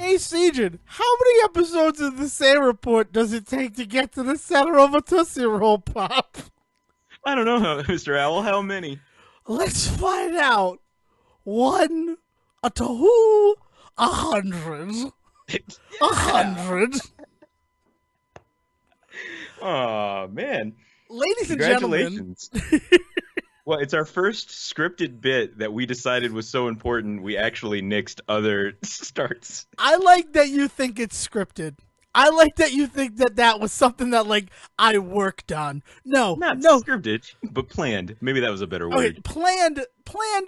Hey, Sejan, how many episodes of the Say Report does it take to get to the center of a Tootsie Roll Pop? I don't know, Mr. Owl. How many? Let's find out. 1, a two, 100, Yeah. 100. Oh, man. Ladies and gentlemen. Congratulations. Well, it's our first scripted bit that we decided was so important we actually nixed other starts. I like that you think it's scripted. I like that you think that that was something that, like, I worked on. No, Not no. scripted, but planned. Maybe that was a better Okay, word. planned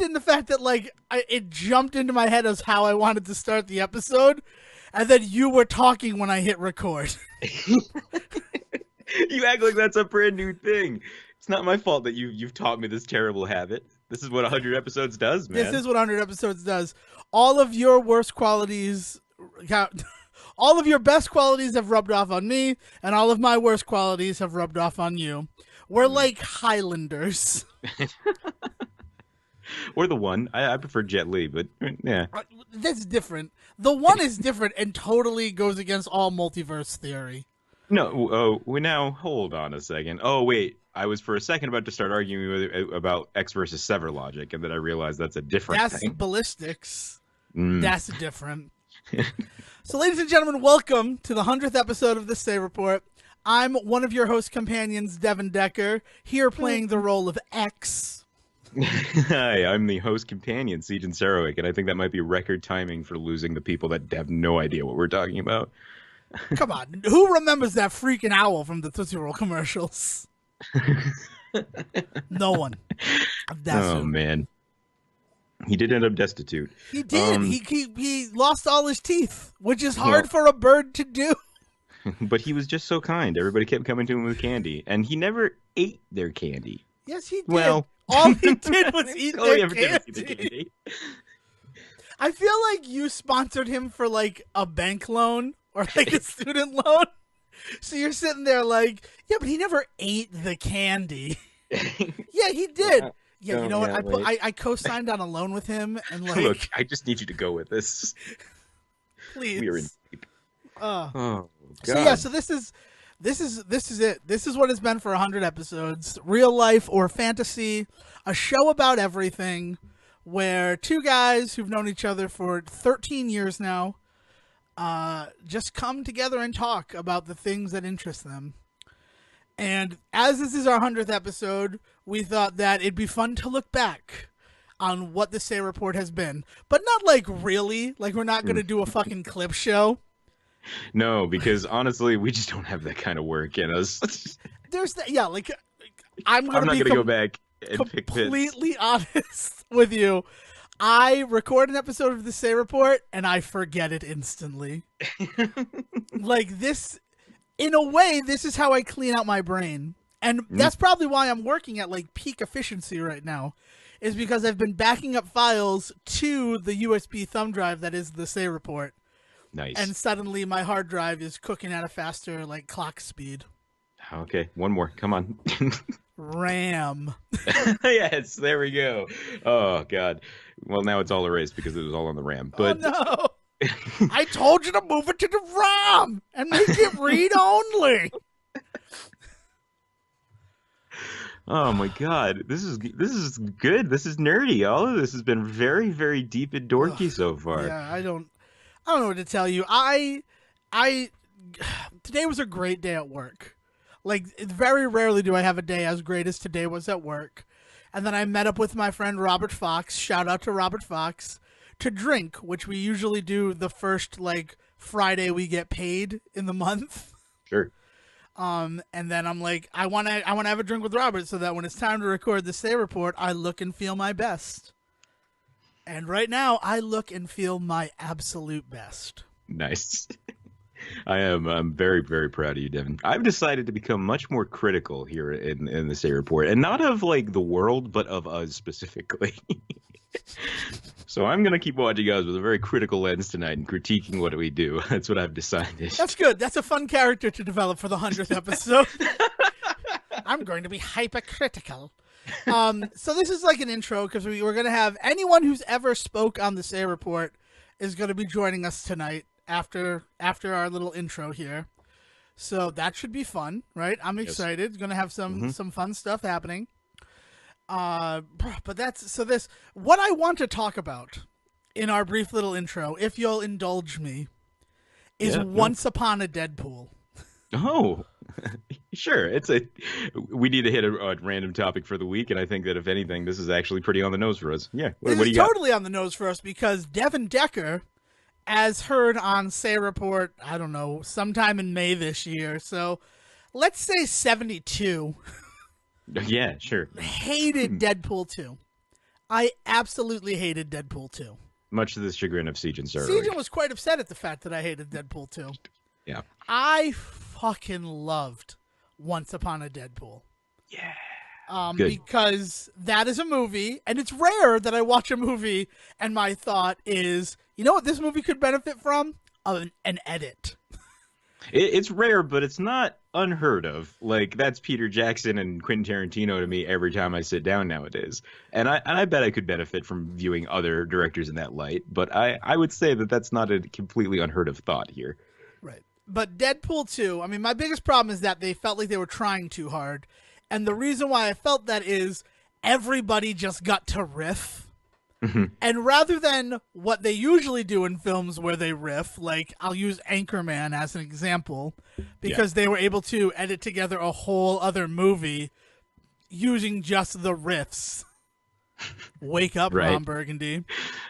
in the fact that, like, it jumped into my head as how I wanted to start the episode, and then you were talking when I hit record. You act like that's a brand new thing. It's not my fault that you've taught me this terrible habit. This is what 100 episodes does, man. This is what 100 episodes does. All of your worst qualities, all of your best qualities have rubbed off on me, and all of my worst qualities have rubbed off on you. We're like Highlanders. Or the one. I prefer Jet Li, but yeah. That's different. The one is different and totally goes against all multiverse theory. No, we now hold on a second. Oh, wait. I was for a second about to start arguing about X versus Sever logic, and then I realized that's a different That's thing. ballistics. Mm. That's different. So, ladies and gentlemen, welcome to the 100th episode of the Say Report. I'm one of your host companions, Devon Decker, here playing the role of X. Hi, I'm the host companion, Siege and Serowik, and I think that might be record timing for losing the people that have no idea what we're talking about. Come on, who remembers that freaking owl from the Tootsie Roll commercials? No one. That's Oh, who. man. He did end up destitute. He did. He lost all his teeth, which is hard Well- for a bird to do. But he was just so kind. Everybody kept coming to him with candy, and he never ate their candy. Yes, he did. Well, all he did was eat all he their ever did was eat the candy. candy. I feel like you sponsored him for like a bank loan or like a student loan. So you're sitting there like, yeah, but he never ate the candy. Yeah, he did. Yeah, you know what? I co-signed on a loan with him, and like, Look, I just need you to go with this. please. We are in deep. Oh, God. So yeah, so this is it. This is what it's been for 100 episodes. Real life or fantasy, a show about everything, where two guys who've known each other for 13 years now just come together and talk about the things that interest them. And as this is our 100th episode, we thought that it'd be fun to look back on what the Say Report has been. But not like really, like we're not going to do a fucking clip show. No, because honestly, we just don't have that kind of work in us. There's that, yeah, like I'm I'm not going to go back and pick bits. completely honest with you. I record an episode of the Say Report and I forget it instantly. Like this, in a way, this is how I clean out my brain. And that's probably why I'm working at like peak efficiency right now, is because I've been backing up files to the USB thumb drive that is the Say Report. Nice. And suddenly my hard drive is cooking at a faster like clock speed. Okay, one more. Come on. RAM. Yes, there we go. Oh, God. Well, now it's all erased because it was all on the RAM. But Oh, no. I told you to move it to the ROM and make it read only. oh my God, this is good. This is nerdy. All of this has been very, very deep and dorky so far. Yeah, I don't know what to tell you. Today was a great day at work. Like, very rarely do I have a day as great as today was at work. And then I met up with my friend Robert Fox, shout out to Robert Fox, to drink, which we usually do the first, like, Friday we get paid in the month. Sure. And then I'm like, I want to have a drink with Robert so that when it's time to record the Say Report, I look and feel my best. And right now, I look and feel my absolute best. Nice. I'm very, very proud of you, Devon. I've decided to become much more critical here in the Say Report, and not of like the world, but of us specifically. So I'm gonna keep watching us with a very critical lens tonight and critiquing what we do. That's what I've decided. That's good. That's a fun character to develop for the 100th episode. I'm going to be hypercritical. So this is like an intro because we're going to have anyone who's ever spoke on the Say Report is going to be joining us tonight. after our little intro here. So that should be fun, right? I'm excited. Yes. Going to have some fun stuff happening. But this what I want to talk about in our brief little intro, if you'll indulge me, is Once Upon a Deadpool. Oh, sure. We need to hit a random topic for the week, and I think that if anything, this is actually pretty on the nose for us. Yeah, what do you got? Totally on the nose for us because Devon Decker, as heard on Serowik Report, I don't know, sometime in May this year. So let's say 72. Yeah, sure. Hated Deadpool 2. I absolutely hated Deadpool 2. Much to the chagrin of Siege and Serowik. Siege was quite upset at the fact that I hated Deadpool 2. Yeah. I fucking loved Once Upon a Deadpool. Yeah. Because that is a movie, and it's rare that I watch a movie and my thought is, you know what this movie could benefit from? An edit. It's rare, but it's not unheard of. Like, that's Peter Jackson and Quentin Tarantino to me every time I sit down nowadays. And I bet I could benefit from viewing other directors in that light, but I would say that that's not a completely unheard of thought here. Right. But Deadpool 2, I mean, my biggest problem is that they felt like they were trying too hard. And the reason why I felt that is everybody just got to riff. And rather than what they usually do in films where they riff, like I'll use Anchorman as an example, because they were able to edit together a whole other movie using just the riffs. Wake up, right. Ron Burgundy.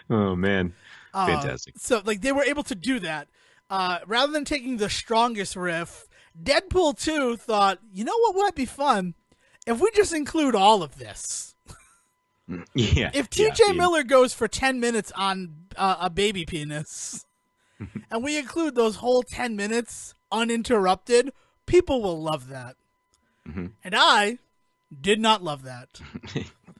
Oh, man. Fantastic. So like they were able to do that. Rather than taking the strongest riff, Deadpool 2 thought, you know what might be fun? If we just include all of this. Yeah. If T.J. Miller goes for 10 minutes on a baby penis, and we include those whole 10 minutes uninterrupted, people will love that. And I did not love that.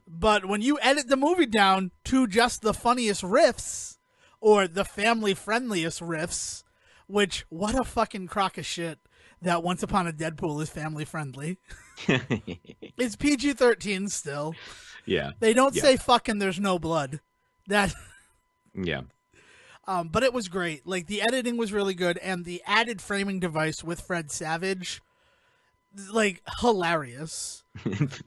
But when you edit the movie down to just the funniest riffs, or the family-friendliest riffs, which, what a fucking crock of shit that Once Upon a Deadpool is family-friendly. It's PG-13 still. Yeah. They don't say fucking there's no blood. That. Yeah. But it was great. Like, the editing was really good, and the added framing device with Fred Savage, like, hilarious.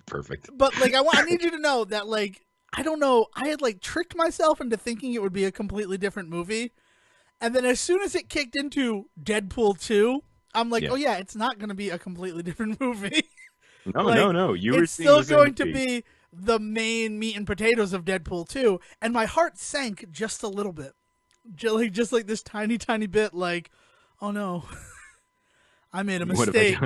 Perfect. But, like, I need you to know that, like, I don't know, I had, like, tricked myself into thinking it would be a completely different movie. And then as soon as it kicked into Deadpool 2, I'm like, oh, yeah, it's not going to be a completely different movie. No, like, no. It's still going to be the main meat and potatoes of Deadpool 2, and my heart sank just a little bit. Just like this tiny bit, like, oh no, I made a mistake.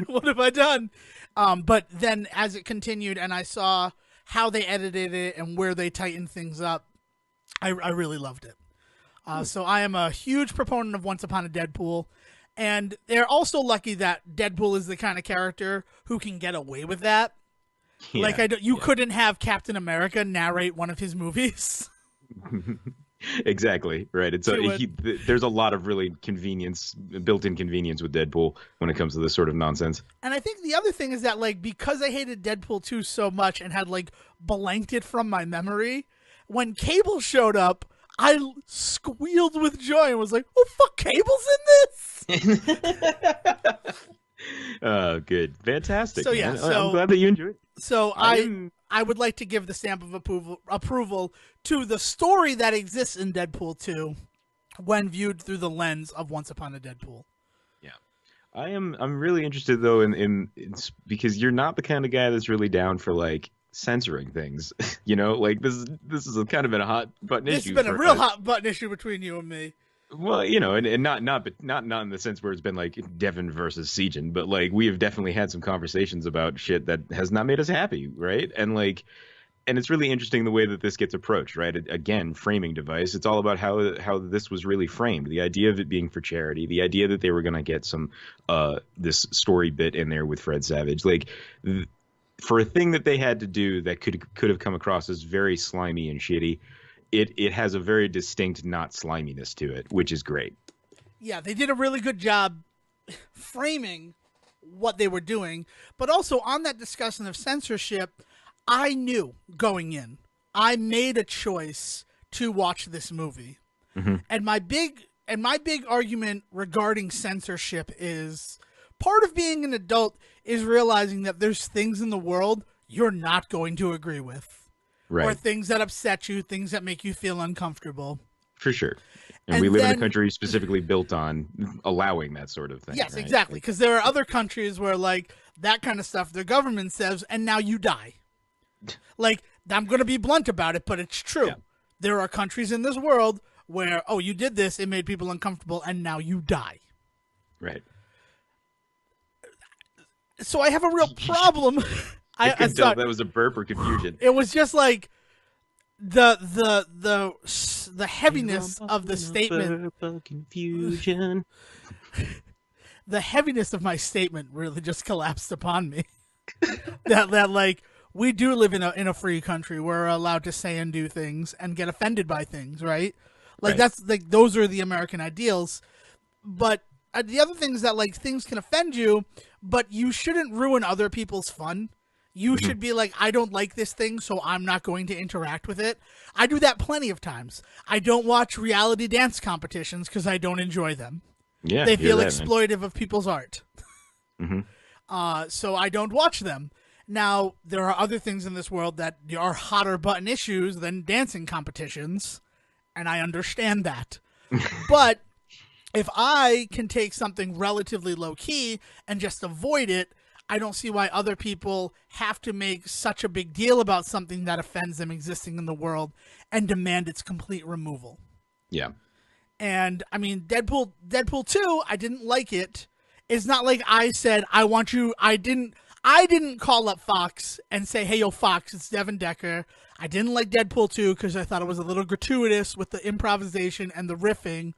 What have I done? But then as it continued and I saw how they edited it and where they tightened things up, I really loved it. So I am a huge proponent of Once Upon a Deadpool. And they're also lucky that Deadpool is the kind of character who can get away with that. Yeah, like, you couldn't have Captain America narrate one of his movies. Exactly, right. There's a lot of really built-in convenience with Deadpool when it comes to this sort of nonsense. And I think the other thing is that, like, because I hated Deadpool 2 so much and had, like, blanked it from my memory, when Cable showed up, I squealed with joy and was like, oh, fuck, Cable's in this? Good. Fantastic. So, yeah. I'm glad that you enjoyed it. So I would like to give the stamp of approval to the story that exists in Deadpool 2 when viewed through the lens of Once Upon a Deadpool. Yeah. I'm really interested, though, in because you're not the kind of guy that's really down for, like, censoring things. You know, like, this is kind of been a hot button issue. This has been a real hot button issue between you and me. Well, you know, and not in the sense where it's been like Devon versus Siegen, but like we have definitely had some conversations about shit that has not made us happy, right? And it's really interesting the way that this gets approached, right? Again, framing device. It's all about how this was really framed. The idea of it being for charity, the idea that they were going to get some this story bit in there with Fred Savage, like for a thing that they had to do that could have come across as very slimy and shitty. It has a very distinct not sliminess to it, which is great. Yeah, they did a really good job framing what they were doing. But also on that discussion of censorship, I knew going in, I made a choice to watch this movie. Mm-hmm. And my big argument regarding censorship is part of being an adult is realizing that there's things in the world you're not going to agree with. Right. Or things that upset you, things that make you feel uncomfortable. For sure. And we live in a country specifically built on allowing that sort of thing. Yes, right? exactly. Because there are other countries where, like, that kind of stuff, their government says, and now you die. Like, I'm going to be blunt about it, but it's true. Yeah. There are countries in this world where, oh, you did this, it made people uncomfortable, and now you die. Right. So I have a real problem. I couldn't tell if that was a burp or confusion. It was just like the heaviness of the statement. Confusion. The heaviness of my statement really just collapsed upon me. that like we do live in a free country. We're allowed to say and do things and get offended by things, right? Like that's like those are the American ideals. But the other thing is that like things can offend you, but you shouldn't ruin other people's fun. You should be like, I don't like this thing, so I'm not going to interact with it. I do that plenty of times. I don't watch reality dance competitions because I don't enjoy them. Yeah, they feel exploitive of people's art. So I don't watch them. Now, there are other things in this world that are hotter button issues than dancing competitions, and I understand that. But if I can take something relatively low-key and just avoid it, I don't see why other people have to make such a big deal about something that offends them existing in the world and demand its complete removal. Yeah. And, I mean, Deadpool 2, I didn't like it. It's not like I said, I want you, I didn't call up Fox and say, hey, yo, Fox, it's Devon Decker. I didn't like Deadpool 2 because I thought it was a little gratuitous with the improvisation and the riffing.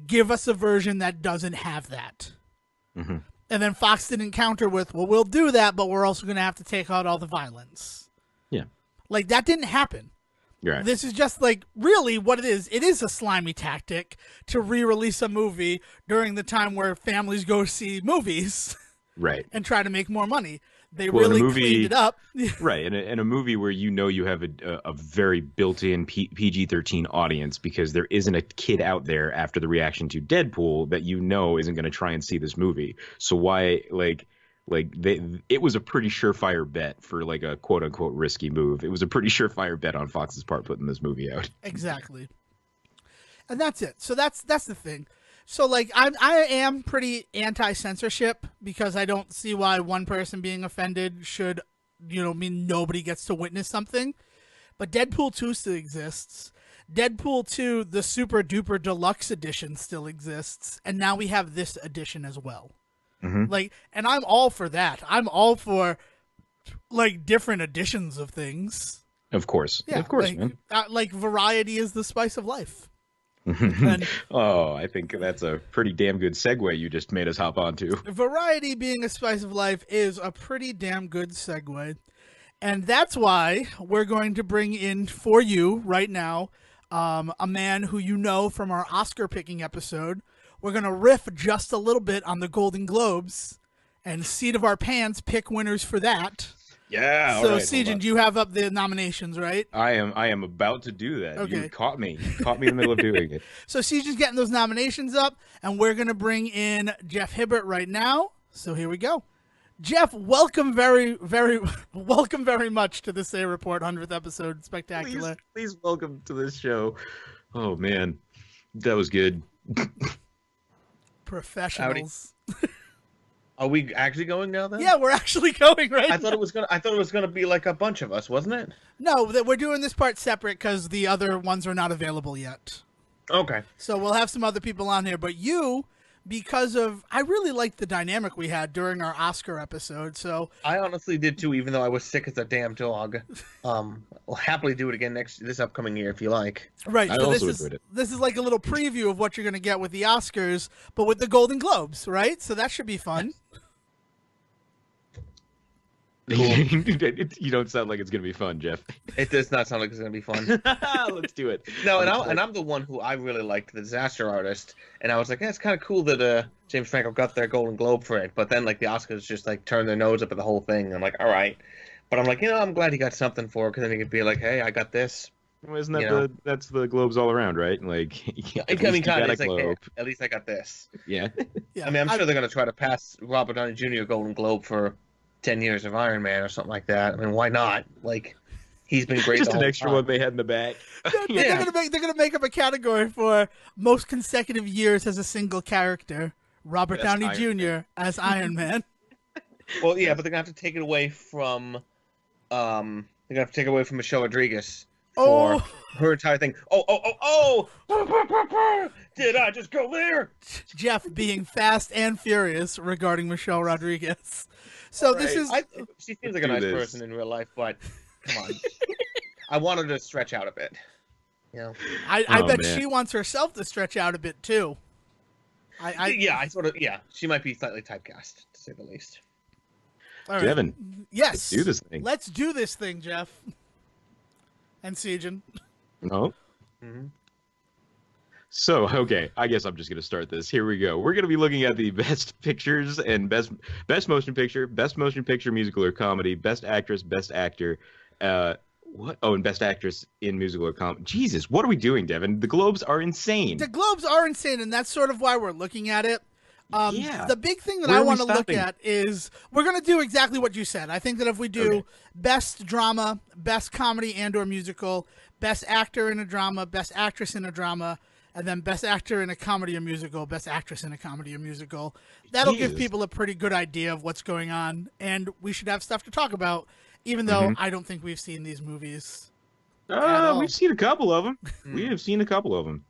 Give us a version that doesn't have that. And then Fox didn't counter with, well, we'll do that, but we're also going to have to take out all the violence. Yeah. Like, that didn't happen. Right. This is just, like, really what it is. It is a slimy tactic to re-release a movie during the time where families go see movies. Right. And try to make more money. They really cleaned it up. Right. In a movie where you have a very built-in PG-13 audience because there isn't a kid out there after the reaction to Deadpool that isn't going to try and see this movie. So why, it was a pretty surefire bet for, like, a quote-unquote risky move. It was a pretty surefire bet on Fox's part putting this movie out. Exactly. And that's it. So that's the thing. So, like, I am pretty anti-censorship because I don't see why one person being offended should, mean nobody gets to witness something. But Deadpool 2 still exists. Deadpool 2, the super duper deluxe edition still exists. And now we have this edition as well. Like, and I'm all for that. I'm all for, like, different editions of things. Of course. Yeah, of course, like, man. Like, variety is the spice of life. I think that's a pretty damn good segue you just made us hop onto. Variety being a spice of life is a pretty damn good segue. And that's why we're going to bring in for you right now a man who you know from our Oscar picking episode. We're going to riff just a little bit on the Golden Globes and seat of our pants pick winners for that. Yeah. So, Sejan, you have up the nominations, right? I am about to do that. Okay. You caught me. You caught me in the middle of doing it. So Sejan's getting those nominations up, and we're going to bring in Jeff Hibbert right now. So here we go. Jeff, welcome very much to the Say Report 100th episode spectacular. Please welcome to this show. Oh, man. That was good. Professionals. Are we actually going now then? Yeah, we're actually going right I thought it was gonna be like a bunch of us, wasn't it? No, we're doing this part separate because the other ones are not available yet. Okay. So we'll have some other people on here, but you, because of I really liked the dynamic we had during our Oscar episode. So I honestly did too, even though I was sick as a damn dog. I'll happily do it again this upcoming year if you like. Right. I so also enjoyed it. This is like a little preview of what you're going to get with the Oscars, but with the Golden Globes, right? So that should be fun. Cool. You don't sound like it's gonna be fun, Jeff. It does not sound like it's gonna be fun. Let's do it. No, and I'm the one who I really liked, the Disaster Artist, and I was like, yeah, it's kind of cool that James Franco got their Golden Globe for it. But then like the Oscars just like turned their nose up at the whole thing. And I'm like, all right, but I'm like, I'm glad he got something for it because then he could be like, hey, I got this. Well, isn't that You know? that's the globes all around, right? Like, I at mean, least you kind got of. a It's like, hey, globe. at least I got this. Yeah. Yeah, I mean, I'm sure they're going to try to pass Robert Downey Jr. Golden Globe for 10 years of Iron Man or something like that. I mean, why not? Like, he's been great Just the an whole extra time. one they had in the back. Yeah. they're gonna make up a category for most consecutive years as a single character. Robert Best Downey Iron Jr. Man. as Iron Man. Well, yeah, but they're going to have to take it away from, they're going to have to take it away from Michelle Rodriguez for her entire thing. Oh! Did I just go there? Jeff being fast and furious regarding Michelle Rodriguez. So this is She seems like a nice person in real life, but come on. I want her to stretch out a bit. You know? I bet man. she wants herself to stretch out a bit too. She might be slightly typecast, to say the least. All right. Devon, Yes. let's do this thing. Let's do this thing, Jeff. And Siegen. No. Mm-hmm. So, okay, I guess I'm just going to start this. Here we go. We're going to be looking at the best pictures and best motion picture, musical or comedy, best actress, best actor, what? Oh, and best actress in musical or comedy. Jesus, what are we doing, Devon? The Globes are insane. The Globes are insane, and that's sort of why we're looking at it. Yeah. The big thing that Where I are we want to look stopping? at is we're going to do exactly what you said. I think that if we do best drama, best comedy and or musical, best actor in a drama, best actress in a drama, and then best actor in a comedy or musical, best actress in a comedy or musical, that'll give people a pretty good idea of what's going on, and we should have stuff to talk about, even though I don't think we've seen these movies. We've seen a couple of them. We have seen a couple of them.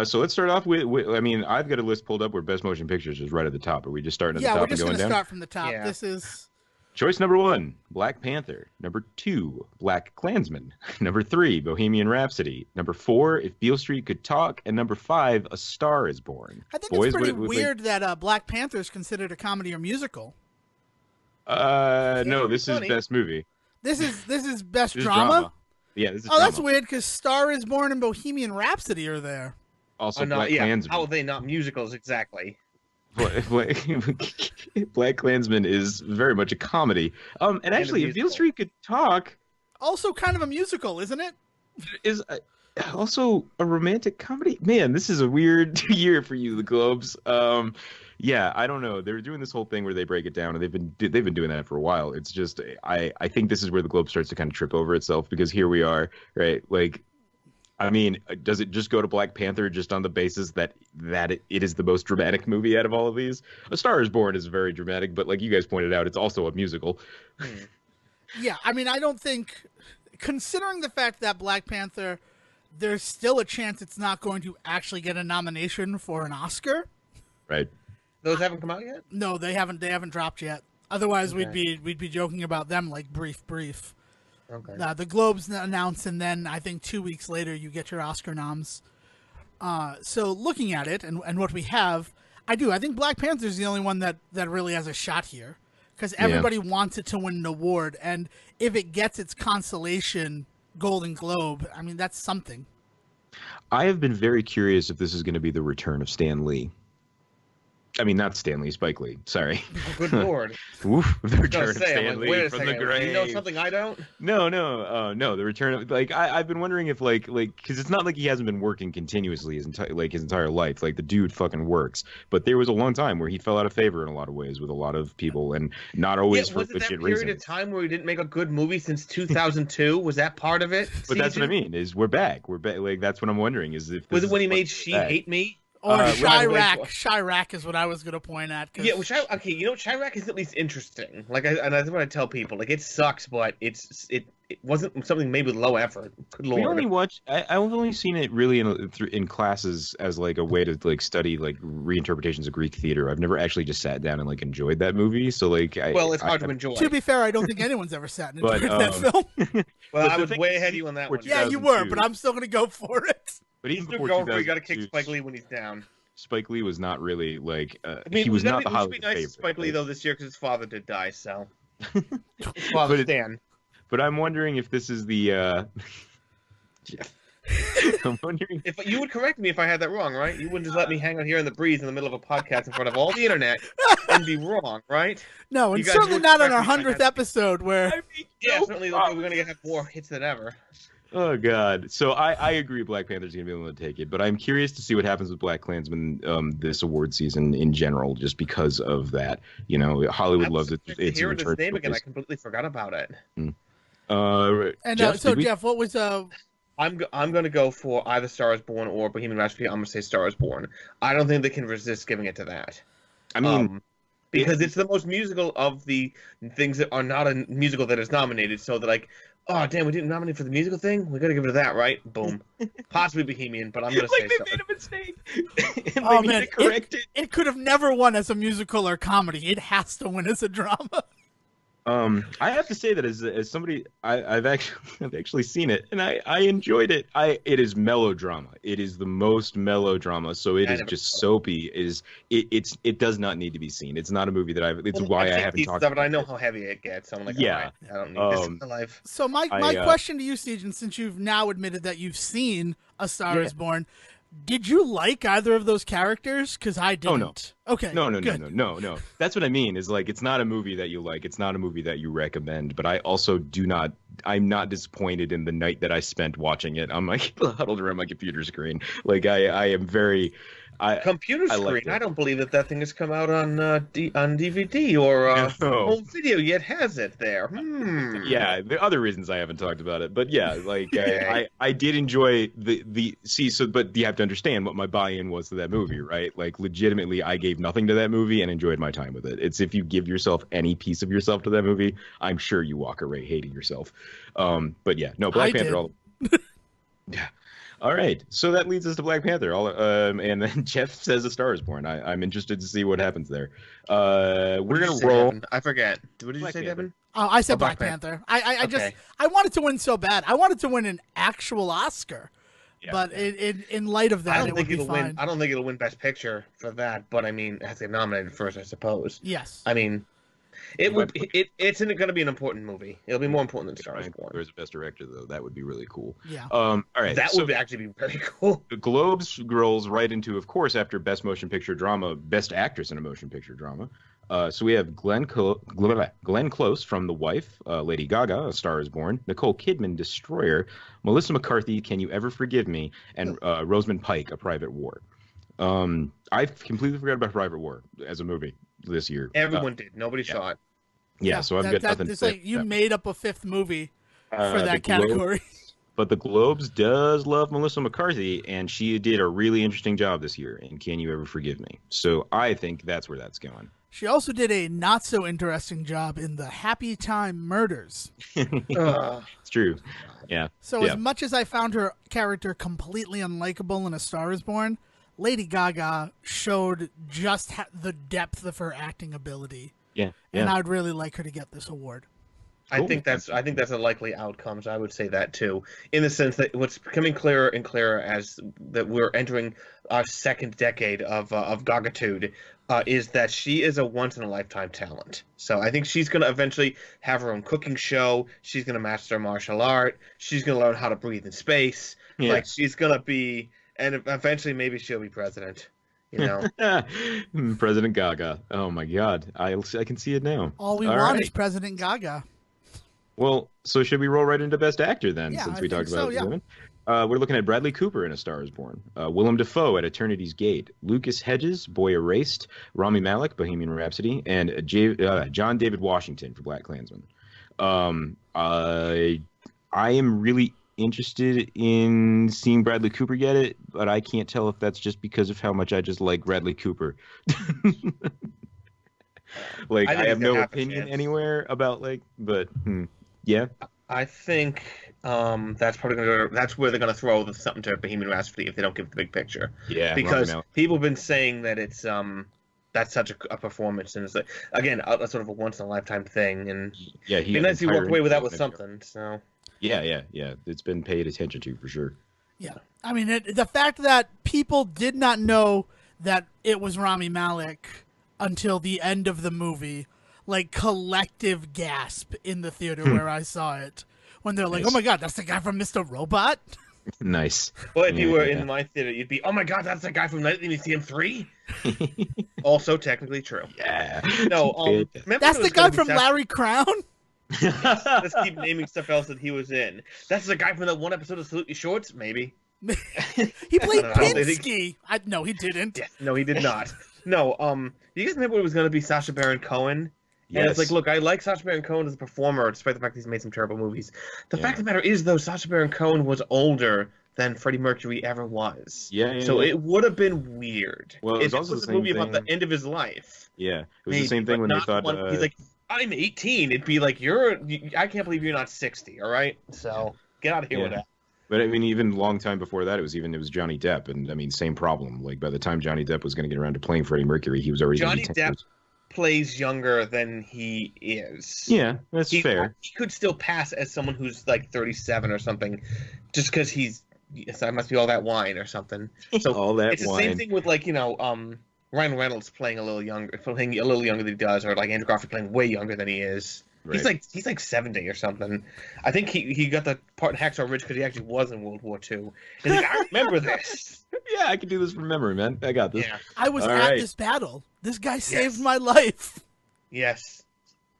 So let's start off with, I mean, I've got a list pulled up where best motion pictures is right at the top. Are we just starting at the top Yeah, we're just and going going to down? start from the top. Yeah. This is... Choice number 1, Black Panther. Number 2, Black Klansman. Number 3, Bohemian Rhapsody. Number 4, If Beale Street Could Talk. And number 5, A Star Is Born. I think Boys, it's pretty what- weird that Black Panther is considered a comedy or musical. No, this is funny. best movie. This is best This is drama? Yeah, this is Oh, drama. that's weird because Star is Born and Bohemian Rhapsody are there. Also, Not, Black yeah, Klansman. how are they not musicals exactly? Black Klansman is very much a comedy. And actually, If Beale musical. Street Could Talk Also kind of a musical, isn't it? is also a romantic comedy. Man, this is a weird year for you, the Globes. Yeah, I don't know. They're doing this whole thing where they break it down, and they've been doing that for a while. It's just I think this is where the Globe starts to kind of trip over itself, because here we are, right? Like, I mean, does it just go to Black Panther just on the basis that it is the most dramatic movie out of all of these? A Star Is Born is very dramatic, but like you guys pointed out, it's also a musical. Yeah, I mean, I don't think, considering the fact that Black Panther, there's still a chance it's not going to actually get a nomination for an Oscar. Right. Those haven't come out yet? No, they haven't dropped yet. Otherwise, we'd be joking about them like brief. Okay. The Globes announce, and then I think 2 weeks later you get your Oscar noms. So looking at it and what we have, I think Black Panther is the only one that really has a shot here, because everybody wants it to win an award, and if it gets its consolation Golden Globe, I mean, that's something. I have been very curious if this is going to be the return of Stan Lee. I mean, not Stan Lee, Spike Lee. Sorry. Oh, good lord. Oof, the return I of was gonna say, Stan I'm like, Lee wait a from second. the grave. You know something I don't? No, the return of, like, I've been wondering if like because it's not like he hasn't been working continuously his entire life. Like, the dude fucking works, but there was a long time where he fell out of favor in a lot of ways with a lot of people, and not always for Was it that legit period reasons. of time where he didn't make a good movie since 2002? Was that part of it? But that's what I mean. Is we're back. Like, that's what I'm wondering. Is if this Was it when he is made back. She Hate Me? Or right, Chirac. wait. Chirac is what I was going to point at. 'cause- Yeah, Chirac is at least interesting. Like, and that's what I tell people. Like, it sucks, but it wasn't something made with low effort. Good lord. We only watch. I've only seen it really in classes as like a way to like study like reinterpretations of Greek theater. I've never actually just sat down and like enjoyed that movie. So like, Well, it's hard to enjoy. To be fair, I don't think anyone's ever sat and But, enjoyed that film. Well, but I the was thing way is, ahead of you on that one. Yeah, you were, 2002. but I'm still going to go for it. But even Still before going for it, you got to 2002, kick Spike Lee when he's down. Spike Lee was not really like I mean, he was not the we should Hollywood be nice to favorite. Spike Lee right? though this year because his father did die. So, his father Stan. But I'm wondering if this is the. I'm wondering. If you would correct me if I had that wrong, right? You wouldn't just let me hang out here in the breeze in the middle of a podcast in front of all the internet and be wrong, right? No, and You guys certainly would not on correct our me if I 100th had- episode where... Yeah, certainly we're going to have more hits than ever. Oh God! So I agree Black Panther's gonna be able to take it, but I'm curious to see what happens with Black Klansman this award season in general, just because of that. You know, I Hollywood was loves it. surprised to It's a hear return his name to again. I focus. completely forgot about it. And Jeff, so, did we? Jeff, what was I'm going to go for either Star is Born or Bohemian Rhapsody. I'm going to say Star is Born. I don't think they can resist giving it to that. I mean, Because it's the most musical of the things that are not a musical that is nominated. So they're like, oh damn, we didn't nominate for the musical thing. We got to give it to that, right? Boom. Possibly Bohemian, but I'm going to say like they Star. made a mistake. And oh they need man, to correct it. it could have never won as a musical or comedy. It has to win as a drama. I have to say that as somebody, I've actually seen it and I enjoyed it. It is melodrama. It is the most melodrama. So it is just soapy. It does not need to be seen. It's not a movie that it's why I haven't talked about it. I know how heavy it gets. So I'm like, yeah, all right, I don't need this in my life. So my question to you, Siege, and since you've now admitted that you've seen A Star Is Born, did you like either of those characters? Because I didn't. Oh, no. Okay. No. That's what I mean. Is like it's not a movie that you like. It's not a movie that you recommend. But I also do not. I'm not disappointed in the night that I spent watching it on my huddled around my computer screen. Like I am very. Computer screen. I don't believe that thing has come out on DVD or home video yet. Has it there? Yeah, the other reasons I haven't talked about it, but yeah, like I did enjoy but you have to understand what my buy-in was to that movie, right? Like legitimately, I gave nothing to that movie and enjoyed my time with it. It's if you give yourself any piece of yourself to that movie, I'm sure you walk away hating yourself. But yeah, no, Black Panther. Yeah. All right, so that leads us to Black Panther. And then Jeff says A Star Is Born. I'm interested to see what happens there. We're gonna roll. Devin? I forget. What did you say, Devin? Oh, I said Black Panther. I wanted to win so bad. I wanted to win an actual Oscar, but in light of that, it would be fine. I don't think it'll win Best Picture for that, but I mean, it has to get nominated first, I suppose. Yes. I mean, it's going to be an important movie. It'll be more important than Star Is Born. There's a Best Director though. That would be really cool. Yeah. All right. That would actually be very cool. The Globes rolls right into, of course, after Best Motion Picture Drama, Best Actress in a Motion Picture Drama. So we have Glenn Close from The Wife, Lady Gaga, A Star Is Born, Nicole Kidman, Destroyer, Melissa McCarthy, Can You Ever Forgive Me, and Rosamund Pike, A Private War. I completely forgot about Private War as a movie this year. Everyone did. Nobody saw it. Yeah, so I've got nothing to say. Like you made up a fifth movie for that category. But the Globes does love Melissa McCarthy, and she did a really interesting job this year in Can You Ever Forgive Me? So I think that's where that's going. She also did a not so interesting job in the Happy Time Murders. It's true. Yeah. So as much as I found her character completely unlikable in A Star Is Born, Lady Gaga showed just the depth of her acting ability. Yeah. And I'd really like her to get this award. Cool. I think that's a likely outcome. So I would say that too, in the sense that what's becoming clearer and clearer as that we're entering our second decade of Gagatude is that she is a once in a lifetime talent. So I think she's going to eventually have her own cooking show. She's going to master martial art. She's going to learn how to breathe in space. Yeah. Like she's going to be, and eventually maybe she'll be president. You know, President Gaga. Oh my God, I can see it now. All we want is President Gaga. Well, so should we roll right into Best Actor then, yeah, since we talked about women? We're looking at Bradley Cooper in A Star Is Born, Willem Dafoe at Eternity's Gate, Lucas Hedges, Boy Erased, Rami Malek, Bohemian Rhapsody, and John David Washington for Black Klansman. I am really interested in seeing Bradley Cooper get it, but I can't tell if that's just because of how much I just like Bradley Cooper. Like I have no opinion anywhere about but yeah. I think that's probably that's where they're gonna throw something to Bohemian Rhapsody if they don't give the big picture. Yeah, because people have been saying that it's that's such a performance, and it's like again a sort of a once in a lifetime thing, and he nice to walk away with that with something. So yeah, it's been paid attention to for sure. Yeah, I mean the fact that people did not know that it was Rami Malek until the end of the movie, like collective gasp in the theater where I saw it when they're like, "Oh my God, that's the guy from Mr. Robot." Nice. Well, if you were in my theater, you'd be, "Oh my God, that's the guy from Nightly Museum 3." Also, technically true. Yeah. No, that's the guy from Larry Crown. Let's keep naming stuff else that he was in. That's the guy from that one episode of Salute Your Shorts, maybe. He played I don't know. Pinsky. No, he didn't. Yes, no, he did not. No, you guys remember it was going to be Sacha Baron Cohen? And it's like, look, I like Sacha Baron Cohen as a performer, despite the fact that he's made some terrible movies. The fact of the matter is, though, Sacha Baron Cohen was older than Freddie Mercury ever was. So it would have been weird. Well, if it was a movie about the end of his life. Yeah, it was the same thing when they thought... he's like, I'm 18. It'd be like, I can't believe you're not 60, all right? So, get out of here with that. But I mean, even a long time before that, it was Johnny Depp, and I mean, same problem. Like by the time Johnny Depp was going to get around to playing Freddie Mercury, he was already Johnny Depp plays younger than he is. Yeah, that's fair. He could still pass as someone who's like 37 or something, just because that must be all that wine or something. So all that it's the same thing with like Ryan Reynolds playing a little younger than he does, or like Andrew Garfield playing way younger than he is. Right. He's like 70 or something. I think he got the part in Hacksaw Ridge because he actually was in World War II. He's like, I remember this. Yeah, I can do this from memory, man. I got this. Yeah. I was at this battle. This guy saved my life. Yes.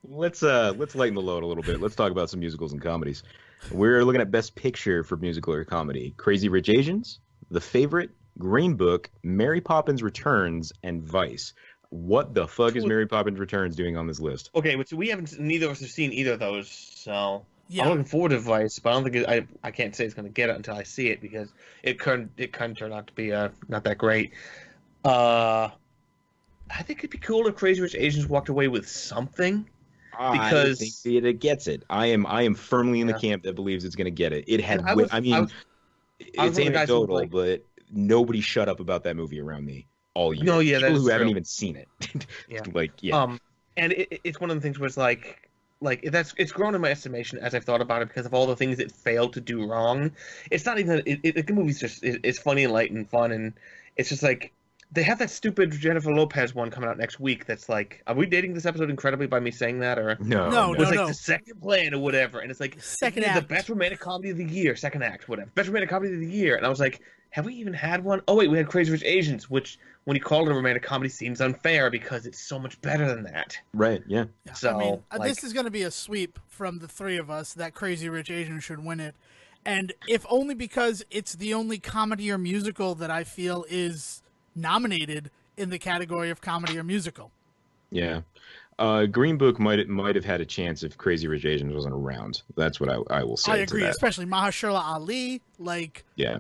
Let's lighten the load a little bit. Let's talk about some musicals and comedies. We're looking at Best Picture for musical or comedy: Crazy Rich Asians, The Favorite, Green Book, Mary Poppins Returns, and Vice. What the fuck is Mary Poppins Returns doing on this list? Okay, but neither of us have seen either of those, so I'm looking forward to Vice, but I don't think I can't say it's going to get it until I see it because it kind of turned out to be not that great. I think it'd be cool if Crazy Rich Asians walked away with something. Because I think it gets it. I am firmly in the camp that believes it's going to get it. It had. It's anecdotal, but nobody shut up about that movie around me all year. No, yeah, people who true. haven't even seen it. And it's one of the things where it's like it's grown in my estimation as I've thought about it because of all the things it failed to do wrong. It's not even the movie's just it's funny and light and fun, and it's just like. They have that stupid Jennifer Lopez one coming out next week. That's like, are we dating this episode incredibly by me saying that, or no? It's like the second plan or whatever, and it's like second act, the best romantic comedy of the year, second act, whatever, best romantic comedy of the year. And I was like, have we even had one? Oh wait, we had Crazy Rich Asians, which when you call it a romantic comedy seems unfair because it's so much better than that. Right? Yeah. So I mean, this is going to be a sweep from the three of us that Crazy Rich Asians should win it, and if only because it's the only comedy or musical that I feel is nominated in the category of comedy or musical. Yeah. Green Book might have had a chance if Crazy Rich Asians wasn't around. That's what I will say. I agree, to that. especially Mahershala Ali.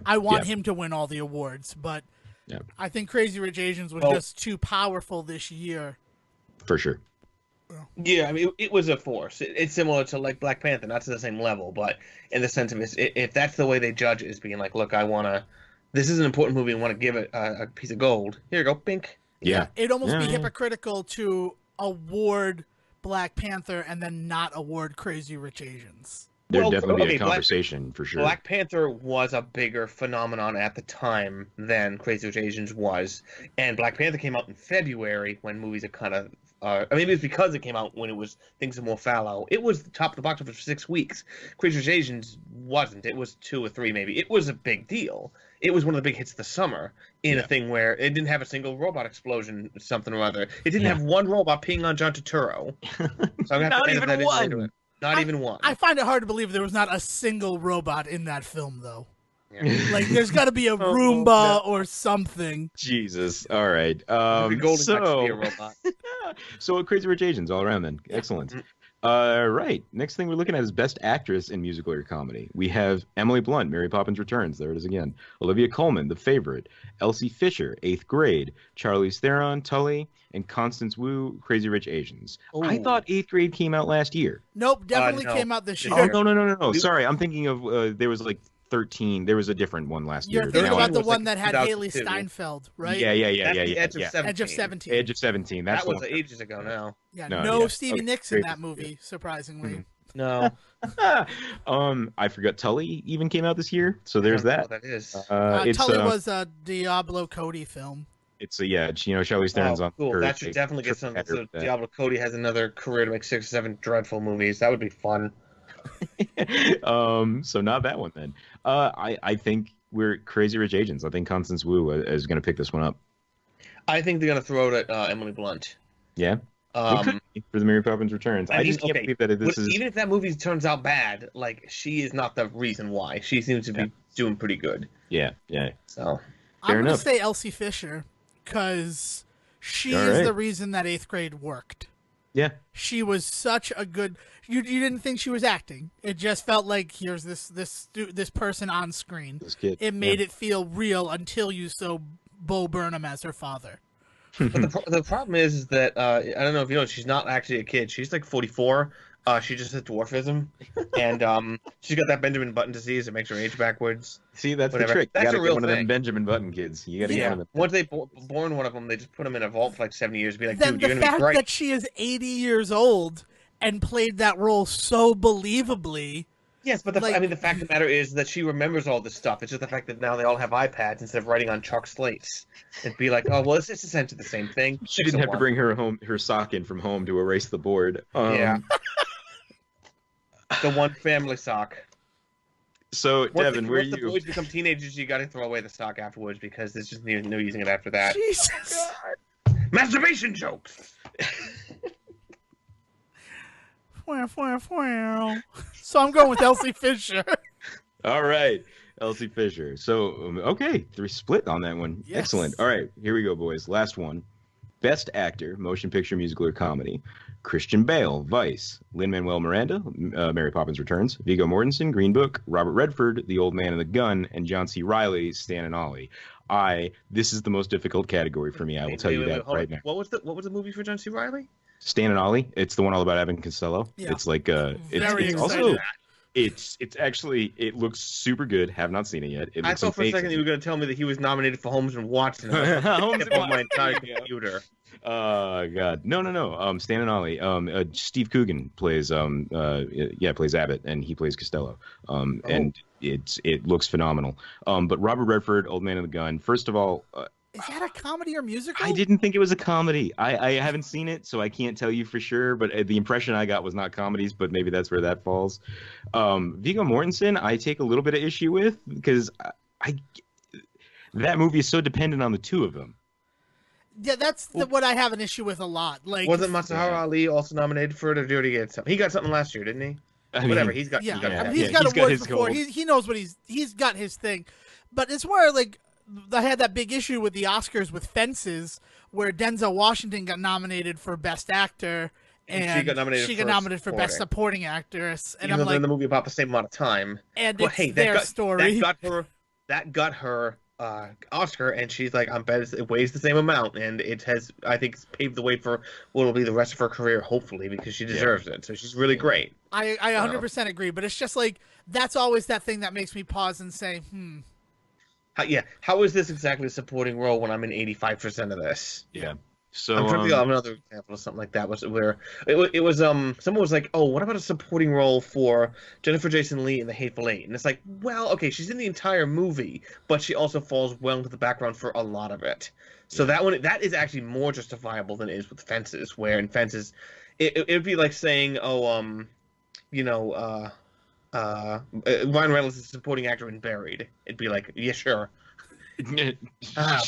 I want him to win all the awards, but I think Crazy Rich Asians was just too powerful this year. For sure. Yeah, I mean, it was a force. It's similar to like Black Panther, not to the same level, but in the sense of if that's the way they judge it, is being like, look, this is an important movie and want to give it a piece of gold. Here you go, pink. Yeah. It'd almost be hypocritical to award Black Panther and then not award Crazy Rich Asians. There'd definitely be a conversation for sure. Black Panther was a bigger phenomenon at the time than Crazy Rich Asians was. And Black Panther came out in February when movies are kind of maybe it's because it came out when things are more fallow. It was the top of the box office for 6 weeks. Crazy Rich Asians wasn't. It was 2 or 3 maybe. It was a big deal. It was one of the big hits of the summer in a thing where it didn't have a single robot explosion, something or other. It didn't have one robot peeing on John Turturro. So I'm gonna have to edit that into it. Not even one. I find it hard to believe there was not a single robot in that film, though. Yeah. Like, there's got to be a Roomba or something. Jesus. All right. So Crazy Rich Asians all around then. Excellent. Right. Next thing we're looking at is Best Actress in Musical or Comedy. We have Emily Blunt, Mary Poppins Returns. There it is again. Olivia Colman, The Favorite. Elsie Fisher, 8th Grade. Charlize Theron, Tully. And Constance Wu, Crazy Rich Asians. Ooh. I thought 8th Grade came out last year. Nope, definitely came out this year. Oh, no. Sorry, I'm thinking of, there was like 13. There was a different one last year. You're thinking about the one that had Haley Steinfeld, right? Yeah. Edge of 17. Edge of 17. That was ages ago now. Yeah, no Stevie Nicks in that movie, surprisingly. No. I forgot Tully even came out this year, so there's that. That is. Tully was a Diablo Cody film. It's Charlize Theron's on. Cool. That should definitely get some. So Diablo Cody has another career to make 6 or 7 dreadful movies. That would be fun. So not that one then. I think we're Crazy Rich Asians. I think Constance Wu is going to pick this one up. I think they're going to throw it at Emily Blunt. Yeah. It could be for the Mary Poppins Returns. I just can't believe that this is... Even if that movie turns out bad, like, she is not the reason why. She seems to be doing pretty good. Yeah. So I'm going to say Elsie Fisher, because she is the reason that 8th grade worked. Yeah. She was such a good... You didn't think she was acting. It just felt like, here's this person on screen. This kid. It made it feel real until you saw Bo Burnham as her father. But the problem is that, I don't know if you know, she's not actually a kid. She's like 44. She just has dwarfism. And she's got that Benjamin Button disease that makes her age backwards. See, that's the trick. That's you gotta a real get one thing. of them Benjamin Button kids. You gotta get one of them. Once they born one of them, they just put them in a vault for like 70 years and be like, then dude, you're the going to be great. fact that she is 80 years old and played that role so believably. Yes, but the fact of the matter is that she remembers all this stuff. It's just the fact that now they all have iPads instead of writing on chalk slates. It'd be like, oh, well, it's essentially the same thing. She didn't have to bring her sock in from home to erase the board. Yeah. The one family sock. So, Devon, where once you... the boys become teenagers, you got to throw away the sock afterwards because there's just no using it after that. Jesus. Masturbation jokes! So I'm going with Elsie Fisher. All right, Elsie Fisher. So, okay, 3 split on that one. Yes. Excellent. All right, here we go, boys. Last one. Best Actor, Motion Picture, Musical, or Comedy. Christian Bale, Vice. Lin-Manuel Miranda, Mary Poppins Returns. Viggo Mortensen, Green Book. Robert Redford, The Old Man and the Gun. And John C. Reilly, Stan and Ollie. This is the most difficult category for me. I will tell you that right now. What was the movie for John C. Reilly? Stan and Ollie. It's the one all about Abbott and Costello. Yeah. It's like it's also it's actually it looks super good. Have not seen it yet. I thought for a second you were going to tell me that he was nominated for Holmes and Watson. Holmes and on my entire computer. God, no. Stan and Ollie. Steve Coogan plays plays Abbott, and he plays Costello. And it looks phenomenal. But Robert Redford, Old Man and the Gun. First of all. Is that a comedy or musical? I didn't think it was a comedy. I haven't seen it, so I can't tell you for sure. But the impression I got was not comedies, but maybe that's where that falls. Viggo Mortensen, I take a little bit of issue with because that movie is so dependent on the two of them. Yeah, that's what I have an issue with a lot. Like, wasn't Mahershala Ali also nominated for it, or did he already get something? He got something last year, didn't he? Whatever, he's got awards before. He knows what he's got his thing. But it's where, like, I had that big issue with the Oscars with Fences, where Denzel Washington got nominated for Best Actor, and she got nominated for Best Supporting Actress. And I'm like, in the movie about the same amount of time. And it's their story. That got her Oscar, and she's like, I'm bet it weighs the same amount, and it has, I think, paved the way for what will be the rest of her career, hopefully, because she deserves it. So she's really great. I 100% agree, but it's just like, that's always that thing that makes me pause and say, How is this exactly a supporting role when I'm in 85% of this? Yeah. So I'm trying to think of another example of something like that. Where it was someone was like, oh, what about a supporting role for Jennifer Jason Leigh in The Hateful Eight? And it's like, well, okay, she's in the entire movie, but she also falls well into the background for a lot of it. So that is actually more justifiable than it is with Fences, where in Fences, it would be like saying, Ryan Reynolds is a supporting actor in Buried. It'd be like, yeah, sure.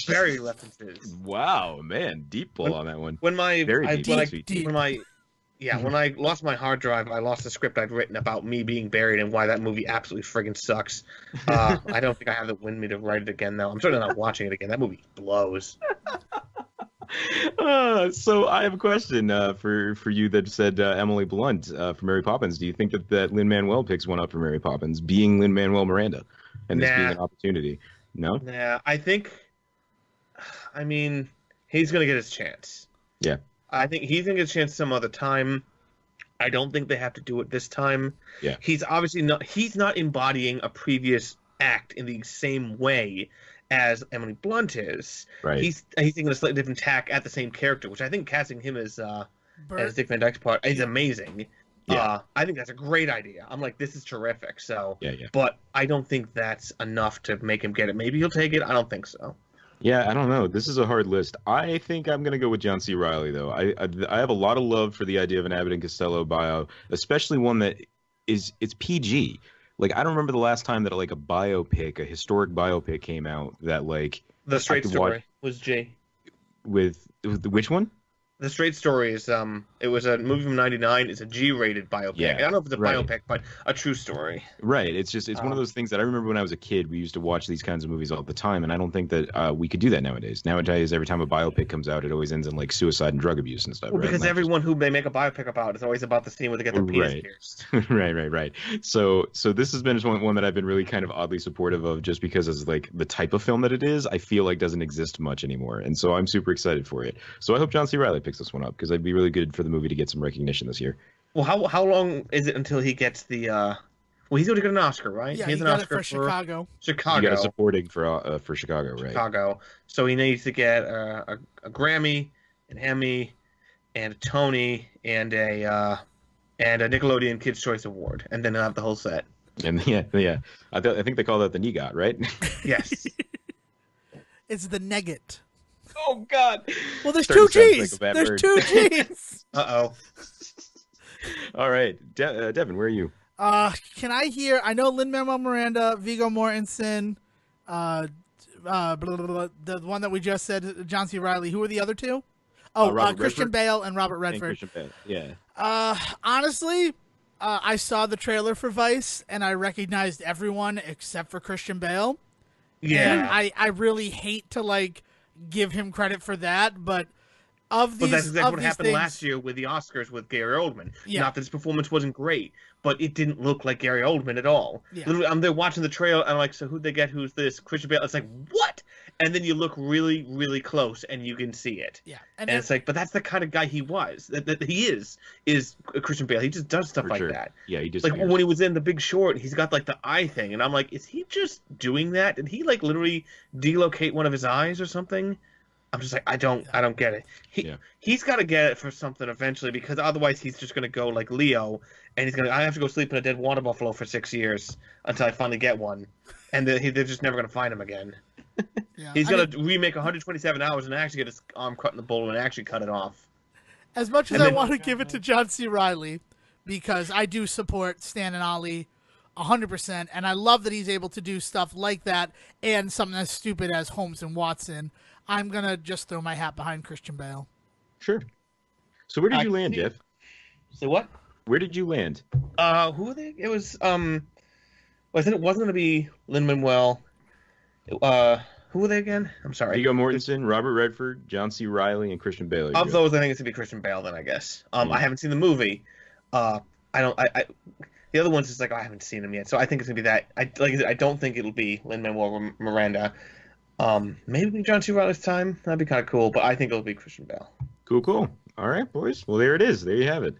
Buried references. Wow, man, deep pull on that one. When I lost my hard drive, I lost the script I'd written about me being buried and why that movie absolutely friggin' sucks. I don't think I have it in me to write it again, though. I'm certainly not watching it again. That movie blows. So I have a question for you that said Emily Blunt for Mary Poppins. Do you think that Lin-Manuel picks one up for Mary Poppins, being Lin-Manuel Miranda, and this being an opportunity? No? Nah, I mean, he's going to get his chance. Yeah. I think he's going to get a chance some other time. I don't think they have to do it this time. Yeah. He's obviously not embodying a previous act in the same way as Emily Blunt is. Right. He's taking a slightly different tack at the same character, which I think casting him as Dick Van Dyke's part is amazing. Yeah. I think that's a great idea. I'm like, this is terrific. So, yeah. But I don't think that's enough to make him get it. Maybe he'll take it. I don't think so. Yeah, I don't know. This is a hard list. I think I'm going to go with John C. Reilly, though. I have a lot of love for the idea of an Abbott and Costello bio, especially one that it's PG. Like, I don't remember the last time that like a historic biopic came out that like The Straight Story was J. With which one? The Straight Story is it was a movie from '99. It's a G-rated biopic. Yeah, I don't know if it's a right. biopic, but a true story. Right. It's one of those things that I remember when I was a kid, we used to watch these kinds of movies all the time, and I don't think that we could do that nowadays. Nowadays, every time a biopic comes out, it always ends in like suicide and drug abuse and stuff. Well, right? because everyone who they make a biopic about is always about the scene where they get their penis Right. pierced. Right. So this has been one that I've been really kind of oddly supportive of, just because it's like the type of film that it is, I feel like doesn't exist much anymore, and so I'm super excited for it. So I hope John C. Reilly picks this one up, because it'd be really good for the movie to get some recognition this year. Well, how long is it until he gets the? Well, he's going to get an Oscar, right? Yeah, he has he an got Oscar it for Chicago. Chicago. You got a supporting for Chicago, right? Chicago. So he needs to get a Grammy, an Emmy, and a Tony, and a Nickelodeon Kids' Choice Award, and then he'll have the whole set. And yeah, I think they call that the NEGOT, right? Yes. It's the Negate. Oh God. Well, there's Starting two to sound like G's. a bad There's word. two G's. Uh-oh. All right, Devin, where are you? Can I hear? I know Lin-Manuel Miranda, Viggo Mortensen, blah, blah, blah, the one that we just said, John C. Reilly. Who are the other two? Oh, Robert Christian Redford? Bale and Robert And Redford. Christian Bale. Yeah. Honestly, I saw the trailer for Vice and I recognized everyone except for Christian Bale. Yeah. And I really hate to like give him credit for that, but of these, But that's exactly of what these happened things, last year with the Oscars with Gary Oldman. Yeah. Not that his performance wasn't great, but it didn't look like Gary Oldman at all. Yeah. Literally, I'm there watching the trailer, and I'm like, so who'd they get? Who's this? Christian Bale. It's like, what? And then you look really, really close, and you can see it. Yeah, And it's like, but that's the kind of guy he was. That he is Christian Bale. He just does stuff For like sure. that. Yeah, he just Like when he was in The Big Short, he's got like the eye thing, and I'm like, is he just doing that? Did he like literally delocate one of his eyes or something? I'm just like, I don't get it. He's got to get it for something eventually, because otherwise he's just gonna go like Leo, and I have to go sleep in a dead water buffalo for 6 years until I finally get one, and they're just never gonna find him again. yeah. He's gonna remake 127 hours and actually get his arm cut in the bowl and actually cut it off. As much as And I then- want to give it to John C. Reilly, because I do support Stan and Ollie 100%, and I love that he's able to do stuff like that and something as stupid as Holmes and Watson, I'm going to just throw my hat behind Christian Bale. Sure. So where did you land, Jeff? Say what? Where did you land? Who were they? It was it wasn't gonna be Lin-Manuel. Who were they again? I'm sorry. Viggo Mortensen, Robert Redford, John C. Reilly, and Christian Bale. Of those, I think it's gonna be Christian Bale. Then I guess. I haven't seen the movie. I don't. The other ones is like I haven't seen them yet, so I think it's gonna be that. I don't think it'll be Lin-Manuel Miranda. Maybe John C. Reilly's time. That'd be kind of cool, but I think it'll be Christian Bale. Cool. All right, boys. Well, there it is. There you have it.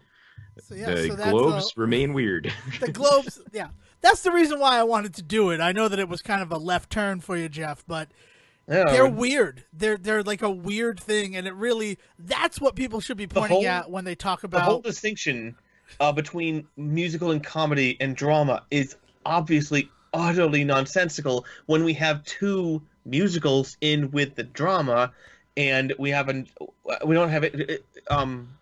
So, yeah, The so that's globes remain weird. The Globes, yeah. That's the reason why I wanted to do it. I know that it was kind of a left turn for you, Jeff, but they're weird. They're like a weird thing, and it really, that's what people should be pointing at when they talk about... The whole distinction between musical and comedy and drama is obviously utterly nonsensical when we have two musicals in with the drama, and we don't have it.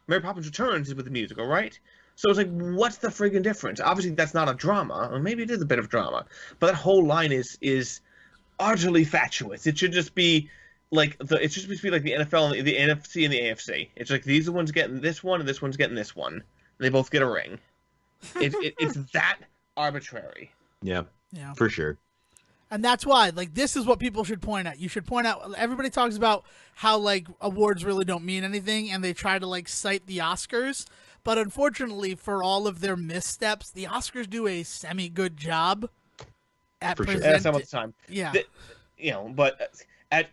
Mary Poppins Returns is with the musical, right? So it's like, what's the friggin' difference? Obviously, that's not a drama, or maybe it is a bit of drama, but that whole line is utterly fatuous. It should just be like the NFL, and the NFC, and the AFC. It's like these are the ones getting this one, and this one's getting this one. And they both get a ring. It's that arbitrary. Yeah, Yeah. for sure. And that's why, like, this is what people should point at. You should point out, everybody talks about how, like, awards really don't mean anything, and they try to, like, cite the Oscars. But unfortunately, for all of their missteps, the Oscars do a semi-good job at For sure. presenting. Some of the time. Yeah. But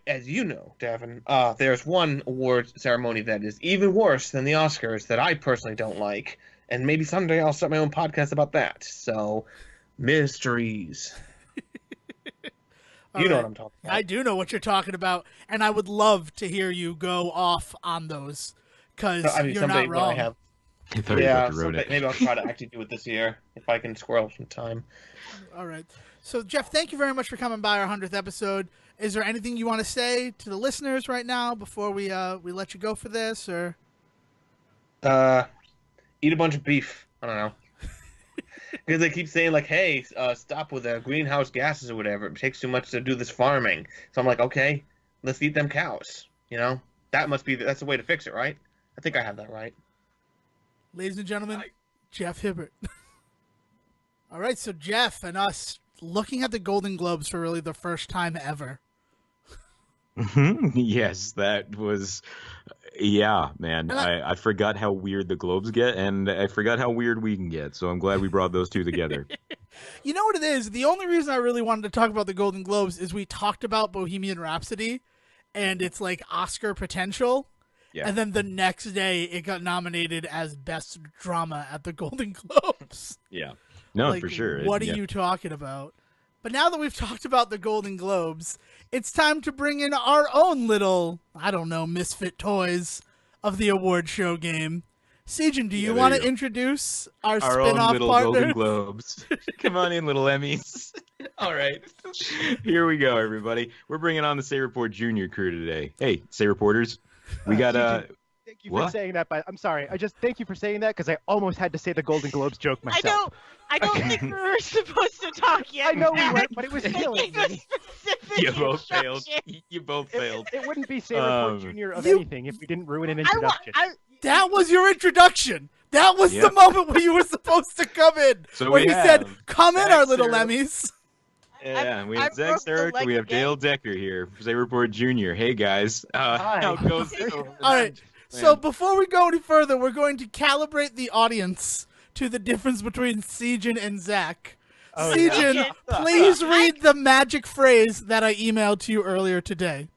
as you know, Devin, there's one award ceremony that is even worse than the Oscars that I personally don't like. And maybe someday I'll start my own podcast about that. So, mysteries. You know what I'm talking about. I do know what you're talking about, and I would love to hear you go off on those, because you're someday not when I wrong. have, I thought you yeah, fucking wrote it. maybe I'll try to actually do it this year if I can squirrel some time. All right. So, Jeff, thank you very much for coming by our 100th episode. Is there anything you want to say to the listeners right now before we let you go for this, or? Eat a bunch of beef. I don't know. Because they keep saying, like, hey, stop with the greenhouse gases or whatever. It takes too much to do this farming. So I'm like, okay, let's eat them cows. You know? That's the way to fix it, right? I think I have that right. Ladies and gentlemen, Jeff Hibbert. All right, so Jeff and us looking at the Golden Globes for really the first time ever. Yes, that was, yeah, man. I forgot how weird the Globes get, and I forgot how weird we can get. So I'm glad we brought those two together. You know what it is? The only reason I really wanted to talk about the Golden Globes is we talked about Bohemian Rhapsody and its like Oscar potential. Yeah. And then the next day it got nominated as Best Drama at the Golden Globes. Yeah. No, like, for sure. What are you talking about? But now that we've talked about the Golden Globes, it's time to bring in our own little, I don't know, misfit toys of the award show game. Sejan, do you want to introduce our spin-off own little partner? Golden Globes? Come on in, little Emmys. All right. Here we go, everybody. We're bringing on the Say Report Junior crew today. Hey, Say Reporters. We got Thank you for saying that, but I'm sorry. I just thank you for saying that because I almost had to say the Golden Globes joke myself. I don't think we were supposed to talk yet. I know we weren't, but it was killing me. You both failed. You both failed. It wouldn't be Say Report Junior of anything if we didn't ruin an introduction. That was your introduction. That was the moment where you were supposed to come in. So where he said, come in, our little Emmys. Yeah, we have Zack, Serowik, and we have Dayle Decker here for Say Report Junior. Hey, guys. How goes it? All right. So before we go any further, we're going to calibrate the audience to the difference between Sejan and Zack. Sejan, please read the magic phrase that I emailed to you earlier today.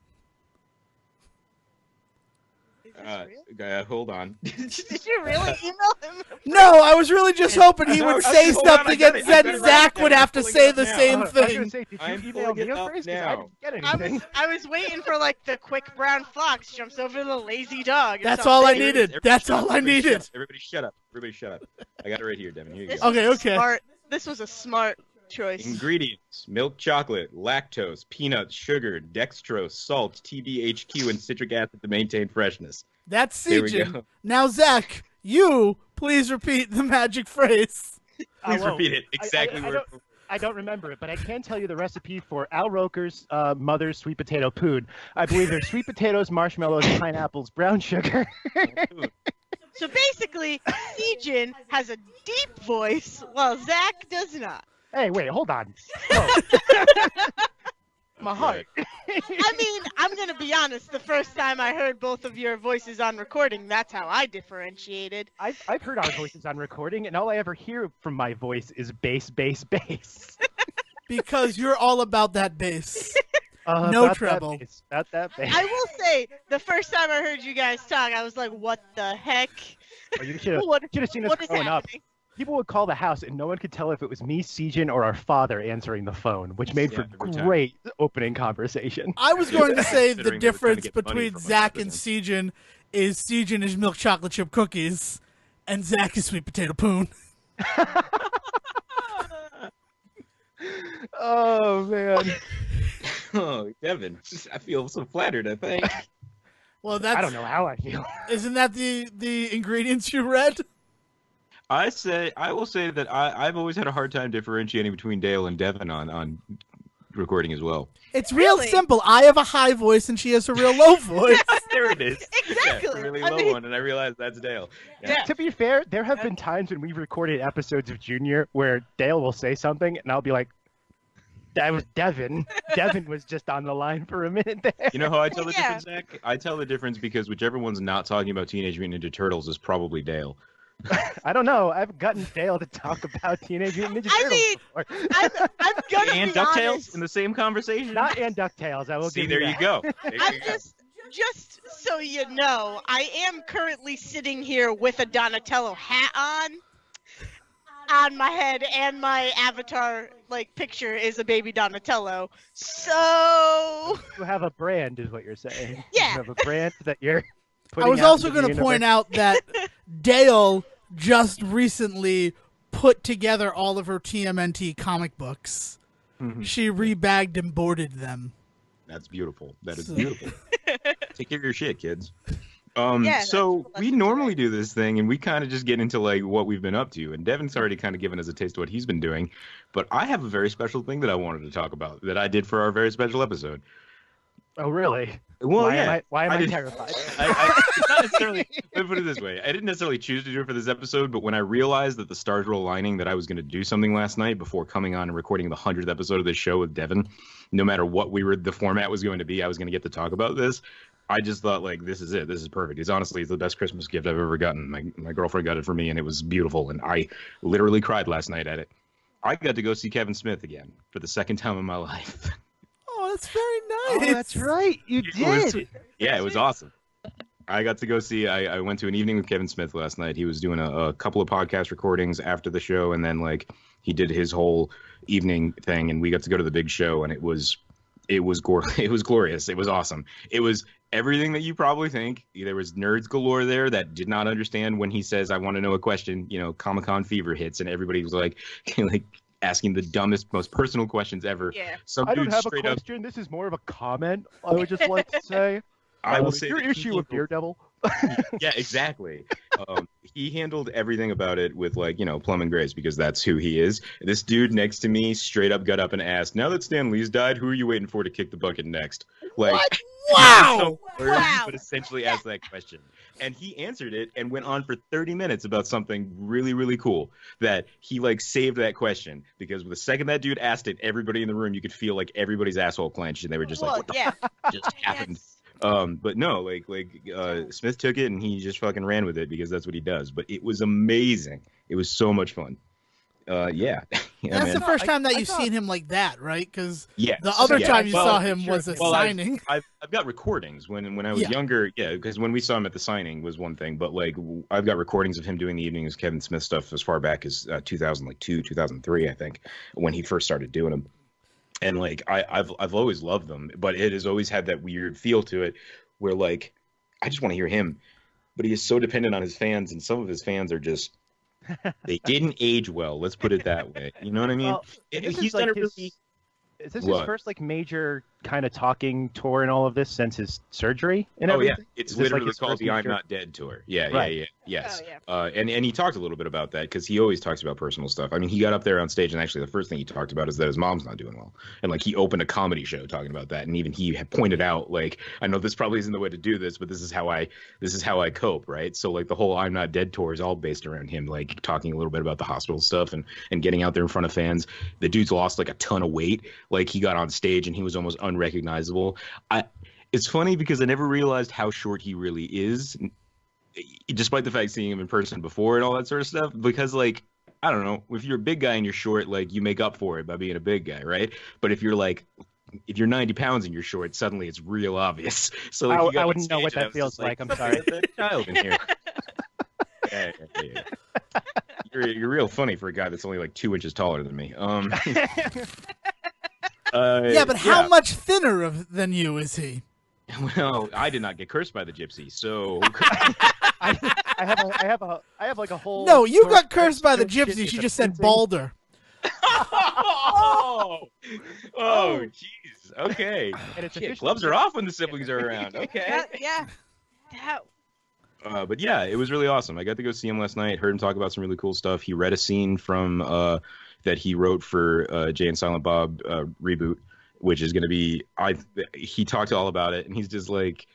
Hold on. Did you really email him? No, I was really just hoping he would say something, and then Zack would have to say the same I was gonna thing. say, did you email me a phrase? 'Cause I didn't get anything. I was waiting for like the quick brown fox jumps over the lazy dog. That's all I needed. That's all I needed. Everybody shut up. Everybody shut up. I got it right here, Devon. Here you go. Okay. This was a smart choice. Ingredients: milk chocolate, lactose, peanuts, sugar, dextrose, salt, TBHQ, and citric acid to maintain freshness. That's Sejan. Now, Zack, you please repeat the magic phrase. Please repeat it exactly word for word. I don't remember it, but I can tell you the recipe for Al Roker's mother's sweet potato poon. I believe there's sweet potatoes, marshmallows, pineapples, brown sugar. So basically, Sejan has a deep voice while Zack does not. Hey, wait, hold on. Oh. My heart. I mean, I'm going to be honest. The first time I heard both of your voices on recording, that's how I differentiated. I've heard our voices on recording, and all I ever hear from my voice is bass, bass, bass. Because you're all about that bass. No treble. About that bass. I will say, the first time I heard you guys talk, I was like, what the heck? Oh, you should have seen us growing up. People would call the house, and no one could tell if it was me, Sejan, or our father answering the phone, which made for great opening conversation. I was going to say the difference between Zack and Sejan is milk chocolate chip cookies, and Zack is sweet potato poon. Oh, man. Oh, Devon, I feel so flattered, I think. Well, I don't know how I feel. Isn't that the ingredients you read? I will say that I've always had a hard time differentiating between Dayle and Devon on recording as well. It's real simple. I have a high voice and she has a real low voice. There it is. Exactly. Yeah, a really low one, and I realized that's Dayle. Yeah. To be fair, there have been times when we've recorded episodes of Junior where Dayle will say something, and I'll be like, that was Devon. Devon was just on the line for a minute there. You know how I tell the difference, Zack? I tell the difference because whichever one's not talking about Teenage Mutant Ninja Turtles is probably Dayle. I don't know. I've gotten Dayle to talk about Teenage Mutant Ninja Turtles before. I'm gonna and be DuckTales honest. in the same conversation? Not and DuckTales. I will See, give there you you that. go. I'm just so you know, I am currently sitting here with a Donatello hat on my head, and my avatar picture is a baby Donatello. So You have a brand, is what you're saying. Yeah. You have a brand that you're I was also going to point out that Dayle just recently put together all of her TMNT comic books. Mm-hmm. She rebagged and boarded them. That's beautiful. That is beautiful. Take care of your shit, kids. Yeah, so we normally do this thing, and we kind of just get into what we've been up to. And Devon's already kind of given us a taste of what he's been doing. But I have a very special thing that I wanted to talk about that I did for our very special episode. Oh, really? Well, why yeah. Am I didn't- terrified? it's not necessarily. Let me put it this way: I didn't necessarily choose to do it for this episode, but when I realized that the stars were aligning, that I was going to do something last night before coming on and recording the 100th episode of this show with Devon, no matter what the format was going to be, I was going to get to talk about this. I just thought, like, this is it. This is perfect. It's honestly the best Christmas gift I've ever gotten. My girlfriend got it for me, and it was beautiful. And I literally cried last night at it. I got to go see Kevin Smith again for the second time in my life. Oh, that's very Oh, nice. that's right. You did. Yeah, it was awesome. I got to go see. I went to an evening with Kevin Smith last night. He was doing a couple of podcast recordings after the show, and then like he did his whole evening thing, and we got to go to the big show, and it was glorious. It was awesome. It was everything that you probably think. There was nerds galore there that did not understand when he says, "I want to know a question." You know, Comic-Con fever hits, and everybody was like, like asking the dumbest, most personal questions ever. Yeah. Some I don't dude have a straight up. question. This is more of a comment. I would just like to say. I will say your that he issue with handled- Daredevil. Yeah, exactly. He handled everything about it with, like, you know, plum and grace, because that's who he is. This dude next to me straight up got up and asked, "Now that Stan Lee's died, who are you waiting for to kick the bucket next?" Like, What? Wow. so words, Wow. but essentially asked that question, and he answered it and went on for 30 minutes about something really, really cool. That he like saved that question, because the second that dude asked it, everybody in the room, you could feel like everybody's asshole clenched, and they were just like, Well, "What the yeah. fuck just happened?" Yes. But no, Smith took it and he just fucking ran with it, because that's what he does. But it was amazing. It was so much fun. Yeah. Yeah, That's man. the first time that I you've thought- seen him like that, right? Because Yes. the other Yeah. time you Well, saw him was a well, signing. I've got recordings when I was Yeah. younger. Yeah, because when we saw him at the signing was one thing, but like I've got recordings of him doing the evening as Kevin Smith stuff as far back as 2002, 2003, I think, when he first started doing them. And like I've always loved them, but it has always had that weird feel to it, where like I just want to hear him, but he is so dependent on his fans, and some of his fans are just they didn't age well. Let's put it that way. You know what I mean? Well, this He's is like done a his- really Is this What? his first like major kind of talking tour and all of this since his surgery and Oh yeah, everything? it's Is this, like, literally his called first the "I'm major- Not Dead" tour. Yeah, Right. yes. Oh, yeah. And he talked a little bit about that, because he always talks about personal stuff. I mean, he got up there on stage, and actually the first thing he talked about is that his mom's not doing well, and like he opened a comedy show talking about that, and even he had pointed out, like, I know this probably isn't the way to do this, but this is how I cope, right? So like the whole "I'm Not Dead" tour is all based around him, like talking a little bit about the hospital stuff and getting out there in front of fans. The dude's lost like a ton of weight. Like he got on stage and he was almost unrecognizable. It's funny because I never realized how short he really is, despite the fact seeing him in person before and all that sort of stuff. Because like, I don't know, if you're a big guy and you're short, like you make up for it by being a big guy, right? But if you're 90 pounds and you're short, suddenly it's real obvious. So like, he got I on wouldn't know stage what and I that was feels just like. I'm "Okay, sorry. there's a child in here." Yeah. You're real funny for a guy that's only like 2 inches taller than me. Yeah, but how much thinner than you is he? Well, I did not get cursed by the gypsy, so I have like a whole. No, you sort got of cursed by the extra shit gypsy. with She the just said fencing. balder. oh, jeez. Okay. And it's Shit, officially- gloves are off when the siblings are around. Okay. Yeah. But yeah, it was really awesome. I got to go see him last night. Heard him talk about some really cool stuff. He read a scene from that he wrote for Jay and Silent Bob reboot, which is going to be. He talked all about it, and he's just like,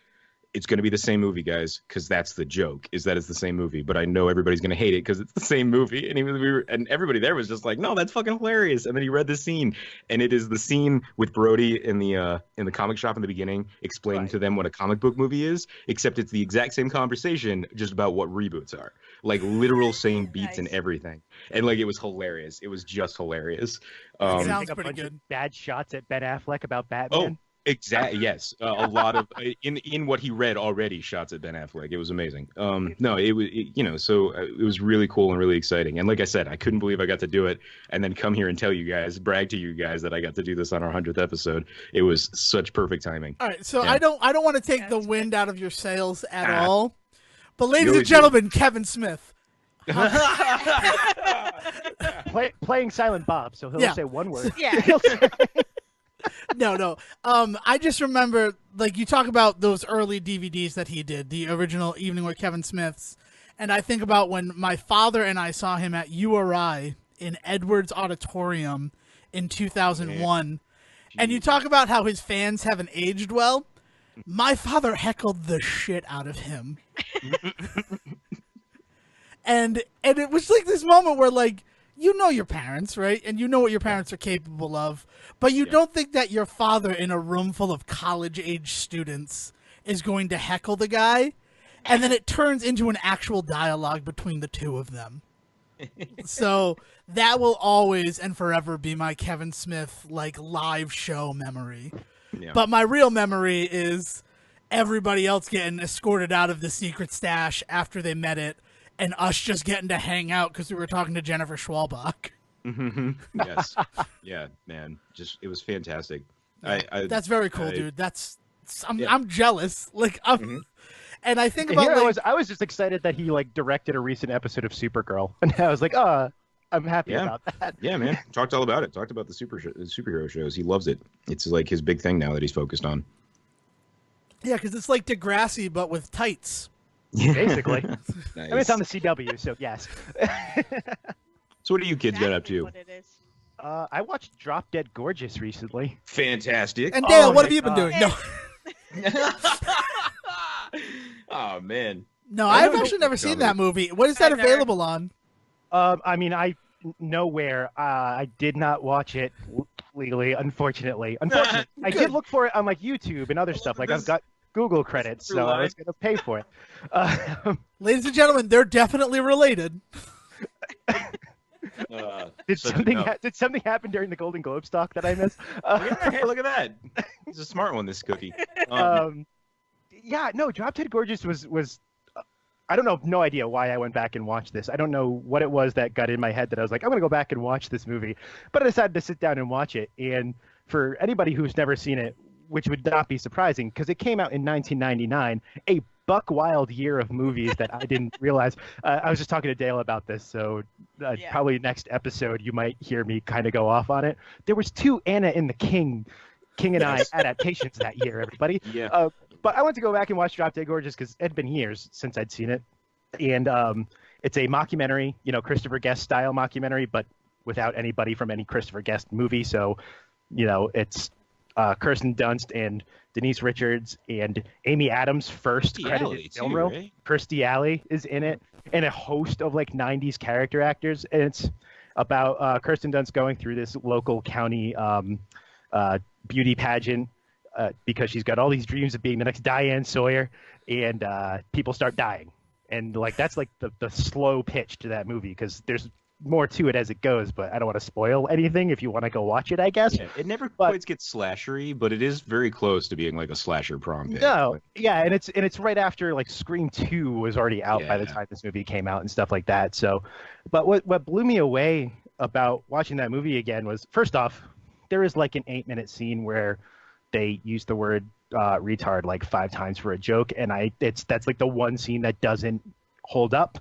it's going to be the same movie, guys, because that's the joke, is that it's the same movie. But I know everybody's going to hate it because it's the same movie. And everybody there was just like, no, that's fucking hilarious. And then he read the scene, and it is the scene with Brody in the comic shop in the beginning, explaining to them what a comic book movie is, except it's the exact same conversation, just about what reboots are. Like literal same beats and Nice. everything. And like, it was hilarious. It was just hilarious. Sounds Take a pretty bunch of good. bad shots at Ben Affleck about Oh, Batman. exactly. Yes, a lot of in what he read already shots at Ben Affleck. It was amazing. No, it was so it was really cool and really exciting. And like I said, I couldn't believe I got to do it, and then come here and tell you guys, brag to you guys that I got to do this on our 100th episode. It was such perfect timing. All right, so Yeah. I don't want to take the That's wind out of your sails at all. But ladies always and gentlemen, Kevin Smith. Playing Silent Bob, so he'll Yeah. say one word. Yeah. No. I just remember, like, you talk about those early DVDs that he did, the original Evening with Kevin Smith's, and I think about when my father and I saw him at URI in Edwards Auditorium in 2001, And you talk about how his fans haven't aged well. My father heckled the shit out of him. and it was like this moment where, like, you know your parents, right? And you know what your parents are capable of. But you don't think that your father in a room full of college-age students is going to heckle the guy. And then it turns into an actual dialogue between the two of them. So that will always and forever be my Kevin Smith, like, live show memory. Yeah. But my real memory is everybody else getting escorted out of the secret stash after they met it, and us just getting to hang out because we were talking to Jennifer Schwalbach. Yes. Yeah, man. It was fantastic. That's very cool, dude. I'm jealous. Like, and I think about, I was just excited that he, like, directed a recent episode of Supergirl, and I was like, I'm happy about that. Yeah, man. Talked all about it. Talked about the superhero shows. He loves it. It's like his big thing now that he's focused on. Yeah, because it's like Degrassi, but with tights. Basically. Nice. I mean, it's on the CW, so yes. So what do you kids get up to? What it is. I watched Drop Dead Gorgeous recently. Fantastic. And Dayle, what have you been doing? No. Oh, man. No, I've actually never seen that movie. What is that available on? I mean, nowhere. I did not watch it legally, unfortunately. I did look for it on, like, YouTube and other stuff. Like, I've got Google credits, so I was going to pay for it. Ladies and gentlemen, they're definitely related. Did something happen during the Golden Globes talk that I missed? Hey, look at that. He's a smart one, this cookie. Yeah, no, Drop Dead Gorgeous was I don't know, no idea why I went back and watched this. I don't know what it was that got in my head that I was like, I'm going to go back and watch this movie. But I decided to sit down and watch it. And for anybody who's never seen it, which would not be surprising, because it came out in 1999, a buck wild year of movies that I didn't realize. I was just talking to Dayle about this, so probably next episode you might hear me kind of go off on it. There was 2 Anna and the King and I adaptations that year, everybody. Yeah. But I went to go back and watch Drop Dead Gorgeous because it had been years since I'd seen it. And it's a mockumentary, Christopher Guest style mockumentary, but without anybody from any Christopher Guest movie. So, it's Kirsten Dunst and Denise Richards and Amy Adams' first credited film role. Right? Kirstie Alley is in it, and a host of, like, 90s character actors. And it's about Kirsten Dunst going through this local county beauty pageant because she's got all these dreams of being the next Diane Sawyer, and people start dying. And, like, that's, like, the slow pitch to that movie, because there's more to it as it goes, but I don't want to spoil anything if you want to go watch it, I guess. Yeah, it never quite gets slashery, but it is very close to being like a slasher prom pick. No, yeah, and it's right after, like, Scream 2 was already out by the time this movie came out and stuff like that. So, but what blew me away about watching that movie again was, first off, there is, like, an 8-minute scene where they use the word retard like 5 times for a joke, and that's like the one scene that doesn't hold up.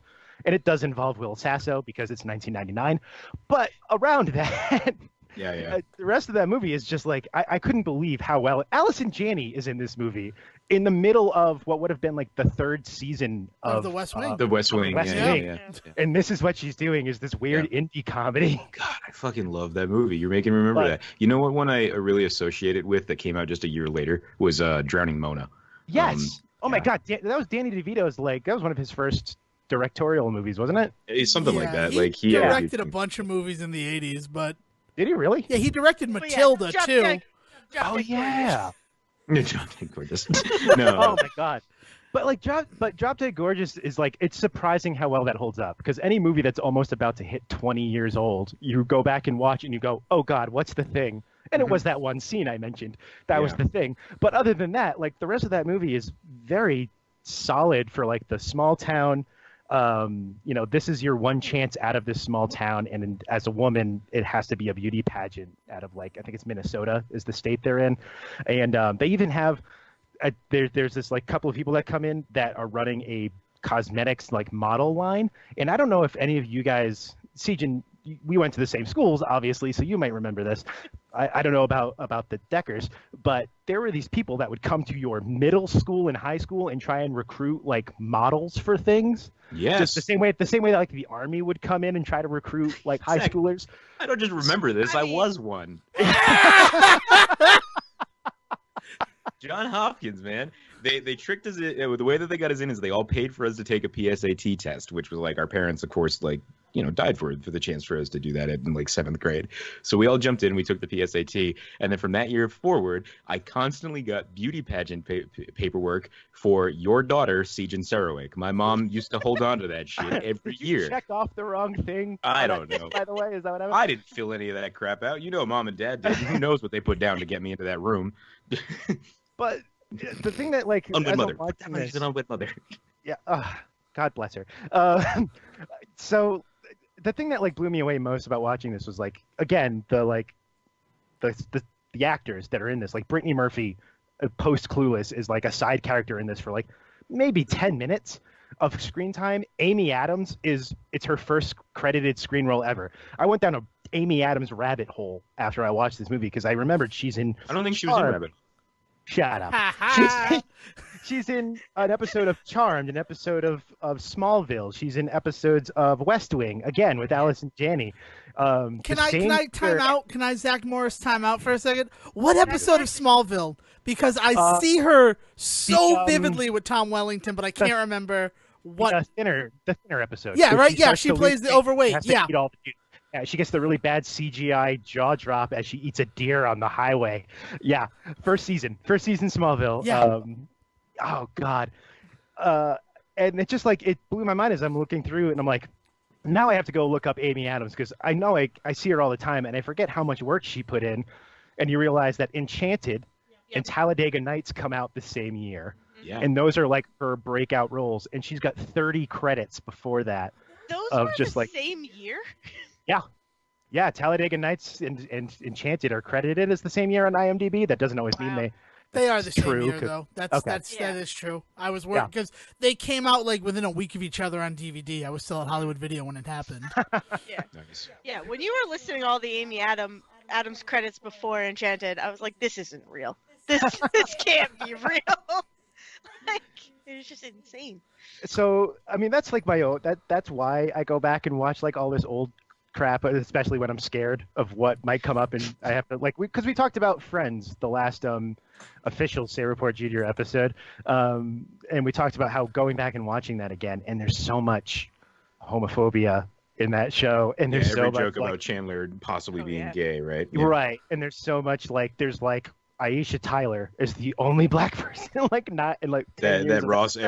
And it does involve Will Sasso because it's 1999. But around that, the rest of that movie is just like, I couldn't believe how well Allison Janney is in this movie in the middle of what would have been like the 3rd season of The West Wing. The West Wing. Yeah. And this is what she's doing, is this weird indie comedy. God, I fucking love that movie. You're making me remember that. You know what one I really associate it with that came out just a year later was Drowning Mona. Yes. Oh my God. That was Danny DeVito's, like, that was one of his first directorial movies, wasn't it? It's something like that. He directed a bunch of movies in the 80s, but did he really? Yeah, he directed Matilda too. Oh yeah. Drop Dead Gorgeous. No. Oh my God. But like Drop Dead Gorgeous is like, it's surprising how well that holds up, because any movie that's almost about to hit 20 years old, you go back and watch and you go, oh God, what's the thing? And it was that one scene I mentioned. That was the thing. But other than that, like, the rest of that movie is very solid for, like, the small town. This is your one chance out of this small town, and as a woman, it has to be a beauty pageant out of, like, I think it's Minnesota is the state they're in, and they even have there's this, like, couple of people that come in that are running a cosmetics, like, model line, and I don't know if any of you guys, Siegen, we went to the same schools, obviously, so you might remember this. I don't know about the Deckers, but there were these people that would come to your middle school and high school and try and recruit like models for things. Yes. Just the same way that like the army would come in and try to recruit like high Zack, schoolers. I don't just remember this. I was one. John Hopkins, man. They tricked us. The way that they got us in is they all paid for us to take a PSAT test, which was like our parents, of course, like, you know, died for the chance for us to do that in like 7th grade. So we all jumped in, we took the PSAT, and then from that year forward, I constantly got beauty pageant paperwork for your daughter, Siege and Serowik. My mom used to hold on to that shit every Did you year. check off the wrong thing? I don't know. By the way, is that what happened? I didn't fill any of that crap out. You know, mom and dad did. Who knows what they put down to get me into that room? But the thing that like Unwed as I'm mother. watching this- An unwed mother. Yeah, God bless her. So the thing that like blew me away most about watching this was like, again, the actors that are in this, like Brittany Murphy, post Clueless, is like a side character in this for like maybe 10 minutes of screen time. Amy Adams it's her first credited screen role ever. I went down a Amy Adams rabbit hole after I watched this movie because I remembered she's in. I don't think she was in Rabbit. Shut up. She's in an episode of Charmed, an episode of Smallville. She's in episodes of West Wing, again with Allison Janney. Can I time out? Can I Zach Morris time out for a second? What episode of Smallville? Because I see her so vividly with Tom Wellington, but I can't remember what. The thinner episode. Yeah, So right. Yeah, starts she to plays lose the weight. overweight. She has to Yeah. eat all the- Yeah, she gets the really bad CGI jaw drop as she eats a deer on the highway. Yeah, first season Smallville. Yeah. Oh God. And it just like it blew my mind as I'm looking through it, and I'm like, now I have to go look up Amy Adams because I know I see her all the time, and I forget how much work she put in. And you realize that Enchanted and Talladega Nights come out the same year, and those are like her breakout roles, and she's got 30 credits before that. Those Of were just the like- same year? Yeah, Talladega Nights and Enchanted are credited as the same year on IMDb. That doesn't always mean Wow. They are the same true, year, 'cause- though. That Yeah. is true. I was worried because they came out like within a week of each other on DVD. I was still at Hollywood Video when it happened. Nice. Yeah, when you were listing all the Amy Adams credits before Enchanted, I was like, this isn't real. This can't be real. Like, it's just insane. So I mean, that's like my own. That's why I go back and watch like all this old crap, especially when I'm scared of what might come up, and I have to like because we talked about Friends, the last official Say Report Junior episode, and we talked about how going back and watching that again, and there's so much homophobia in that show, and there's every so joke much about like, Chandler possibly Oh, being yeah. gay, right? right, and there's so much like there's like Aisha Tyler is the only black person like not in like 10 years That of Ross show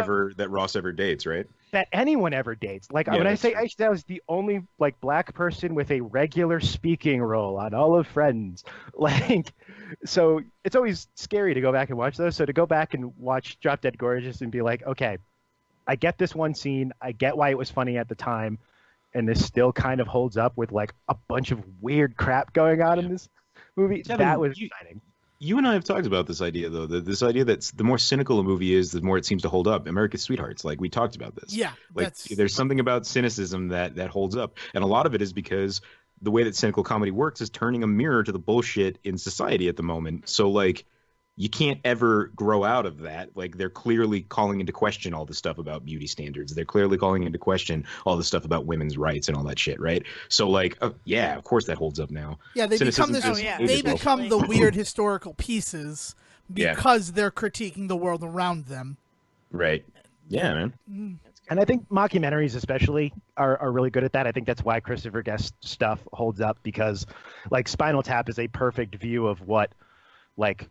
ever dates, right? that anyone ever dates. Like Yeah, when I that's say true. Aisha Tyler is the only like black person with a regular speaking role on all of Friends, like so it's always scary to go back and watch those. So to go back and watch Drop Dead Gorgeous and be like, okay, I get this one scene, I get why it was funny at the time, and this still kind of holds up with like a bunch of weird crap going on in this movie. Devon, that was you- exciting. You and I have talked about this idea, though. This idea that the more cynical a movie is, the more it seems to hold up. America's Sweethearts, like we talked about this. Yeah, Like there's something about cynicism that holds up, and a lot of it is because the way that cynical comedy works is turning a mirror to the bullshit in society at the moment. So like you can't ever grow out of that. Like they're clearly calling into question all the stuff about beauty standards. They're clearly calling into question all the stuff about women's rights and all that shit, right? So like, yeah, of course that holds up now. Yeah, they become Cynicism this. just Oh, yeah. ages They well. become the weird historical pieces Yeah. because they're critiquing the world around them. Right. Yeah, man. That's great. And I think mockumentaries especially are really good at that. I think that's why Christopher Guest stuff holds up because like Spinal Tap is a perfect view of what like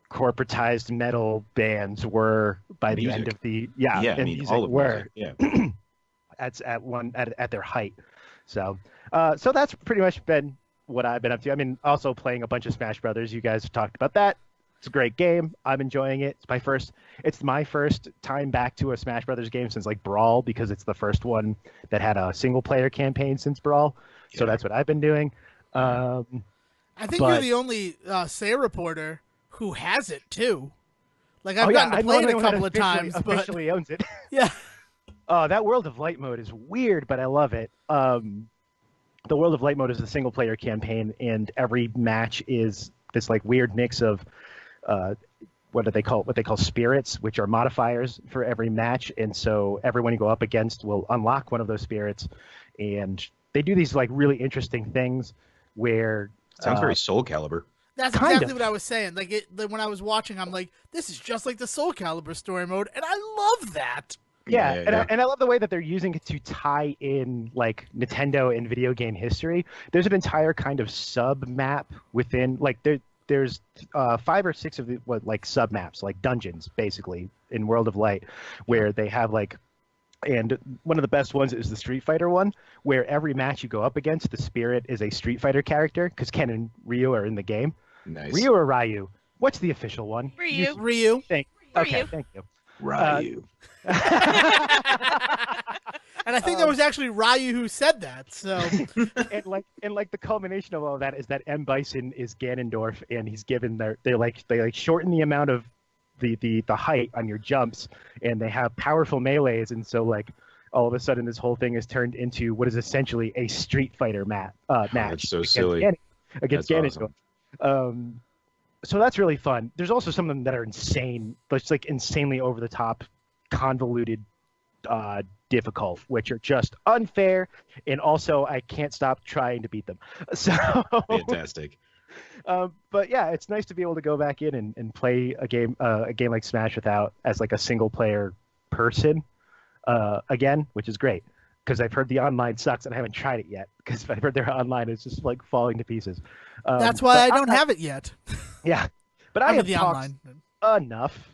corporatized metal bands were by the end Music. of the Yeah, I and mean, music all of were music, yeah. at their height. So so that's pretty much been what I've been up to. I mean, also playing a bunch of Smash Brothers. You guys have talked about that. It's a great game. I'm enjoying it. It's my first time back to a Smash Brothers game since like Brawl because it's the first one that had a single player campaign since Brawl. So Yeah. that's what I've been doing. I think But- you're the only Say reporter who has it too. Like I've Oh, yeah, gotten to I'm play the it a only one couple of that times, but officially owns it. yeah, That World of Light mode is weird, but I love it. the World of Light mode is a single player campaign, and every match is this like weird mix of what they call spirits, which are modifiers for every match. And so everyone you go up against will unlock one of those spirits, and they do these like really interesting things where Sounds very Soul Calibur. That's Kind exactly of. what I was saying. When I was watching, I'm like, this is just like the Soul Calibur story mode, and I love that. Yeah, and I love the way that they're using it to tie in like Nintendo and video game history. There's an entire kind of sub map within like there's 5 or 6 of the sub maps, like dungeons basically in World of Light, where they have like, and one of the best ones is the Street Fighter one, where every match you go up against, the spirit is a Street Fighter character because Ken and Ryu are in the game. Nice. Ryu or Ryu? What's the official one? Ryu. Ryu. Okay, thank you. Ryu. And I think that was actually Ryu who said that. So and like the culmination of all of that is that M. Bison is Ganondorf, and he's given they shorten the amount of the height on your jumps, and they have powerful melees, and so like all of a sudden this whole thing is turned into what is essentially a Street Fighter match. That's so silly. Against That's Ganondorf. awesome. So that's really fun. There's also some of them that are insane, but it's like insanely over the top, convoluted, difficult, which are just unfair, and also I can't stop trying to beat them. So Fantastic. but yeah, it's nice to be able to go back in and play a game like Smash without as like a single player person again, which is great because I've heard the online sucks and I haven't tried it yet because I've heard their online is just like falling to pieces. that's why I don't have it yet. Yeah, but I I'm in have the talked online. enough.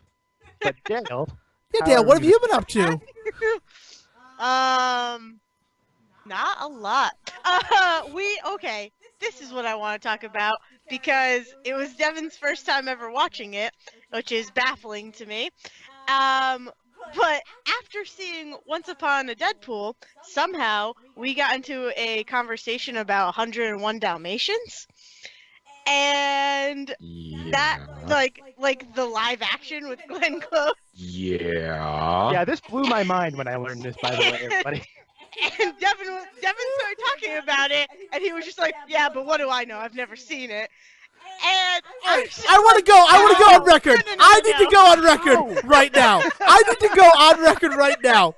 But Dayle, Yeah, Dale, what have you been up to? Not a lot. Okay. This is what I want to talk about because it was Devon's first time ever watching it, which is baffling to me. But after seeing Once Upon a Deadpool, somehow we got into a conversation about 101 Dalmatians. And that, like the live action with Glenn Close. yeah, this blew my mind when I learned this, by the way, everybody. And Devon started talking about it, and he was just like, "Yeah, but what do I know? I've never seen it." And I want to go. I want to go on record. I need to go on record right now. I need to go on record right now.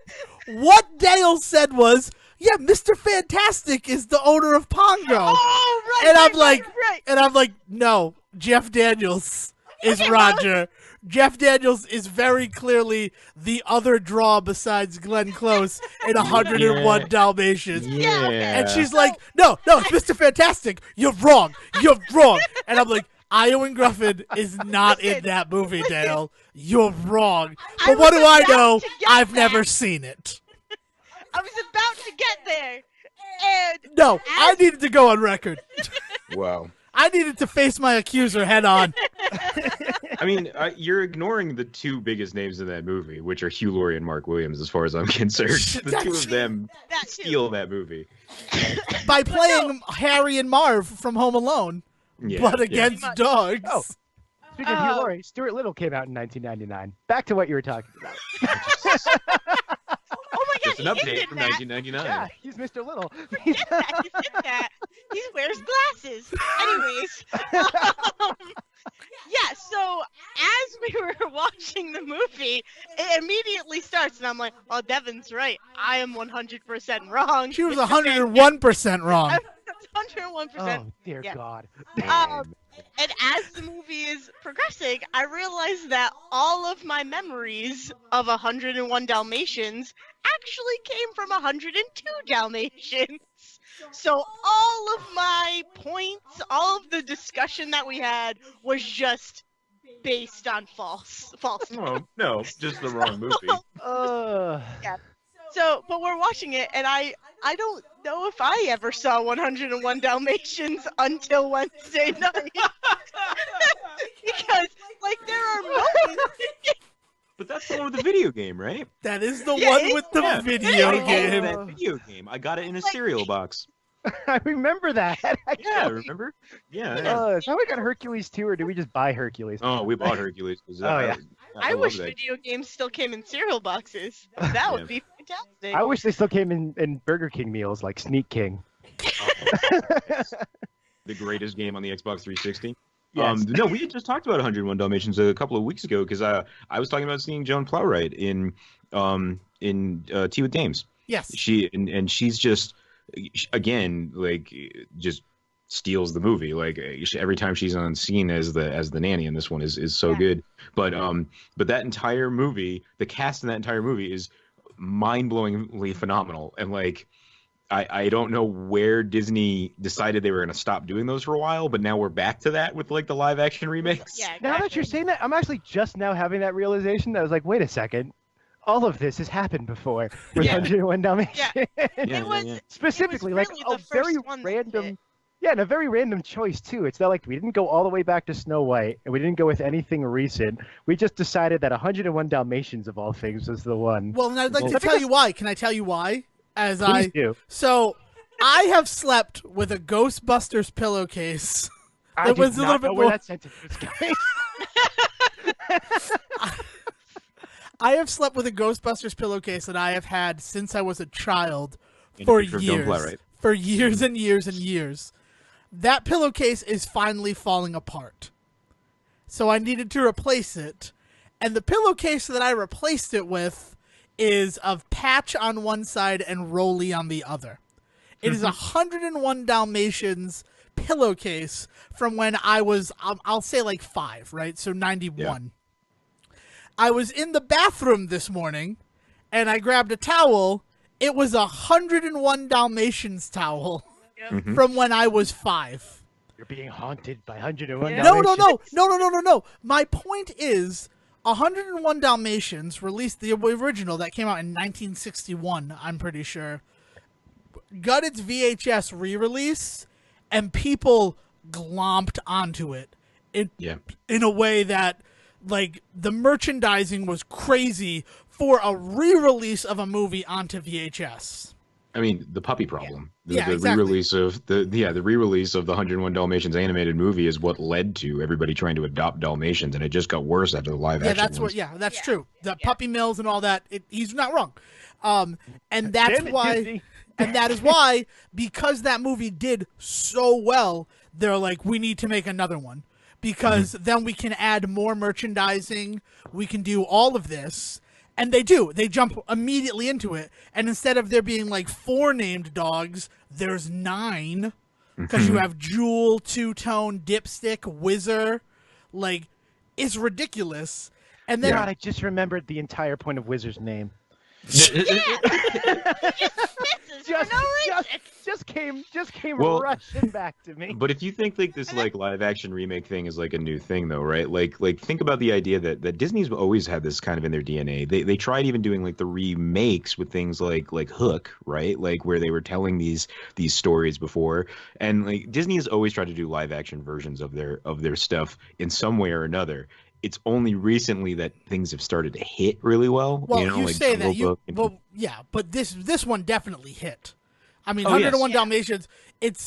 What Dale said was, "Yeah, Mr. Fantastic is the owner of Pongo." Oh, right. And right. I'm like, no, Jeff Daniels is Roger. Jeff Daniels is very clearly the other draw besides Glenn Close in 101 Dalmatians. Yeah, okay. And she's like, no, it's Mr. Fantastic. You're wrong. And I'm like, Iowan Gruffin is not in that movie, Dale. You're wrong. But what do I know? I've never seen it. I was about to get there. And No, I needed to go on record. Wow. I needed to face my accuser head on. I mean, you're ignoring the 2 biggest names in that movie, which are Hugh Laurie and Mark Williams, as far as I'm concerned. The 2 of them steal that movie. By playing Harry and Marv from Home Alone, Yeah, but against dogs. Oh. Speaking of Hugh Laurie, Stuart Little came out in 1999. Back to what you were talking about. oh my Just god, an he's update in from that. 1999. Yeah, he's Mr. Little. He's in that. He wears glasses. Anyways. Yeah, so as we were watching the movie, it immediately starts, and I'm like, oh, Devon's right. I am 100% wrong. She was 101% wrong. 101%. Oh, dear Yeah. God. And as the movie is progressing, I realized that all of my memories of 101 Dalmatians actually came from 102 Dalmatians. So all of my points, all of the discussion that we had was just based on false. No, just the wrong movie. So, but we're watching it, and I don't know if I ever saw 101 Dalmatians until Wednesday night. Because, like, there are moments. But that's the one with the video game, right? That is the Yeah, one with the Yeah. video I game. that video game. I got it in a cereal box. I remember that. Yeah, remember? Yeah. Is that we got Hercules too, or did we just buy Hercules? Oh, we bought Hercules. Oh, yeah. I love wish that. video games still came in cereal boxes. That would be fantastic. I wish they still came in Burger King meals like Sneak King. The greatest game on the Xbox 360. Yes. No, we had just talked about 101 Dalmatians a couple of weeks ago because I was talking about seeing Joan Plowright in Tea with Dames. Yes. She's just again like just steals the movie. Like every time she's on scene as the nanny, and this one is so good. But that entire movie, the cast in that entire movie is mind-blowingly phenomenal, and like. I don't know where Disney decided they were going to stop doing those for a while, but now we're back to that with like the live action remakes. Yeah, Now that you're saying that, I'm actually just now having that realization. I was like, wait a second. All of this has happened before with 101 Dalmatians. Yeah. Yeah, was Specifically, it was like really a the very first one that random. fit. Yeah, and a very random choice too. It's not like we didn't go all the way back to Snow White, and we didn't go with anything recent. We just decided that 101 Dalmatians of all things was the one. Well, and I'd like to Well, tell you why. Can I tell you why? Please do. So I have slept with a Ghostbusters pillowcase. I It did was a not little bit know where more- that sentence was going. I have slept with a Ghostbusters pillowcase that I have had since I was a child And for a picture of Joan years. Plowright. For years and years and years. That pillowcase is finally falling apart. So I needed to replace it. And the pillowcase that I replaced it with is of Patch on one side and Rolly on the other. It is 101 Dalmatians pillowcase from when I was, I'll say like 5, right? So 91. Yeah. I was in the bathroom this morning and I grabbed a towel. It was 101 Dalmatians towel from when I was 5. You're being haunted by 101 Yeah. Dalmatians. No. My point is 101 Dalmatians released the original that came out in 1961, I'm pretty sure. Got its VHS re-release and people glomped onto it in a way that like the merchandising was crazy for a re-release of a movie onto VHS. I mean, the puppy problem. The exactly. re-release of the re-release of the 101 Dalmatians animated movie is what led to everybody trying to adopt Dalmatians, and it just got worse after the live action. That's true. The puppy mills and all that. He's not wrong. And that's Damn it, why. Disney. And that is why, because that movie did so well, they're like, we need to make another one. Because then we can add more merchandising. We can do all of this. And they do. They jump immediately into it. And instead of there being like 4 named dogs, there's 9. Because you have Jewel, Two-Tone, Dipstick, Whizzer. Like, it's ridiculous. And then God, I just remembered the entire point of Whizzer's name. Just came Well, rushing back to me. But if you think like this like live action remake thing is like a new thing though, right? Like think about the idea that Disney's always had this kind of in their DNA. They tried even doing like the remakes with things like Hook, right? Like where they were telling these stories before. And like Disney has always tried to do live action versions of their stuff in some way or another. It's only recently that things have started to hit really well. Well, you know, you like say that Jungle Book and- but this one definitely hit. I mean, Oh, yes. 101 Dalmatians.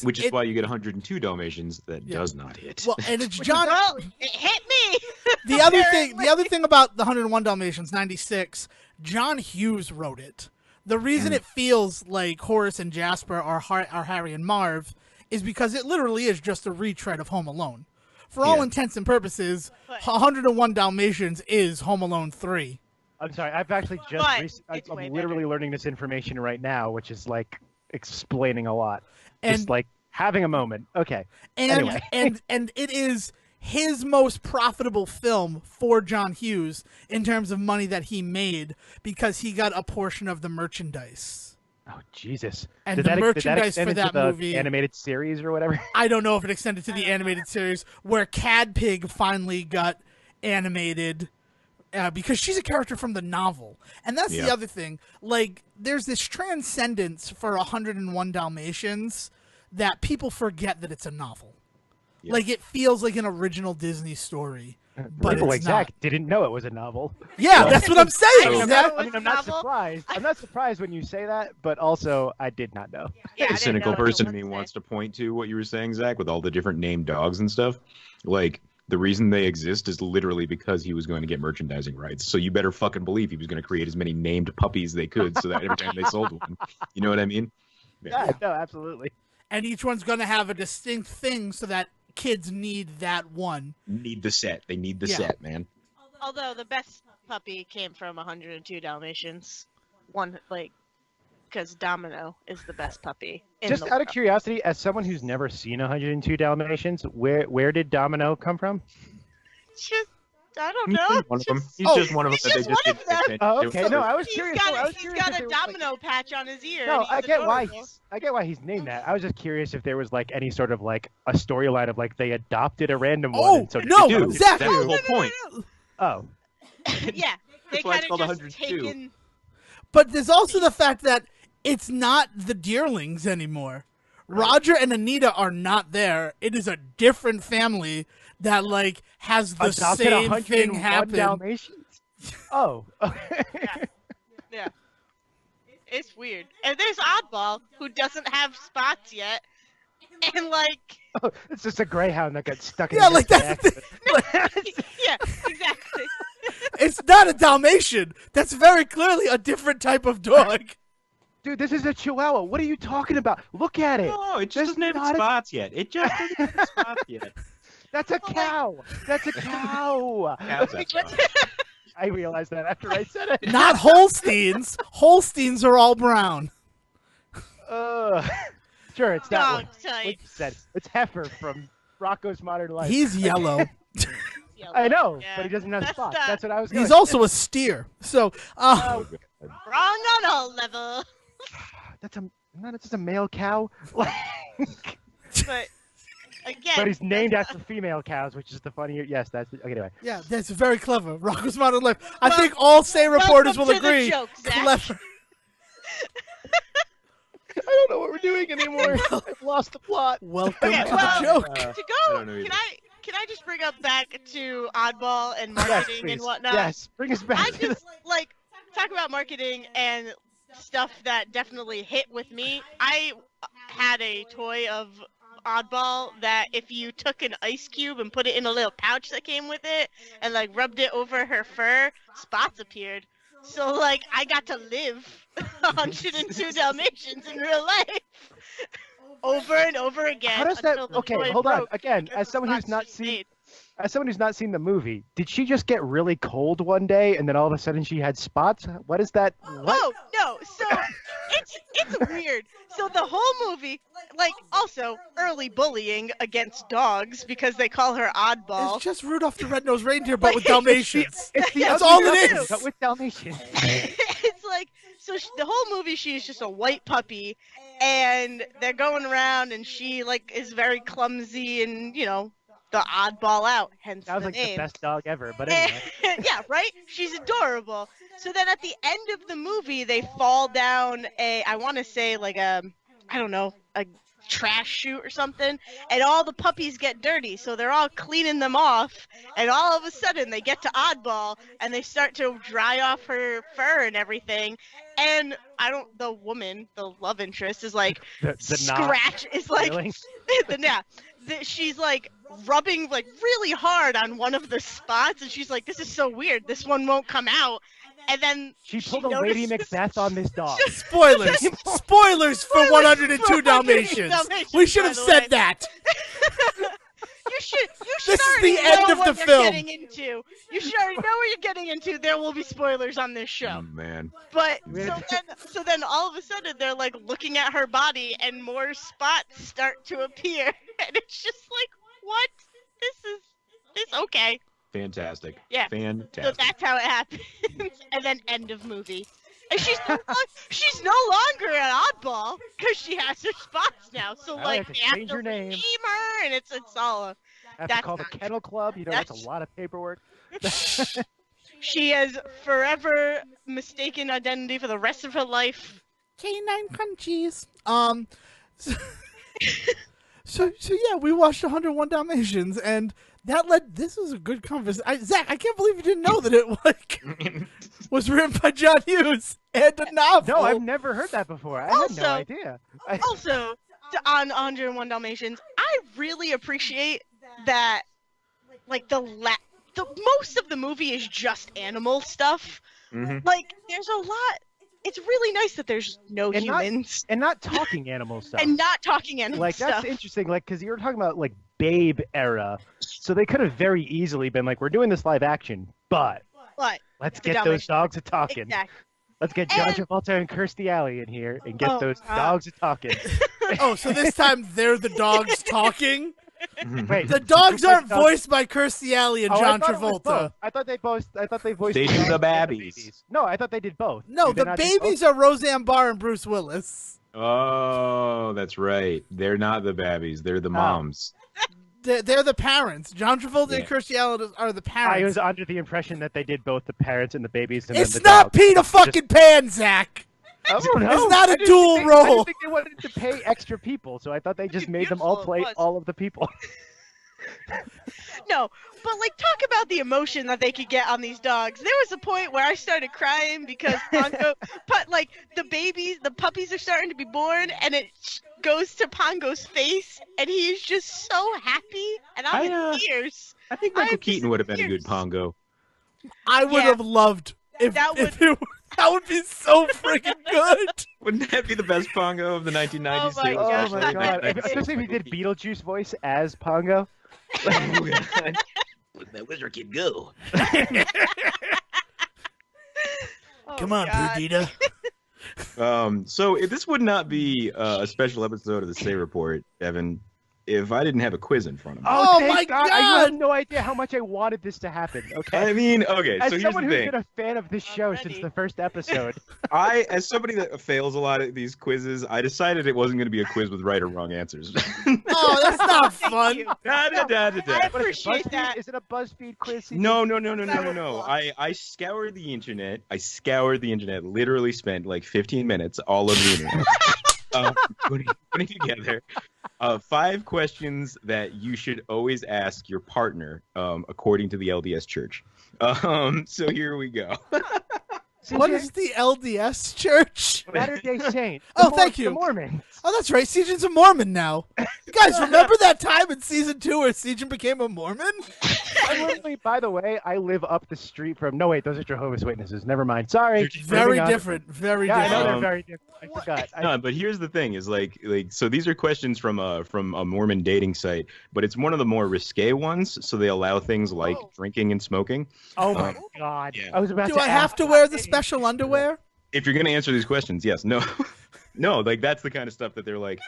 which is why you get 102 Dalmatians that does not hit. Well, and it's John. Well, it hit me. The other thing about the 101 Dalmatians 96, John Hughes wrote it. The reason it feels like Horace and Jasper are Harry and Marv is because it literally is just a retread of Home Alone. For all intents and purposes, 101 Dalmatians is Home Alone 3. I'm sorry. I've actually But just it's way I'm literally better. learning this information right now, which is like explaining a lot. And- Just like having a moment. Okay. And Anyway. and it is his most profitable film for John Hughes in terms of money that he made because he got a portion of the merchandise. Oh Jesus! And Did the that merchandise extend for into that the movie- animated series or whatever? I don't know if it extended to the animated series where Cadpig finally got animated because she's a character from the novel. And that's the other thing. Like, there's this transcendence for 101 Dalmatians that people forget that it's a novel. Yeah. Like, it feels like an original Disney story. But People it's like not. Zack didn't know it was a novel. Yeah, that's what I'm saying. So- Zach. I'm not surprised. I'm not surprised when you say that, but also I did not know. Yeah, I The didn't cynical know what it person in was me to say. wants to point to what you were saying, Zach, with all the different named dogs and stuff. Like, the reason they exist is literally because he was going to get merchandising rights. So you better fucking believe he was going to create as many named puppies they could so that every time they sold one. You know what I mean? Yeah, no, absolutely. and each one's going to have a distinct thing so that kids need that one. Need the set. They need the set, man. Although the best puppy came from 102 Dalmatians. One, like, because Domino is the best puppy. Just out of curiosity, as someone who's never seen 102 Dalmatians, where did Domino come from? Just, I don't know. One of them. He's just one of them. He's just one of them. Oh, okay. No, I was curious. He's got a domino patch on his ear. No, I get adorable. I get why he's named that. I was just curious if there was like any sort of like a storyline of like they adopted a random one. Oh, and so no, Dude, Zack! that's the whole point. Oh. Yeah, they That's why kind it's called of just 102. taken. But there's also the fact that it's not the Deerlings anymore. Roger and Anita are not there. It is a different family that like has the Adopted same 101 thing happen. Dalmatians? Oh. Okay. Yeah, it's weird. And there's Oddball, who doesn't have spots yet, and like. Oh, it's just a greyhound that got stuck in Yeah, the like that's the accident. Yeah, exactly. It's not a Dalmatian. That's very clearly a different type of dog. Dude, this is a Chihuahua. What are you talking about? Look at it. No, it just doesn't have not a- spots yet. It just doesn't have spots yet. That's a cow. That's a cow. Cows have spots. I realized that after I said it. Not Holsteins. Holsteins are all brown. Sure, it's that one. Dog type. Like you said, it's Heifer from Rocco's Modern Life. He's yellow. Yellow. I know, Yeah. but he doesn't have That's spots. the- That's what I was. He's going. also a steer. So, Wrong on all level. That's just a male cow. But again. But he's named after female cows, which is the funnier. Yes, that's okay. Anyway, yeah, that's very clever. Rocco's Modern Life. I think all Say reporters will welcome to the agree. joke, Zack. Clever. I don't know what we're doing anymore. I've lost the plot. Welcome Okay, to well, the joke. to I go, don't know either. can I just bring up back to Oddball and Yes, marketing please. and whatnot? Yes, bring us back. I to the- just like talk about marketing and stuff that definitely hit with me. I had a toy of Oddball that if you took an ice cube and put it in a little pouch that came with it and like rubbed it over her fur, spots appeared. So like I got to live 102 Dalmatians in real life over and over again. How does that? until the Okay, toy hold on. broke Again, because as the someone who's spots not she seen, made. as someone who's not seen the movie, did she just get really cold one day and then all of a sudden she had spots? What is that? What? Oh no! So it's weird. So the whole movie, like, also early bullying against dogs because they call her Oddball. It's just Rudolph the Red-Nosed Reindeer, but with Dalmatians. It's the That's ugly all it duckling, is. But with Dalmatians. It's like the whole movie she's just a white puppy, and they're going around and she like is very clumsy and the oddball out. Hence Sounds the like name. the best dog ever. But anyway. Yeah, right? She's adorable. So then at the end of the movie, they fall down I want to say like I don't know, a trash chute or something, and all the puppies get dirty. So they're all cleaning them off, and all of a sudden they get to Oddball, and they start to dry off her fur and everything. And the woman, the love interest, is like, The scratch, is like, feeling. she's like rubbing like really hard on one of the spots, and she's like, this is so weird, this one won't come out. And then She pulled a Lady notices- Macbeth on this dog. Spoilers. Spoilers for 102 for 102 Dalmatians. Dalmatians, We should have by the said way. that. You should This is already the end know of what the you're film. getting into. You should already know what you're getting into. There will be spoilers on this show. Oh, man. But Yeah. so then all of a sudden they're like looking at her body and more spots start to appear, and it's just like, what? This okay. Fantastic. Yeah. So Fantastic. that's how it happens, and then end of movie. And she's no longer an oddball because she has her spots now. So Now they like have to they have change to her name. redeem her, and it's all. I have to That's call the not Kennel Club. That's That's- a lot of paperwork. She has forever mistaken identity for the rest of her life. Canine Crunchies. So yeah, we watched 101 Dalmatians, and that led. This was a good conversation. Zach, I can't believe you didn't know that it was written by John Hughes and a novel. No, I've never heard that before. I had Also- no idea. Also, on 101 Dalmatians, I really appreciate that. Like the most of the movie is just animal stuff. Mhm. Like there's a lot. it's really nice that there's no And not- humans And not talking animal stuff. and not talking animal Like, stuff. that's interesting, like, because you were talking about, like, Babe era. So they could have very easily been like, we're doing this live action, but But let's The get those dogs a talking. exactly. Let's get John And- Travolta and Kirstie Alley in here and get Oh, those God. dogs a talking. Oh, so this time they're the dogs talking? Wait, The dogs who aren't plays voiced by Kirstie Alley and Oh, John I thought it was Travolta. both. I thought they voiced. They do dogs the and babbies. No, I thought they did both. No, Do they the not do both? babies are Roseanne Barr and Bruce Willis. Oh, that's right. They're not the babbies. They're the moms. They're the parents. John Travolta and Yeah. Kirstie Alley are the I parents. was under the impression that they did both the parents and the babies. And It's then the not dogs. Peter fucking Pan, Zach. I don't know. It's not a I didn't dual think role. I didn't think they wanted to pay extra people, so I thought they just It'd be made them all beautiful, it play was. all of the people. No, but like talk about the emotion that they could get on these dogs. There was a point where I started crying because Pongo, like the puppies are starting to be born, and it goes to Pongo's face, and he is just so happy, and I'm in tears. I think Michael I'm Keaton just would have been a tears. good Pongo. I would Yeah. have loved if That that would be so freaking good. Wouldn't that be the best Pongo of the 1990s? Oh my too? God. Oh my god! Especially if he did Beetlejuice voice as Pongo. Let that wizard kid go. Oh, Come on, God. Perdita. So this would not be a special episode of the Say Report, Devin, if I didn't have a quiz in front of me. Oh thank my God. You God. have no idea how much I wanted this to happen. Okay. I mean, okay, As so here's someone the who's thing. been a fan of this show since Already. the first episode, As somebody that fails a lot at these quizzes, I decided it wasn't going to be a quiz with right or wrong answers. Oh, that's not fun. you. Da, da, da, da, da. I what is it, appreciate BuzzFeed? that. Is it a BuzzFeed quiz? season? No. Cool. I scoured the internet. Literally spent like 15 minutes all over the internet. Putting together 5 questions that you should always ask your partner, according to the LDS Church. So here we go. What is the LDS Church? Latter-day Saint? Oh, thank you. The Mormon. Oh, that's right. Sejin's a Mormon now. You guys, remember that time in season 2 where Sejin became a Mormon? I literally, by the way, I live up the street from. No, wait, those are Jehovah's Witnesses. Never mind. Sorry. Very Moving on. different. Very Yeah, I know different. they're very different. I forgot. No, but here's the thing: is like so these are questions from a Mormon dating site, but it's one of the more risque ones. So they allow things like drinking and smoking. Oh my God! yeah. I was about Do to. I have ask- to wear the special underwear? If you're gonna answer these questions, yes, no, no, like that's the kind of stuff that they're like.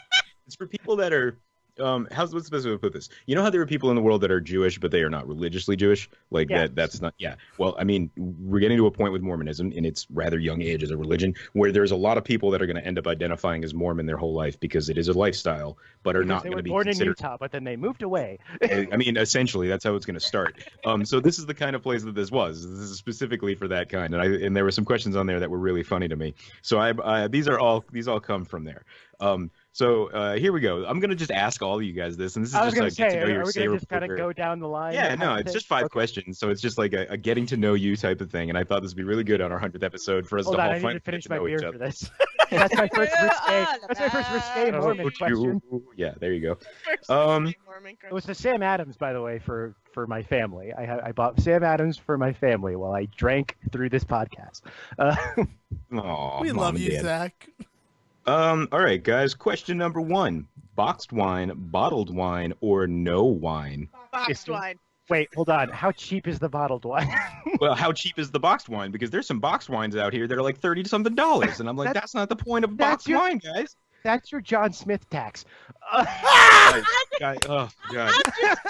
It's for people that are. What's the best way to put this? You know how there are people in the world that are Jewish, but they are not religiously Jewish. Like Yeah. that's not. Yeah. Well, I mean, we're getting to a point with Mormonism in its rather young age as a religion, where there's a lot of people that are going to end up identifying as Mormon their whole life because it is a lifestyle, but are because not they going were to be born in considered. Utah, but then they moved away. I mean, essentially, that's how it's going to start. So this is the kind of place that this was. This is specifically for that kind, and there were some questions on there that were really funny to me. So these all come from there. So here we go. I'm gonna just ask all of you guys this, and this is I was just gonna get say, to know are your we Say gonna just kind of Reporter. go down the line? Yeah, and no, have it's to- just 5 okay. questions, so it's just like a getting to know you type of thing. And I thought this would be really good on our 100th episode for us Hold to on, all I need finally to finish get my know each beer other. for this. That's my first risque. That's my first risque Mormon Oh, question. Yeah, there you go. First Um, Mormon It was the Sam Adams, by the way, for my family. I bought Sam Adams for my family while I drank through this podcast. Aw, We Mom love and you, Dad. Zach. All right, guys. Question number 1: boxed wine, bottled wine, or no wine? boxed wine. Wait, hold on. How cheap is the bottled wine? Well, how cheap is the boxed wine? Because there's some boxed wines out here that are like $30-something, and I'm like, That's- that's not the point of that's boxed your- wine, guys. That's your John Smith tax. Guys, oh god,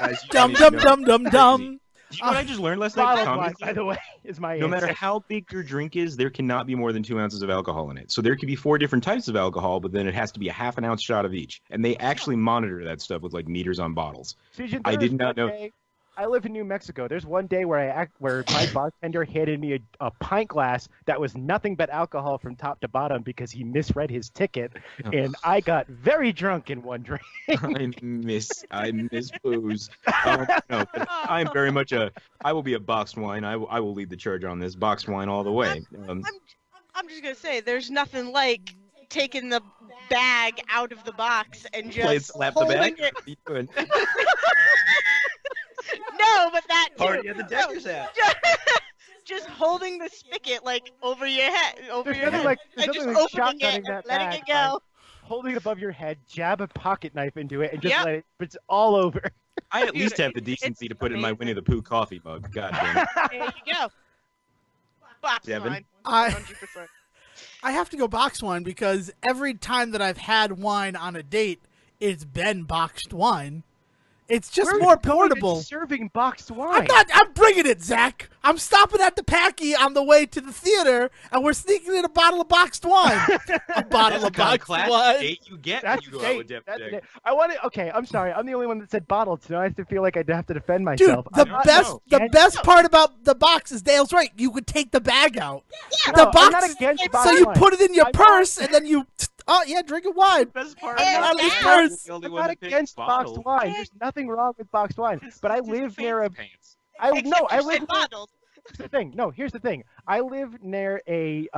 guys, you Dum don't dum even dum know. dum dum. Do you know what I just learned last night? Bottled Tom? wine, by the way, is my No answer. matter how big your drink is, there cannot be more than 2 ounces of alcohol in it. So there could be 4 different types of alcohol, but then it has to be a half an ounce shot of each. And they actually monitor that stuff with like meters on bottles. Susan, I there's did not one know- day- I live in New Mexico. There's one day where my bartender handed me a pint glass that was nothing but alcohol from top to bottom because he misread his ticket, and I got very drunk in one drink. I miss booze. No, but I am very much I will be a boxed wine. I will lead the charge on this boxed wine all the way. I'm just gonna say, there's nothing like taking the bag out of the box and Play just slap the holding bag. it. What are you doing? No, but that too. Party at the No, Decker's house. just holding the spigot like over your head, There's nothing like and just shotgunning opening it that and letting bag it go. by holding it above your head, jab a pocket knife into it, and just Yep. let it. It's all over. I at Dude, least have the it's decency to put it in my amazing. Winnie the Pooh coffee mug. God damn it. There you go. Box Devin? wine. I- 100%. I have to go box wine because every time that I've had wine on a date, it's been boxed wine. It's just Where are more you going and portable. serving boxed wine. I'm bringing it, Zach. I'm stopping at the Packy on the way to the theater, and we're sneaking in a bottle of boxed wine. A bottle That's of the kind of boxed class wine. date you get That's when you the go out with date. Devin. That's the Dick. date. I want to. Okay, I'm sorry. I'm the only one that said bottled, so I have to feel like I have to defend Dude, myself. the I'm not- best part about the box is Dale's right. You could take the bag out. Yeah. The No, I'm not box. against So boxed you wine. put it in your I'm purse, and then you. Oh yeah, drinking wine. Best part And out of his Zach- purse. The only I'm one not that picks against boxed bottle. wine. There's nothing wrong with boxed wine, but I It's just live near a. fancy pants. I Except no, I you live said near. bottled. Here's the thing. No, here's the thing. I live near a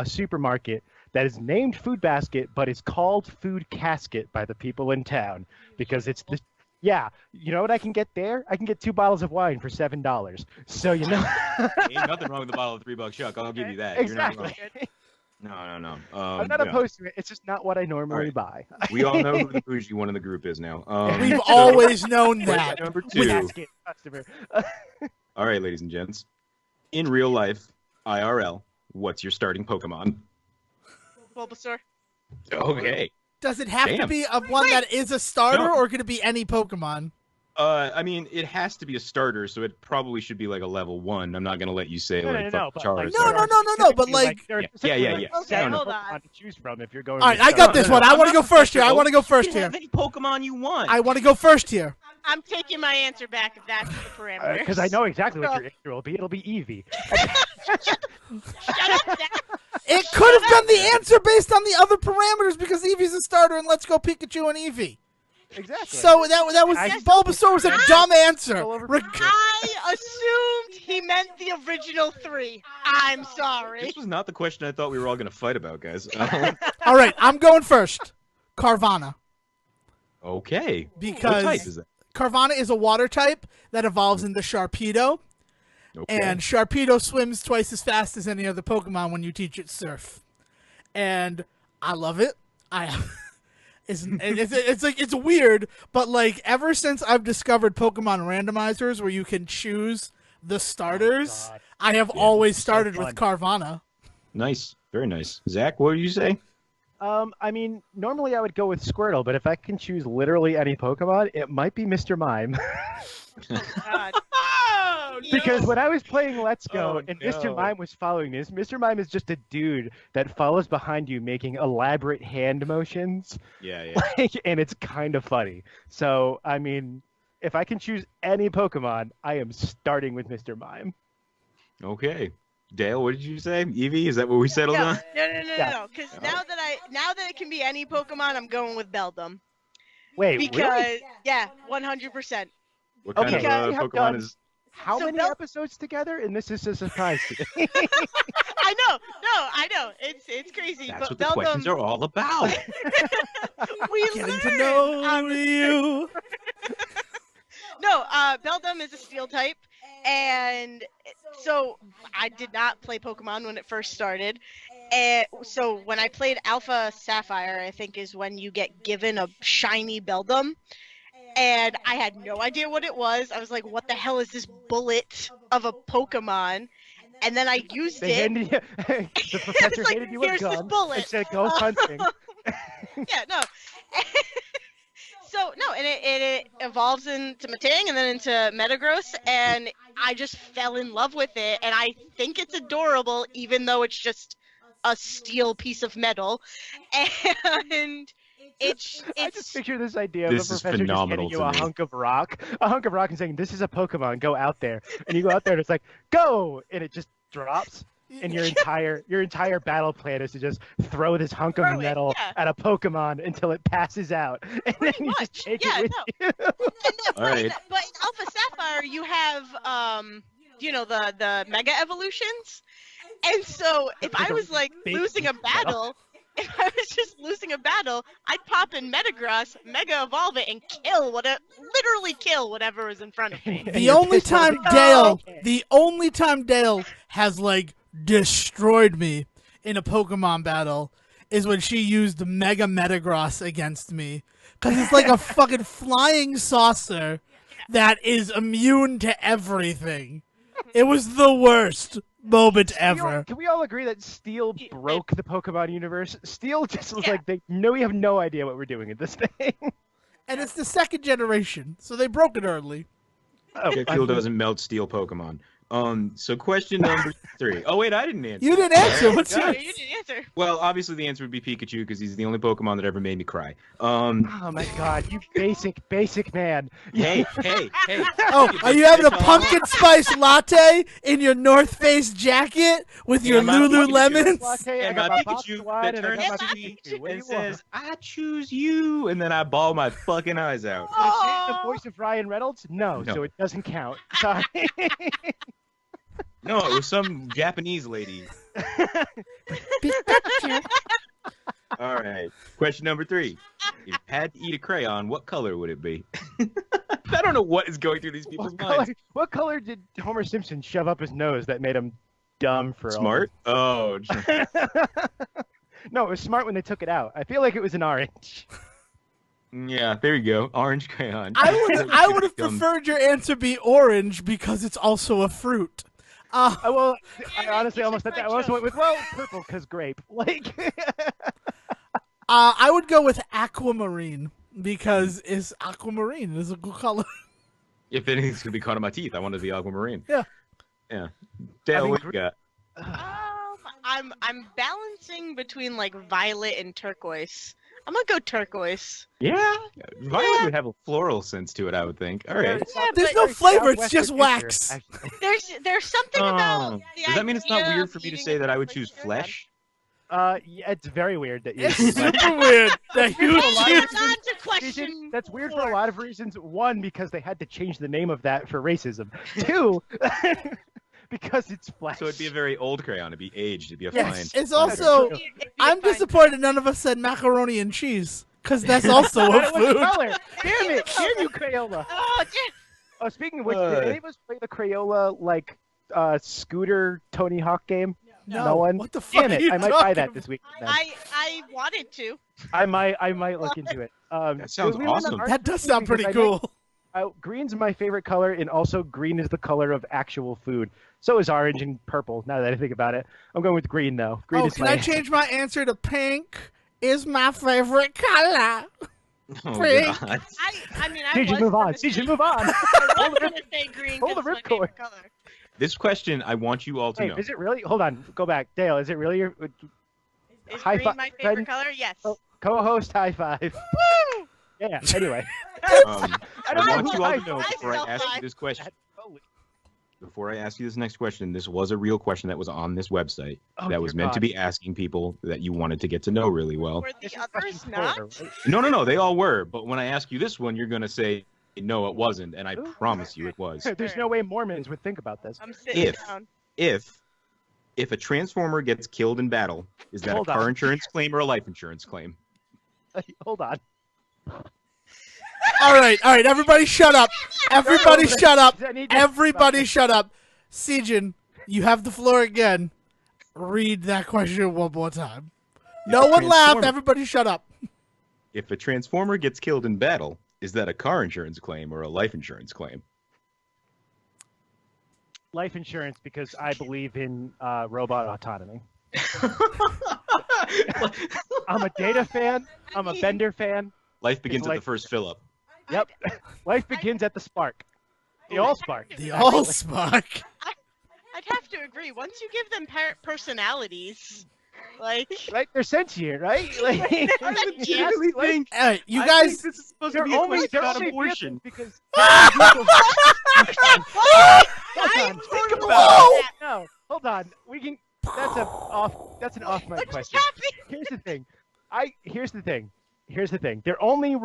supermarket that is named Food Basket, but it's called Food Casket by the people in town because it's the. Yeah, you know what I can get there? I can get 2 bottles of wine for $7. So you know. Ain't nothing wrong with a bottle of $3 Chuck. I'll give you that. You're not Exactly. wrong. No. I'm not opposed to it. It's just not what I normally buy. We all know who the bougie one in the group is now. We've so- always known that. Question number Food 2. Basket customer. All right, ladies and gents. In real life, IRL, what's your starting Pokemon? Bulbasaur. Okay. Does it have to Damn. be one that is a starter, No. or could it be any Pokemon? I mean, it has to be a starter, so it probably should be like a level 1. I'm not gonna let you say No, like no, fuck but, Charizard. No, but like, there are Yeah, specifically, yeah, like, yeah. Okay, 7 hold Pokemon on. to choose from if you're going. all right, with I got starter. this one. I I'm want to not go first here. I protective. want to go first You can here. have any Pokemon you want. I want to go first here. I'm taking my answer back if that's the parameters. Because I know exactly what your answer will be. It'll be Eevee. Shut up, Zach. It could have been the answer based on the other parameters because Eevee's a starter, and Let's Go Pikachu and Eevee. Exactly. So that was I- Bulbasaur was a dumb answer. All over Reg- I assumed he meant the original 3. I'm sorry. This was not the question I thought we were all gonna fight about, guys. All right, I'm going first. Carvana. Okay. Because- what type is that? Carvana is a water type that evolves into Sharpedo, Okay. and Sharpedo swims twice as fast as any other Pokemon when you teach it surf. And I love it. It's weird, but like ever since I've discovered Pokemon randomizers where you can choose the starters, God. I have Yeah, always so started fun. with Carvana. Nice, very nice. Zach, what did you say? I mean, normally I would go with Squirtle, but if I can choose literally any Pokemon, it might be Mr. Mime. God. Because when I was playing Let's Go Oh, and no. Mr. Mime was following this, Mr. Mime is just a dude that follows behind you making elaborate hand motions, Yeah. and it's kind of funny. So, I mean, if I can choose any Pokemon, I am starting with Mr. Mime. Okay. Dale, what did you say? Eevee? Is that what we settled on? No. Because now that it can be any Pokemon, I'm going with Beldum. Wait, Because really? yeah, 100%. What kind Okay, of we have Pokemon done- is? How So many Bel- episodes together? And this is a surprise to me. I know. No, I know. It's crazy. That's but what the Beldum, questions are all about. we Getting to learned know on the- you. No, Beldum is a steel type, and so I did not play Pokemon when it first started. And so when I played Alpha Sapphire, I think is when you get given a shiny Beldum, and I had no idea what it was. I was like, "What the hell is this bullet of a Pokemon?" And then I used They it. handed you, the professor like, handed you a "Here's this gun bullet." and said, "Go hunting." Yeah, no. So no, and it evolves into Matang and then into Metagross, and I just fell in love with it, and I think it's adorable, even though it's just a steel piece of metal, and I just it's picture this idea This of is a professor just phenomenal handing you to a me. hunk of rock, and saying, "This is a Pokemon. Go out there." And you go out there, and it's like, "Go!" And it just drops. And your entire battle plan is to just throw this hunk of Throw it, metal yeah. at a Pokemon until it passes out, and then you just take yeah, it with no. you. All right. But in Alpha Sapphire, you have the Mega Evolutions, and so if Like I a was like big losing a piece of metal? battle, if I was just losing a battle, I'd pop in Metagross, Mega Evolve it, and literally kill whatever was in front of me. And The you're only pissed off time because- Dayle, Okay. the only time Dayle has like destroyed me in a Pokemon battle is when she used Mega Metagross against me, because it's like a fucking flying saucer that is immune to everything. It was the worst moment ever. Can we all agree that Steel broke the Pokemon universe? Steel just was like, we have no idea what we're doing at this thing. And it's the second generation, so they broke it early. Oh, Fuel doesn't melt steel Pokemon. So question number 3. Oh wait, I didn't answer. You didn't answer. What's Yeah, yours? you didn't answer. Well, obviously the answer would be Pikachu because he's the only Pokemon that ever made me cry. Oh my god, you basic man. Hey. Oh, are you having a pumpkin spice latte in your North Face jacket with your Yeah, my Lululemons? Latte, I And got my my Pikachu Pikachu wine, that and I turns got my to me Pikachu. What do and you want? says, "I choose you," and then I bawl my fucking eyes out. Is it the voice of Ryan Reynolds? No, No. so it doesn't count. Sorry. No, it was some Japanese lady. All right. Question number 3. If you had to eat a crayon, what color would it be? I don't know what is going through these people's minds. What color did Homer Simpson shove up his nose that made him dumb for Smart? Oh, No, it was smart when they took it out. I feel like it was an orange. yeah, there you go. Orange crayon. I would have Dumb. preferred your answer be orange because it's also a fruit. Well, I honestly You almost took said that. I my almost went with purple because grape. Like, I would go with aquamarine because it's aquamarine. It's a good color. If anything's gonna be caught in my teeth, I want it to be aquamarine. Yeah. Yeah. Dale, mean, what you got? I'm balancing between like violet and turquoise. I'm gonna go turquoise. Yeah. Violet would have a floral sense to it, I would think. All right. There's no flavor. It's just wax. There's something about. The Does that mean it's not idea weird of for me to eating say that I would a choose turquoise flesh? Yeah, it's very weird that you. It's super weird that you There's a lot of choose. It's on to question. That's weird for a lot of reasons. One, because they had to change the name of that for racism. Two, because it's flesh. So it'd be a very old crayon. It'd be aged. It'd be a Yes. fine. It's also. It'd be I'm fine. disappointed none of us said macaroni and cheese because that's also a What food. color? Damn it! Damn you, Crayola. Oh, damn. Oh, speaking of which, did any of us play the Crayola like scooter Tony Hawk game? No one. What the fuck Damn are it! you I might buy talking that about? this week. Then. I wanted to. I might look into it. That sounds we were in the awesome. art That does school sound pretty because I cool. green's my favorite color, and also green is the color of actual food. So is orange and purple. Now that I think about it, I'm going with green though. Green Oh, is can my I change my answer to pink? Is my favorite color. Oh, Pink. God. I mean, I CJ, was move on. gonna say- CJ, move on. I was gonna say green Hold because the it's my ripcord. favorite color. This question, I want you all to Hey, know. is it really? Hold on. Go back. Dale, is it really your Is High green fi- my favorite friend- color? Yes. oh, co-host high five? Woo! Yeah. Anyway. I don't know want who you all I to know I before I felt ask you like- this question. Before I ask you this next question, this was a real question that was on this website Oh, that was dear meant to God. be asking people that you wanted to get to know really well. Were This the is others question not? 4, right? No, they all were. But when I ask you this one, you're going to say, no, it wasn't. And I Ooh. promise you it was. There's no way Mormons would think about this. I'm sitting If- down. If a transformer gets killed in battle, is that Hold a car on. insurance claim or a life insurance claim? Hold on. All right, everybody shut up. Everybody shut up. I need to- Everybody shut up. Sejin, you have the floor again. Read that question one more time. No one laughed. Transformer- Everybody shut up. If a transformer gets killed in battle, is that a car insurance claim or a life insurance claim? Life insurance because I believe in robot autonomy. I'm a Data fan. I'm a Bender fan. Life begins at like- the first fill up. Yep. Life begins at the spark. The all spark. The Allspark. I'd have to agree. Once you give them personalities, like Right? They're sentient, right? Like, Yeah. think Hey, you I guys. think this is supposed they're to be a only question they're about only abortion. because I totally Whoa! get that. no, hold on. We can. That's an off mic What just question. happened? Here's the thing. Here's the thing. They're only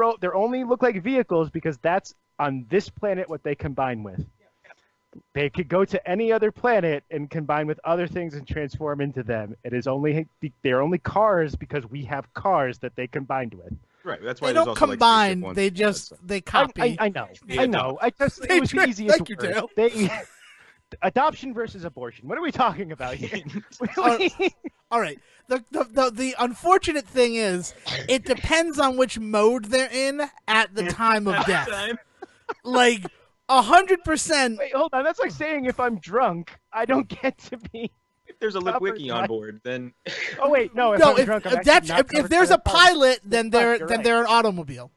look like vehicles because that's on this planet what they combine with. They could go to any other planet and combine with other things and transform into them. They're only cars because we have cars that they combined with. Right. That's why They there's don't also, combine. like, They just they copy. I know. Yeah, I know. It was the easiest Thank you, word. Dayle. Adoption versus abortion. What are we talking about here? All right. The unfortunate thing is, it depends on which mode they're in at the time of death. Like 100%. Wait, hold on. That's like saying if I'm drunk, I don't get to be. If there's a lip Covered wiki by- on board, then Oh wait, no. If No, I'm drunk, I'm if actually that's not if covered there's by a the car. pilot, then You're they're an automobile.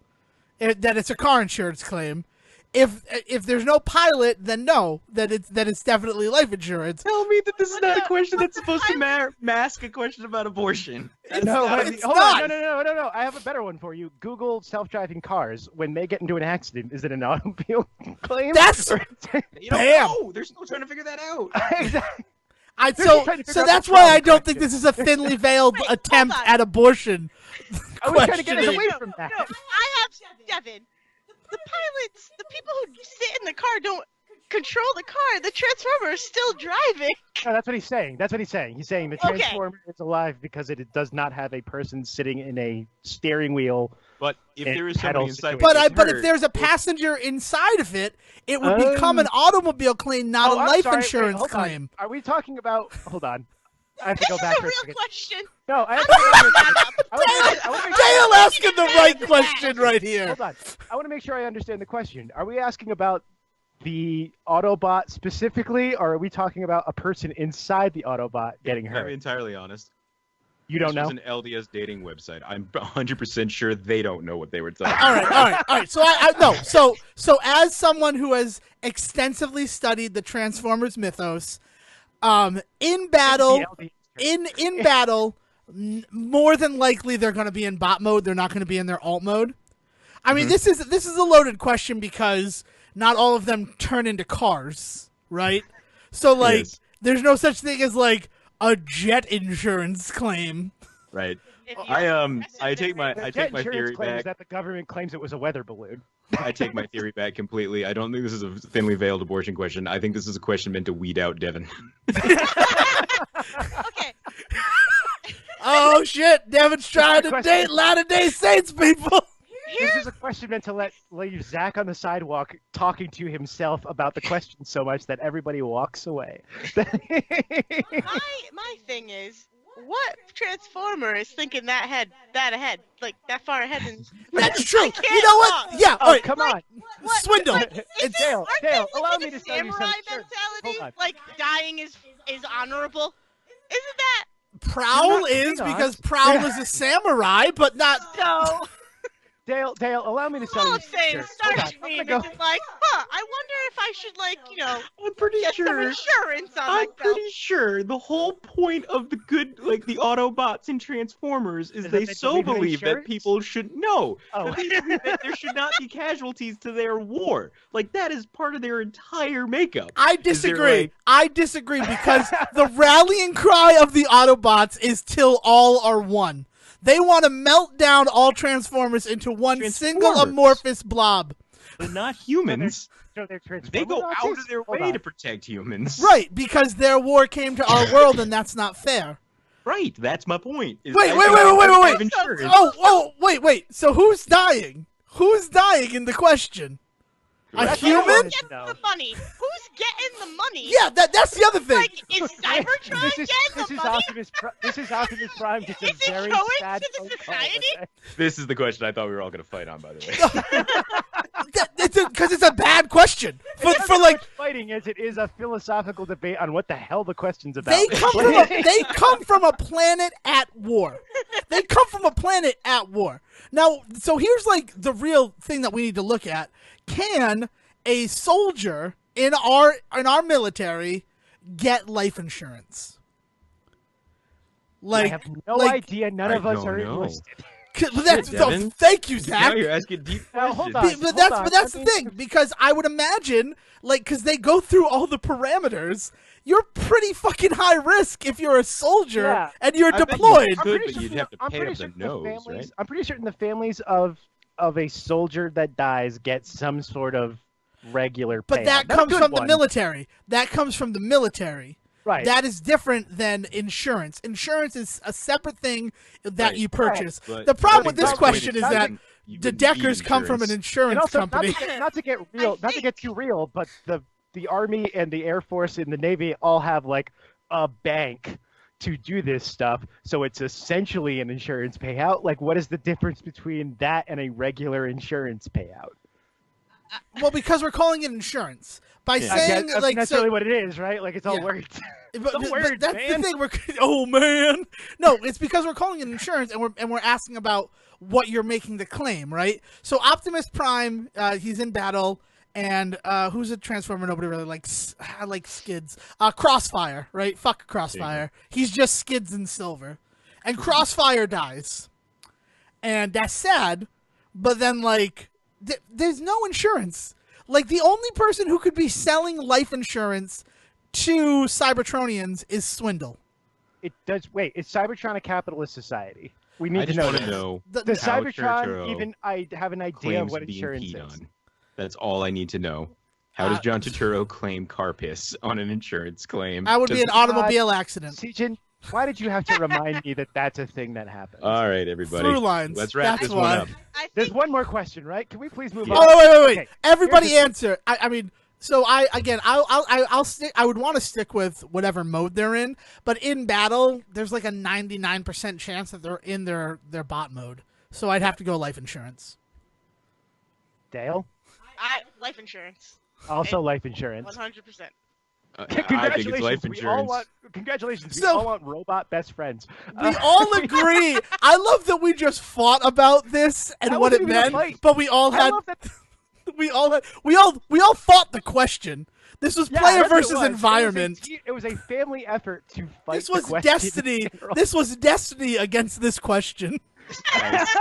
That it's a car insurance claim. If there's no pilot, then no, that it's definitely life insurance. tell me that this is not a question that's supposed to mask a question about abortion. No, it's hold not. on. No. I have a better one for you. Google self-driving cars. When they get into an accident, is it an automobile claim? That's You don't Bam. know. They're still trying to figure that out. exactly. So trying to figure so out that's the why I problem don't think question. this is a thinly veiled Wait, attempt hold on. at abortion. I was trying to get us questioning. away from that. No, I have Devin. The pilots, the people who sit in the car don't control the car. The transformer is still driving. No, that's what he's saying. He's saying the Okay. transformer is alive because it does not have a person sitting in a steering wheel. But if And there is somebody pedals inside, to that But gets but if hurt, there's a passenger inside of it, it would become an automobile claim, not a I'm life sorry. Wait, insurance hold on. claim. Are we talking about? Hold on. I have to This go is back a for a real second. question. No, I have to go back for a second. I wanna make sure- Dale asking the right question right here. Hold on. I want to make sure I understand the question. Are we asking about the Autobot specifically, or are we talking about a person inside the Autobot getting I'm hurt? entirely honest. You don't This know? was an LDS dating website. I'm 100% sure they don't know what they were talking All about. right. So I no. So as someone who has extensively studied the Transformers mythos, in battle, The in battle, more than likely they're going to be in bot mode. They're not going to be in their alt mode. I mean, this is a loaded question because not all of them turn into cars, right? So like, Yes. there's no such thing as like a jet insurance claim. Right. If you- I take my jet theory insurance claim is back. that the government claims it was a weather balloon. I take my theory back completely. I don't think this is a thinly veiled abortion question. I think this is a question meant to weed out Devon. Okay. Oh shit! Devin's trying to Question. date Latter-day Saints people. This is a question meant to leave Zack on the sidewalk talking to himself about the question so much that everybody walks away. My thing is, what transformer is thinking that ahead, like that far ahead? And That's true. I can't You know what? walk. Yeah. All Oh, right. come on. What? Swindle. Like, is It's it- Dayle, aren't Dayle, they allow like me in to a tell you samurai something. Sure. mentality? Hold on. Like dying is honorable. Isn't that Prowl Hang is on. because Prowl is a samurai, but not. so? Dale, allow me to tell All you. I'm saying Sure. starts Hold on. me I'm gonna thinking like, I wonder if I should I'm pretty get some insurance on I'm myself. pretty sure the whole point of the the Autobots and Transformers is Is that they they so believe in believe that insurance? people should know. Oh. That they believe that there should not be casualties to their war. Like that is part of their entire makeup. I Is there, disagree. like- I disagree because the rallying cry of the Autobots is "till all are one." They want to melt down all Transformers into one single Transformers. amorphous blob. They're not humans. So they're Transformer They go out Nazis? of their Hold way on. to protect humans. Right, because their war came to our world, and that's not fair. Right. That's my point. is Wait, I wait, think wait, they wait, should wait, have wait. insurance. Wait. So who's dying? Who's dying in the question? A That's human? what I wanted Who's to getting know. the money? Who's getting the money? Yeah, that's the other thing. Like, is Cybertron This is getting the money? Optimus Prime gets a Is it very going sad to the phone call society? today. This is the question I thought we were all going to fight on, by the way. Because it's a bad question. It's For not like, so much fighting as it is a philosophical debate on what the hell the question's about. they come from a planet at war. They come from a planet at war. Now, so here's like the real thing that we need to look at. Can a soldier in our military get life insurance? I have no idea. None I of us don't are know. enlisted. Devin. Thank you, Now Zach. you're asking deep Now, hold questions. on. But that's the thing, because I would imagine, like, because they go through all the parameters, you're pretty fucking high risk if you're a soldier Yeah. and you're I bet you deployed. could, but you'd have to pay up the certain nose, families, right? I'm pretty certain the families of a soldier that dies get some sort of regular But payout. that That's a comes good from the one. military. That comes from the military. Right. That is different than insurance. Insurance is a separate thing that Right. you purchase. But The problem with the this point question is you that wouldn't- you the wouldn't need Deckers come from an insurance. and insurance also, company. not to get real, not to get too real, but the Army and the Air Force and the Navy all have like a bank to do this stuff, so it's essentially an insurance payout. Like, what is the difference between that and a regular insurance payout? Well, because we're calling it insurance. By Yeah. saying That's like necessarily what it is, right? Like, it's all Yeah. words. But, Some but words, that's man. the thing. Oh man, no, it's because we're calling it insurance, and we're asking about what you're making the claim, right? So Optimus Prime, he's in battle, and who's a Transformer nobody really likes? I like Skids. Crossfire, right? Fuck Crossfire. He's just Skids in silver, and Crossfire dies, and that's sad. But then like, there's no insurance. Like the only person who could be selling life insurance to Cybertronians is Swindle. It does. Wait, is Cybertron a capitalist society? We I need to just know want this. to know Does how Cybertron Turturro even have an idea of claims what being insurance peed is? on. That's all I need to know. How does John Turturro claim car piss on an insurance claim? That would be an automobile accident. Sejin, why did you have to remind me that that's a thing that happens? All right, everybody. Through lines. Let's wrap That's this why. one up. I There's think one more question, right? Can we please move Yeah. on? Oh wait. Okay. Everybody Here's the- answer. I mean, so I'll stick. I would want to stick with whatever mode they're in, but in battle, there's like a 99% chance that they're in their bot mode. So I'd have to go life insurance. Dale? life insurance. Also life insurance. 100%. I think it's life insurance. Congratulations. We So- all want robot best friends. We all agree. I love that we just fought about this and That what it wasn't even a meant, fight. but we all I had love that. we all fought the question. This was Yeah, player that's what it versus was. environment. It was a family effort to fight This the was question. destiny. This was destiny against this question. Nice.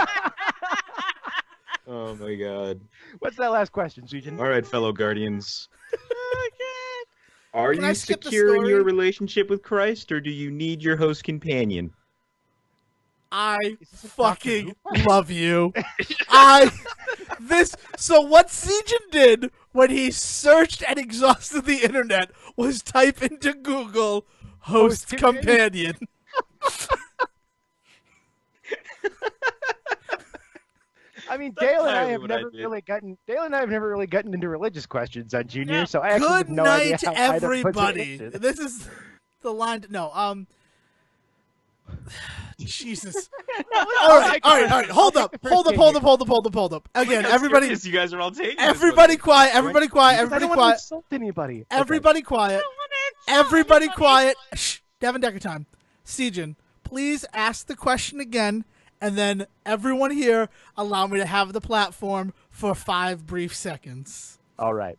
Oh my god. What's that last question, Sujin? All right, fellow guardians. Oh, God. Are Can I you skip the secure in your story? relationship with Christ, or do you need your host companion? I Is this a fucking Doctor love you. So what Sejin did when he searched and exhausted the internet was type into Google host Host companion. I mean, That's Dale and I entirely have what I never did. really gotten. Dale and I have never really gotten into religious questions on Junior, Yeah. so I actually Good have no idea night, how either of us would everybody. answer this. This is the line. No, Jesus. All right. Hold up. Again, everybody, You guys are all taking. this everybody one. quiet. Everybody quiet. I Everybody don't want to quiet. insult anybody. Everybody quiet. Everybody quiet. Shh. Devon Decker time. Sejin, please ask the question again, and then everyone here allow me to have the platform for 5 brief seconds. All right.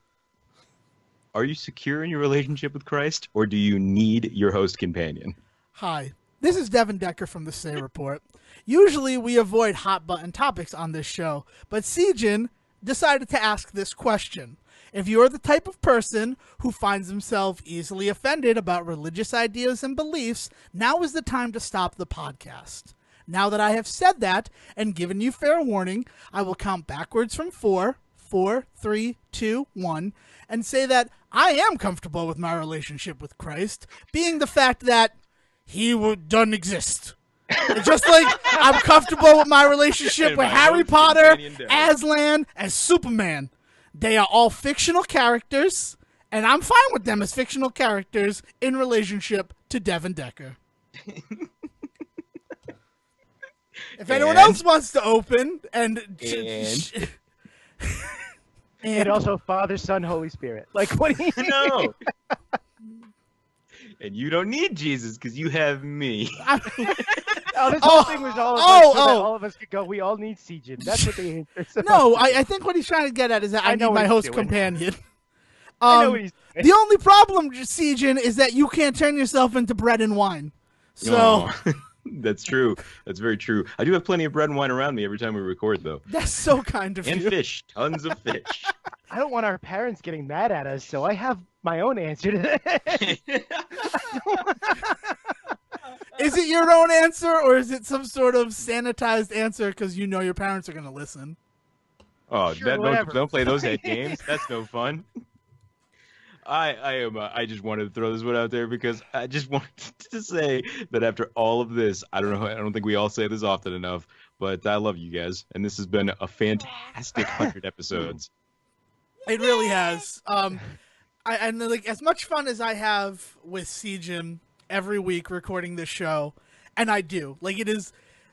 Are you secure in your relationship with Christ, or do you need your host companion? Hi, this is Devon Decker from the Say Report. Usually we avoid hot button topics on this show, but Sejin decided to ask this question. If you're the type of person who finds himself easily offended about religious ideas and beliefs, now is the time to stop the podcast. Now that I have said that and given you fair warning, I will count backwards from 4, 3, 2, 1, and say that I am comfortable with my relationship with Christ, being the fact that he doesn't exist. Just like I'm comfortable with my relationship And with my Harry host Potter, companion, Dayle. Aslan, and Superman. They are all fictional characters, and I'm fine with them as fictional characters in relationship to Devon Decker. If anyone And- else wants to open and And also Father, Son, Holy Spirit. Like, what do you No. And you don't need Jesus because you have me. Oh, this whole thing was all of us, so that all of us could go, we all need Sejin. That's what the answer is. no, I think what he's trying to get at is that I I know need what my he's host doing. companion. I know what he's doing. The only problem, Sejin, is that you can't turn yourself into bread and wine. So Oh, that's true. That's very true. I do have plenty of bread and wine around me every time we record, though. that's so kind of And you. fish. Tons of fish. I don't want our parents getting mad at us, so I have my own answer to that. Is it your own answer, or is it some sort of sanitized answer because you know your parents are going to listen? Oh, Sure, don't whatever. play those head games. That's no fun. I just wanted to throw this one out there because I just wanted to say that after all of this, I don't think we all say this often enough, but I love you guys, and this has been a fantastic 100 episodes. It really has. And like as much fun as I have with Siegen every week recording this show, and I do. Like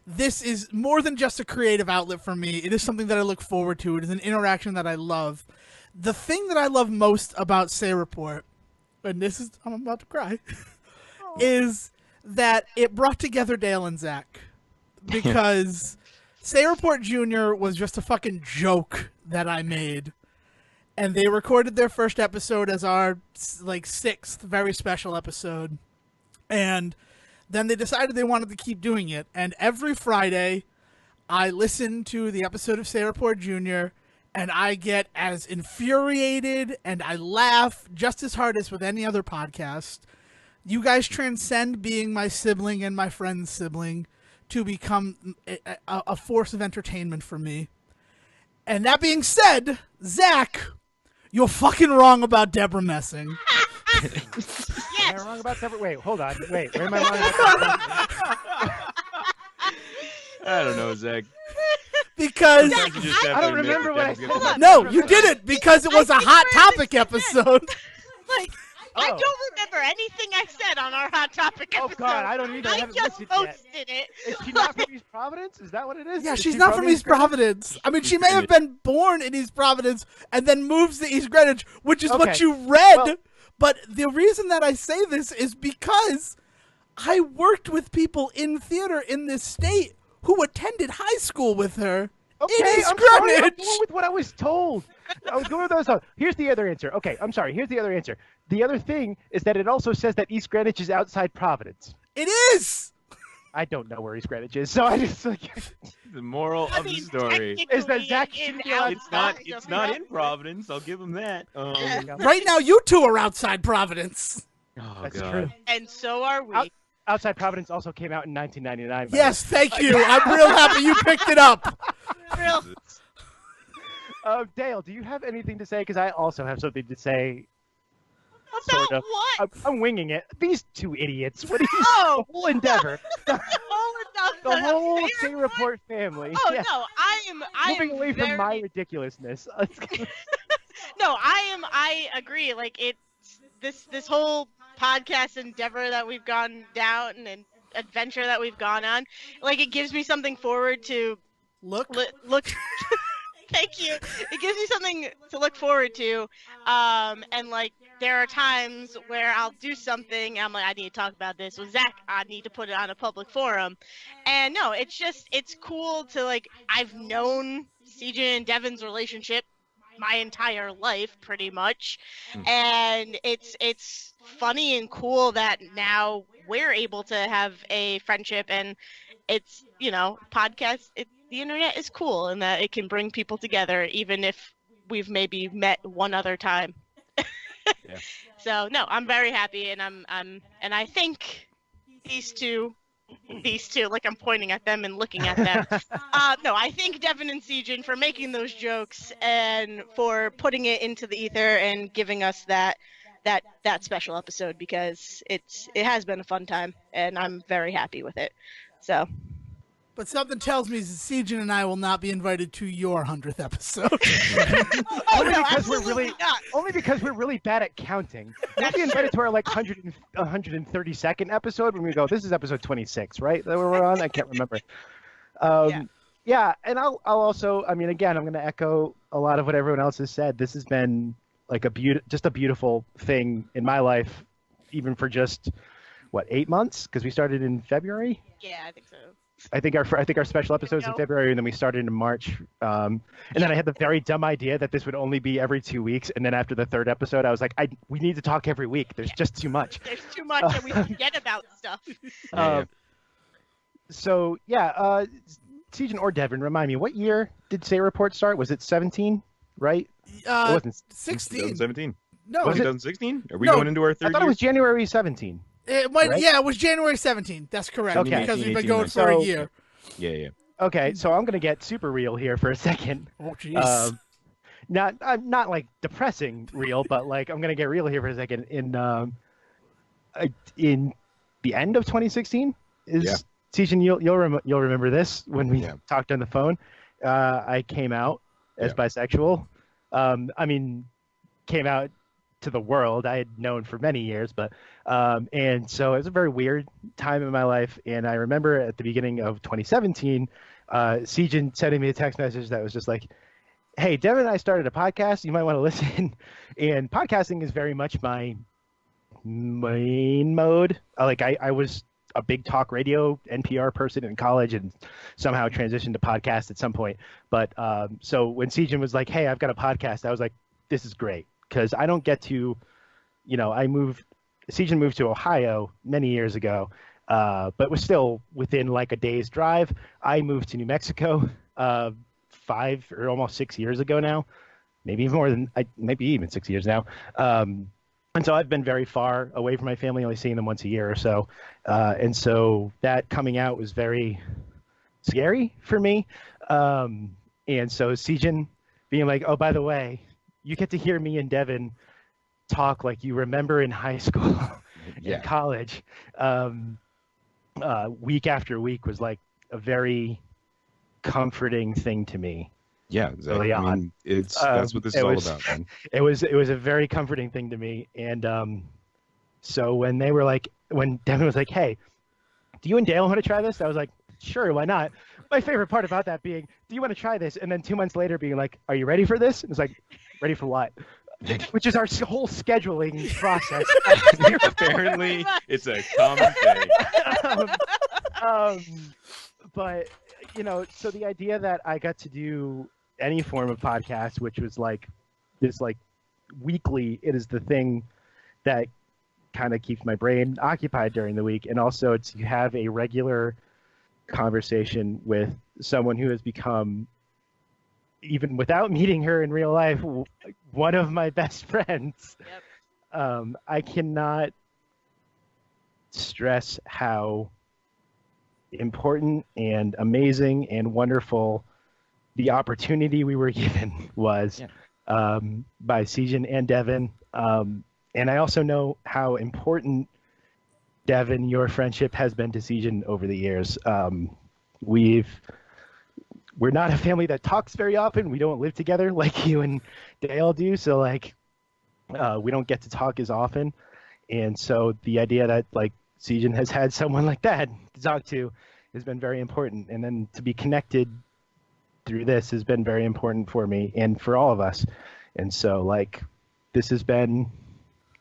this is more than just a creative outlet for me. It is something that I look forward to. It is an interaction that I love. The thing that I love most about Serowik, and I'm about to cry, is that it brought together Dayle and Zack. Because Serowik Jr. was just a fucking joke that I made. And they recorded their first episode as our, like, 6th very special episode. And then they decided they wanted to keep doing it. And every Friday, I listen to the episode of Serowik Jr., and I get as infuriated and I laugh just as hard as with any other podcast. You guys transcend being my sibling and my friend's sibling to become a force of entertainment for me. And that being said, Zack, you're fucking wrong about Deborah messing. Am I wrong about Deborah? Wait, hold on. Wait, where am I wrong about Deborah? I don't know, Zack. Because I don't remember what I said. No, you didn't, because it was a hot topic episode. Like, I don't remember anything I said on our Hot Topic episode. Oh God, I don't either. I I haven't just listened posted yet. it. Is she not from East Providence? Is that what it is? Yeah, Is she's she not from East Providence. I mean, she may have been born in East Providence and then moves to East Greenwich, which is what Okay. you read. Well- But the reason that I say this is because I worked with people in theater in this state who attended high school with her. Okay, in East I'm sorry. I'm Greenwich. going with what I was told. I was going with those. Here's the other answer. Okay, I'm sorry. Here's the other answer. The other thing is that it also says that East Greenwich is outside Providence. It is. I don't know where East Greenwich is, so I just like. The moral of the story. Is that Zack in should be allowed- It's not in Providence. I'll give him that. Right now, you two are outside Providence. Oh That's God. true. And so are we. Outside Providence also came out in 1999. by Yes, thank you. I'm real happy you picked it up. Real. the way. Dayle, do you have anything to say? Because I also have something to say. About Sort of. what? I'm winging it. These two idiots. What are you? Oh. The whole endeavor. The The whole Favorite Report family. Oh Yeah. no, I Moving am away very, from my ridiculousness. No, I agree. Like this whole podcast endeavor that we've gone down and adventure that we've gone on, like it gives me something forward to Look. look. Thank you. It gives me something to look forward to. And like there are times where I'll do something and I'm like, I need to talk about this with Zack. I need to put it on a public forum. And no, it's cool to like, I've known Siegen and Devon's relationship my entire life pretty much. And it's funny and cool that now we're able to have a friendship, and it's, podcast, the internet is cool in that it can bring people together, even if we've maybe met one other time. Yeah. So no, I'm very happy, and and I think these two, like I'm pointing at them and looking at them. No, I thank Devon and Siegen for making those jokes and for putting it into the ether and giving us that special episode, because it has been a fun time and I'm very happy with it. So. But something tells me that Siegen and I will not be invited to your 100th episode. Only no, because we're absolutely really not. only because we're really bad at counting. We'll be invited to our like 132nd episode when we go, this is episode 26, right? That we're on? I can't remember. Yeah, and I'll also, I mean, again, I'm going to echo a lot of what everyone else has said. This has been like just a beautiful thing in my life, even for just 8 months, because we started in February. Yeah, I think so. I think our special episodes in February, and then we started in March. And then I had the very dumb idea that this would only be every 2 weeks. And then after the third episode, I was like, we need to talk every week. There's just too much. There's too much, and we forget about stuff. So yeah, Siegen or Devon, remind me, what year did Serowik start? Was it 17? Right? It wasn't 16. 2017. No, Was it? 2016? Are we No, going into our I third thought year? it was January 17. It might, Right? yeah, it was January 17th. That's correct. Okay. Because we've been 18, going for a 19. year. Yeah. Okay, so I'm gonna get super real here for a second. Oh, jeez. Not like depressing real, but like I'm gonna get real here for a second. In the end of 2016 is Season. You'll remember this when we talked on the phone. I came out as bisexual. I mean, came out to the world. I had known for many years, but and so it was a very weird time in my life. And I remember at the beginning of 2017, Sejan sending me a text message that was just like, "Hey, Devon and I started a podcast. You might want to listen." And podcasting is very much my main mode. Like I was a big talk radio NPR person in college and somehow transitioned to podcast at some point. But so when Sejan was like, "Hey, I've got a podcast," I was like, "This is great." Because I don't get to, Sejan moved to Ohio many years ago, but was still within like a day's drive. I moved to New Mexico 5 or almost 6 years ago now, maybe even 6 years now. And so I've been very far away from my family, only seeing them once a year or so. And so that coming out was very scary for me. And so Sejan being like, "Oh, by the way, you get to hear me and Devon talk like you remember in high school and college," week after week was like a very comforting thing to me. Yeah, exactly. I mean, that's what this is all about, man. It was a very comforting thing to me. And so when Devon was like, "Hey, do you and Dayle want to try this?" I was like, "Sure, why not?" My favorite part about that being, "Do you want to try this?" And then 2 months later being like, "Are you ready for this?" And it's like, "Ready for what?" Which is our whole scheduling process. Apparently, it's a common thing. But so the idea that I got to do any form of podcast, which was like this, like weekly, it is the thing that kind of keeps my brain occupied during the week, and also to have a regular conversation with someone who has become, even without meeting her in real life, one of my best friends. Yep. I cannot stress how important and amazing and wonderful the opportunity we were given was by Sejan and Devon. And I also know how important, Devon, your friendship has been to Sejan over the years. We're not a family that talks very often. We don't live together like you and Dayle do. So like, we don't get to talk as often. And so the idea that like Sejan has had someone like that to talk to has been very important. And then to be connected through this has been very important for me and for all of us. And so like, this has been,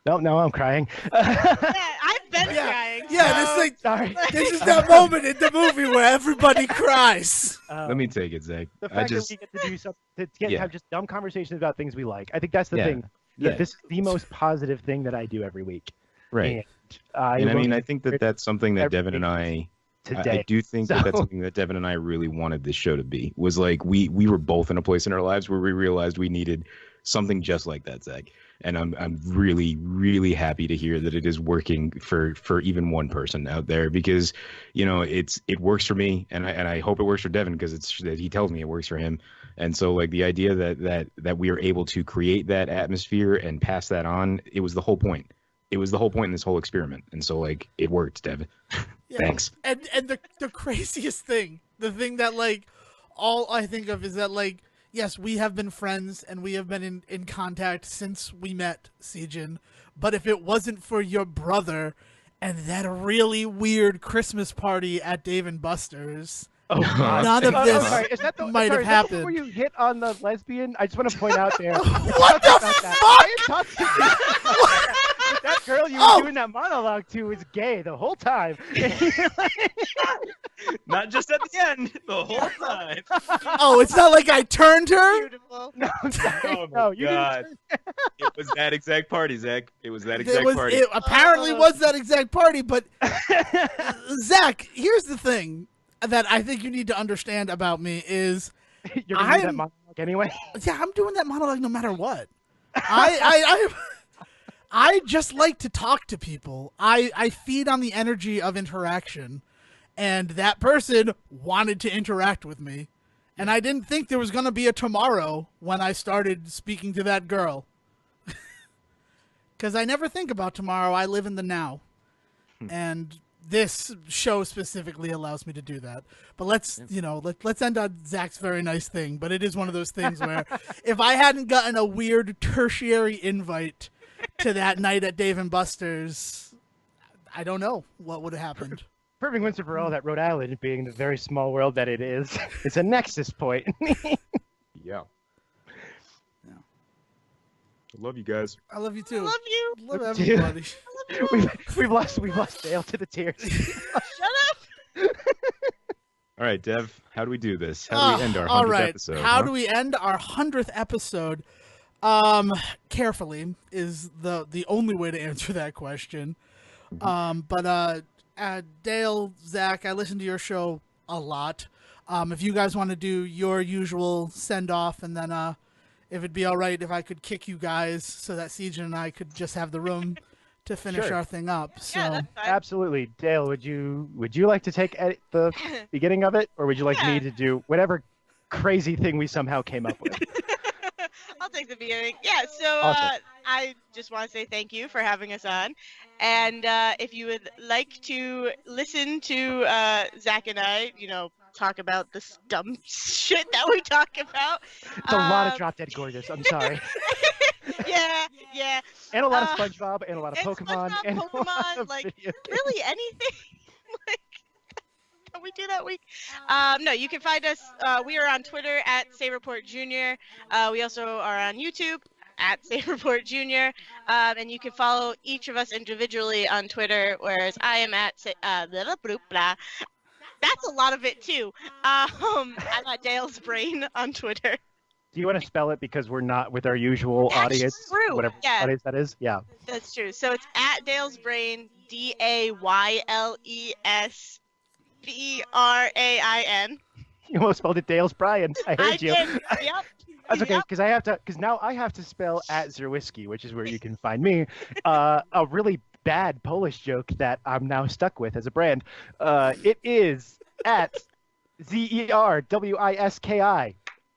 no, I'm crying. I've been crying. Yeah, sorry. This is that moment in the movie where everybody cries. Let me take it, Zach. The fact that we get to do something, have just dumb conversations about things we like. I think that's the thing. Yeah. This is the most positive thing that I do every week. Right. And I mean, I think that's something that Devon and I do think that's something that Devon and I really wanted this show to be. Was like we were both in a place in our lives where we realized we needed something just like that, Zach. And I'm really, really happy to hear that it is working for even one person out there, because it works for me, and I hope it works for Devon, because he tells me it works for him. And so like the idea that we are able to create that atmosphere and pass that on, it was the whole point. It was the whole point in this whole experiment. And so like it worked, Devon. Yeah. Thanks. And the craziest thing, the thing that like all I think of is that like, yes, we have been friends and we have been in contact since we met Sejan, but if it wasn't for your brother and that really weird Christmas party at Dave and Buster's, none of this might have happened. Before you hit on the lesbian, I just want to point out there. What the fuck? That girl you were doing that monologue to was gay the whole time. Not just at the end, the whole time. Oh, it's not like I turned her? Beautiful. No, Oh my you God. It was that exact party, Zach. It was that exact party. It apparently was that exact party, but Zach, here's the thing that I think you need to understand about me is you're gonna do that monologue anyway. Yeah, I'm doing that monologue no matter what. I just like to talk to people. I feed on the energy of interaction, and that person wanted to interact with me. And I didn't think there was going to be a tomorrow when I started speaking to that girl. Because I never think about tomorrow. I live in the now. And this show specifically allows me to do that. But let's end on Zach's very nice thing. But it is one of those things where if I hadn't gotten a weird tertiary invite to that night at Dave & Buster's, I don't know what would have happened. Proving once and for all that Rhode Island, being the very small world that it is a nexus point. Yeah. I love you guys. I love you too. I love you. Love everybody. We've lost Dale to the tears. Shut up. All right, Dev, how do we do this? How do we end our 100th episode? How do we end our 100th episode? Carefully is the only way to answer that question. But Dayle, Zack, I listen to your show a lot. If you guys want to do your usual send off, and then if it'd be all right if I could kick you guys so that Siege and I could just have the room to finish our thing up. So Yeah, that's fine. Absolutely, Dale. Would you like to take the beginning of it, or would you like me to do whatever crazy thing we somehow came up with? I'll take the beginning. Yeah, so Awesome. I just want to say thank you for having us on. And if you would like to listen to Zach and I, talk about this dumb shit that we talk about. It's a lot of Drop Dead Gorgeous. I'm sorry. Yeah. And a lot of SpongeBob, and a lot of And Pokemon, SpongeBob, and a lot Pokemon, of like, video games. really anything like that we do that week. No, you can find us. We are on Twitter at Serowik Jr. We also are on YouTube at Serowik Jr. And you can follow each of us individually on Twitter, whereas I am at blah, blah, blah. That's a lot of it too. I'm at Dale's Brain on Twitter. Do you want to spell it because we're not with our usual That's audience? true. Whatever Yeah. audience that is? Yeah. That's true. So it's at Dale's Brain, DAYLESBRAIN. You almost spelled it Dale's Brian. I heard I you. did. Yep. That's okay, Yep. because now I have to spell at Zerwisky, which is where you can find me. A really bad Polish joke that I'm now stuck with as a brand. It is at ZERWISKI.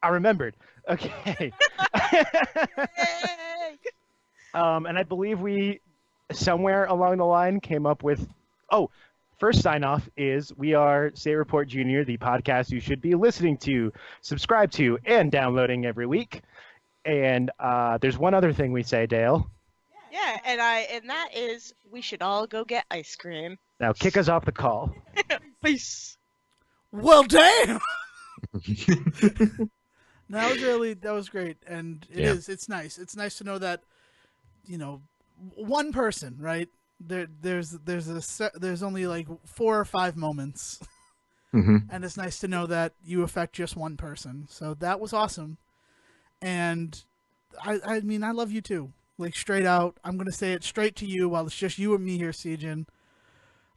I remembered. Okay. Yay. And I believe we somewhere along the line came up with. Oh, first sign off is we are Say Report Junior, the podcast you should be listening to, subscribe to, and downloading every week. And there's one other thing we say, Dale. Yeah, and that is we should all go get ice cream. Now kick us off the call. Peace. well, damn. That was great, and it's nice. It's nice to know that, one person, right? There's only like 4 or 5 moments, and it's nice to know that you affect just one person. So that was awesome, and I mean I love you too. Like straight out, I'm gonna say it straight to you while it's just you and me here, Siegen.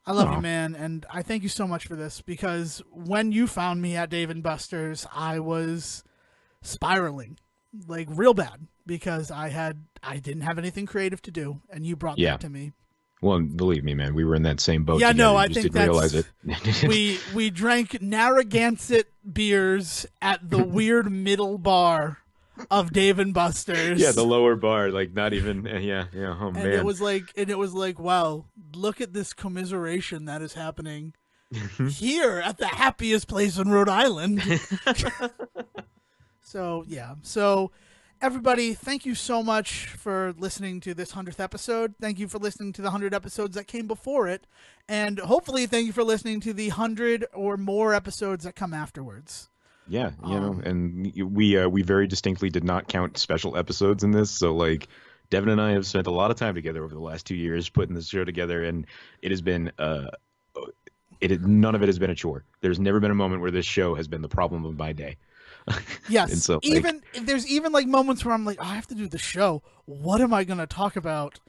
I love you, man, and I thank you so much for this, because when you found me at Dave & Buster's, I was spiraling like real bad because I didn't have anything creative to do, and you brought that to me. Well, believe me, man, we were in that same boat. Yeah, together. no, I You just think didn't realize it. we drank Narragansett beers at the weird middle bar of Dave & Buster's. Yeah, the lower bar, like not even. Yeah. Oh and man. it was like, wow, look at this commiseration that is happening here at the happiest place in Rhode Island. So everybody, thank you so much for listening to this 100th episode. Thank you for listening to the 100 episodes that came before it, and hopefully thank you for listening to the 100 or more episodes that come afterwards. Yeah, and we very distinctly did not count special episodes in this. So like, Devon and I have spent a lot of time together over the last 2 years putting this show together, and it has been none of it has been a chore. There's never been a moment where this show has been the problem of my day. Yes, and so, there's even like moments where I'm like, I have to do the show. What am I going to talk about?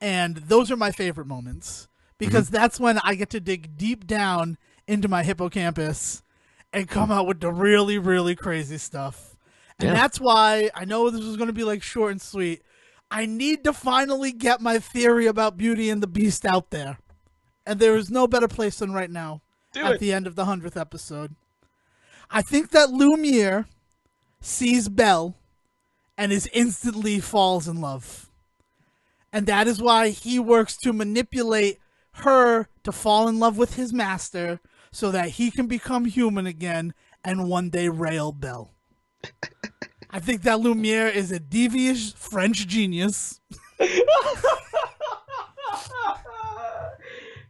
And those are my favorite moments, because that's when I get to dig deep down into my hippocampus and come out with the really, really crazy stuff. And that's why I know this was going to be like short and sweet. I need to finally get my theory about Beauty and the Beast out there. And there is no better place than right now. at the end of the 100th episode. I think that Lumiere sees Belle and instantly falls in love. And that is why he works to manipulate her to fall in love with his master so that he can become human again and one day rail Belle. I think that Lumiere is a devious French genius.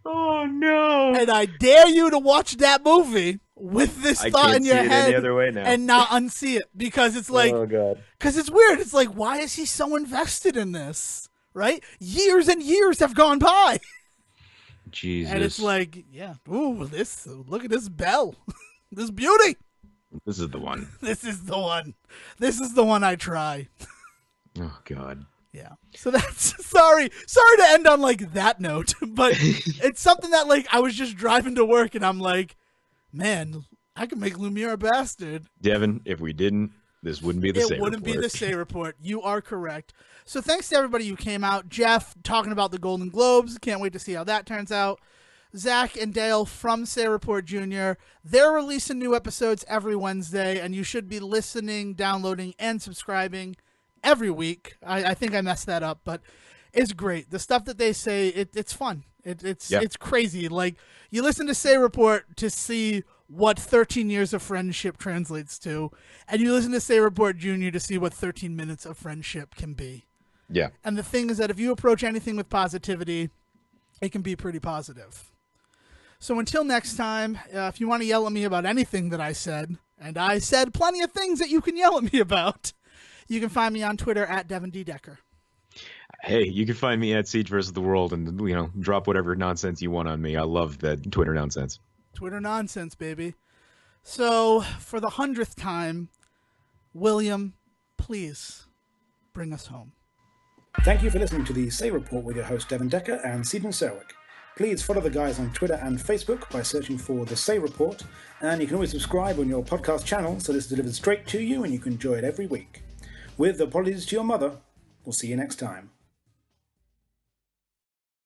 Oh no! And I dare you to watch that movie with this thought in your head any other way now. and not unsee it, because it's like, oh god, because it's weird. It's like, why is he so invested in this? Right? Years and years have gone by. Jesus. And it's like, yeah, ooh, look at this Belle. This beauty. This is the one. This is the one. This is the one I try. Oh god. Yeah. So that's sorry to end on like that note, but it's something that like I was just driving to work and I'm like, man, I could make Lumiere a bastard. Devon, if we didn't, this wouldn't be the Say Report. It wouldn't be the Say Report. You are correct. So thanks to everybody who came out. Jeff talking about the Golden Globes. Can't wait to see how that turns out. Zack and Dayle from Say Report Jr. They're releasing new episodes every Wednesday, and you should be listening, downloading, and subscribing every week. I think I messed that up, but it's great. The stuff that they say, it's fun. It's crazy. Like, you listen to Say Report to see what 13 years of friendship translates to, and you listen to Say Report Jr. to see what 13 minutes of friendship can be. Yeah. And the thing is that if you approach anything with positivity, it can be pretty positive. So until next time, if you want to yell at me about anything that I said, and I said plenty of things that you can yell at me about, you can find me on Twitter at Devon D. Decker. Hey, you can find me at Siege vs. the World and, drop whatever nonsense you want on me. I love that Twitter nonsense. Twitter nonsense, baby. So, for the 100th time, William, please bring us home. Thank you for listening to the Say Report with your host Devon Decker and Stephen Serowik. Please follow the guys on Twitter and Facebook by searching for The Say Report, and you can always subscribe on your podcast channel so this is delivered straight to you and you can enjoy it every week. With apologies to your mother, we'll see you next time.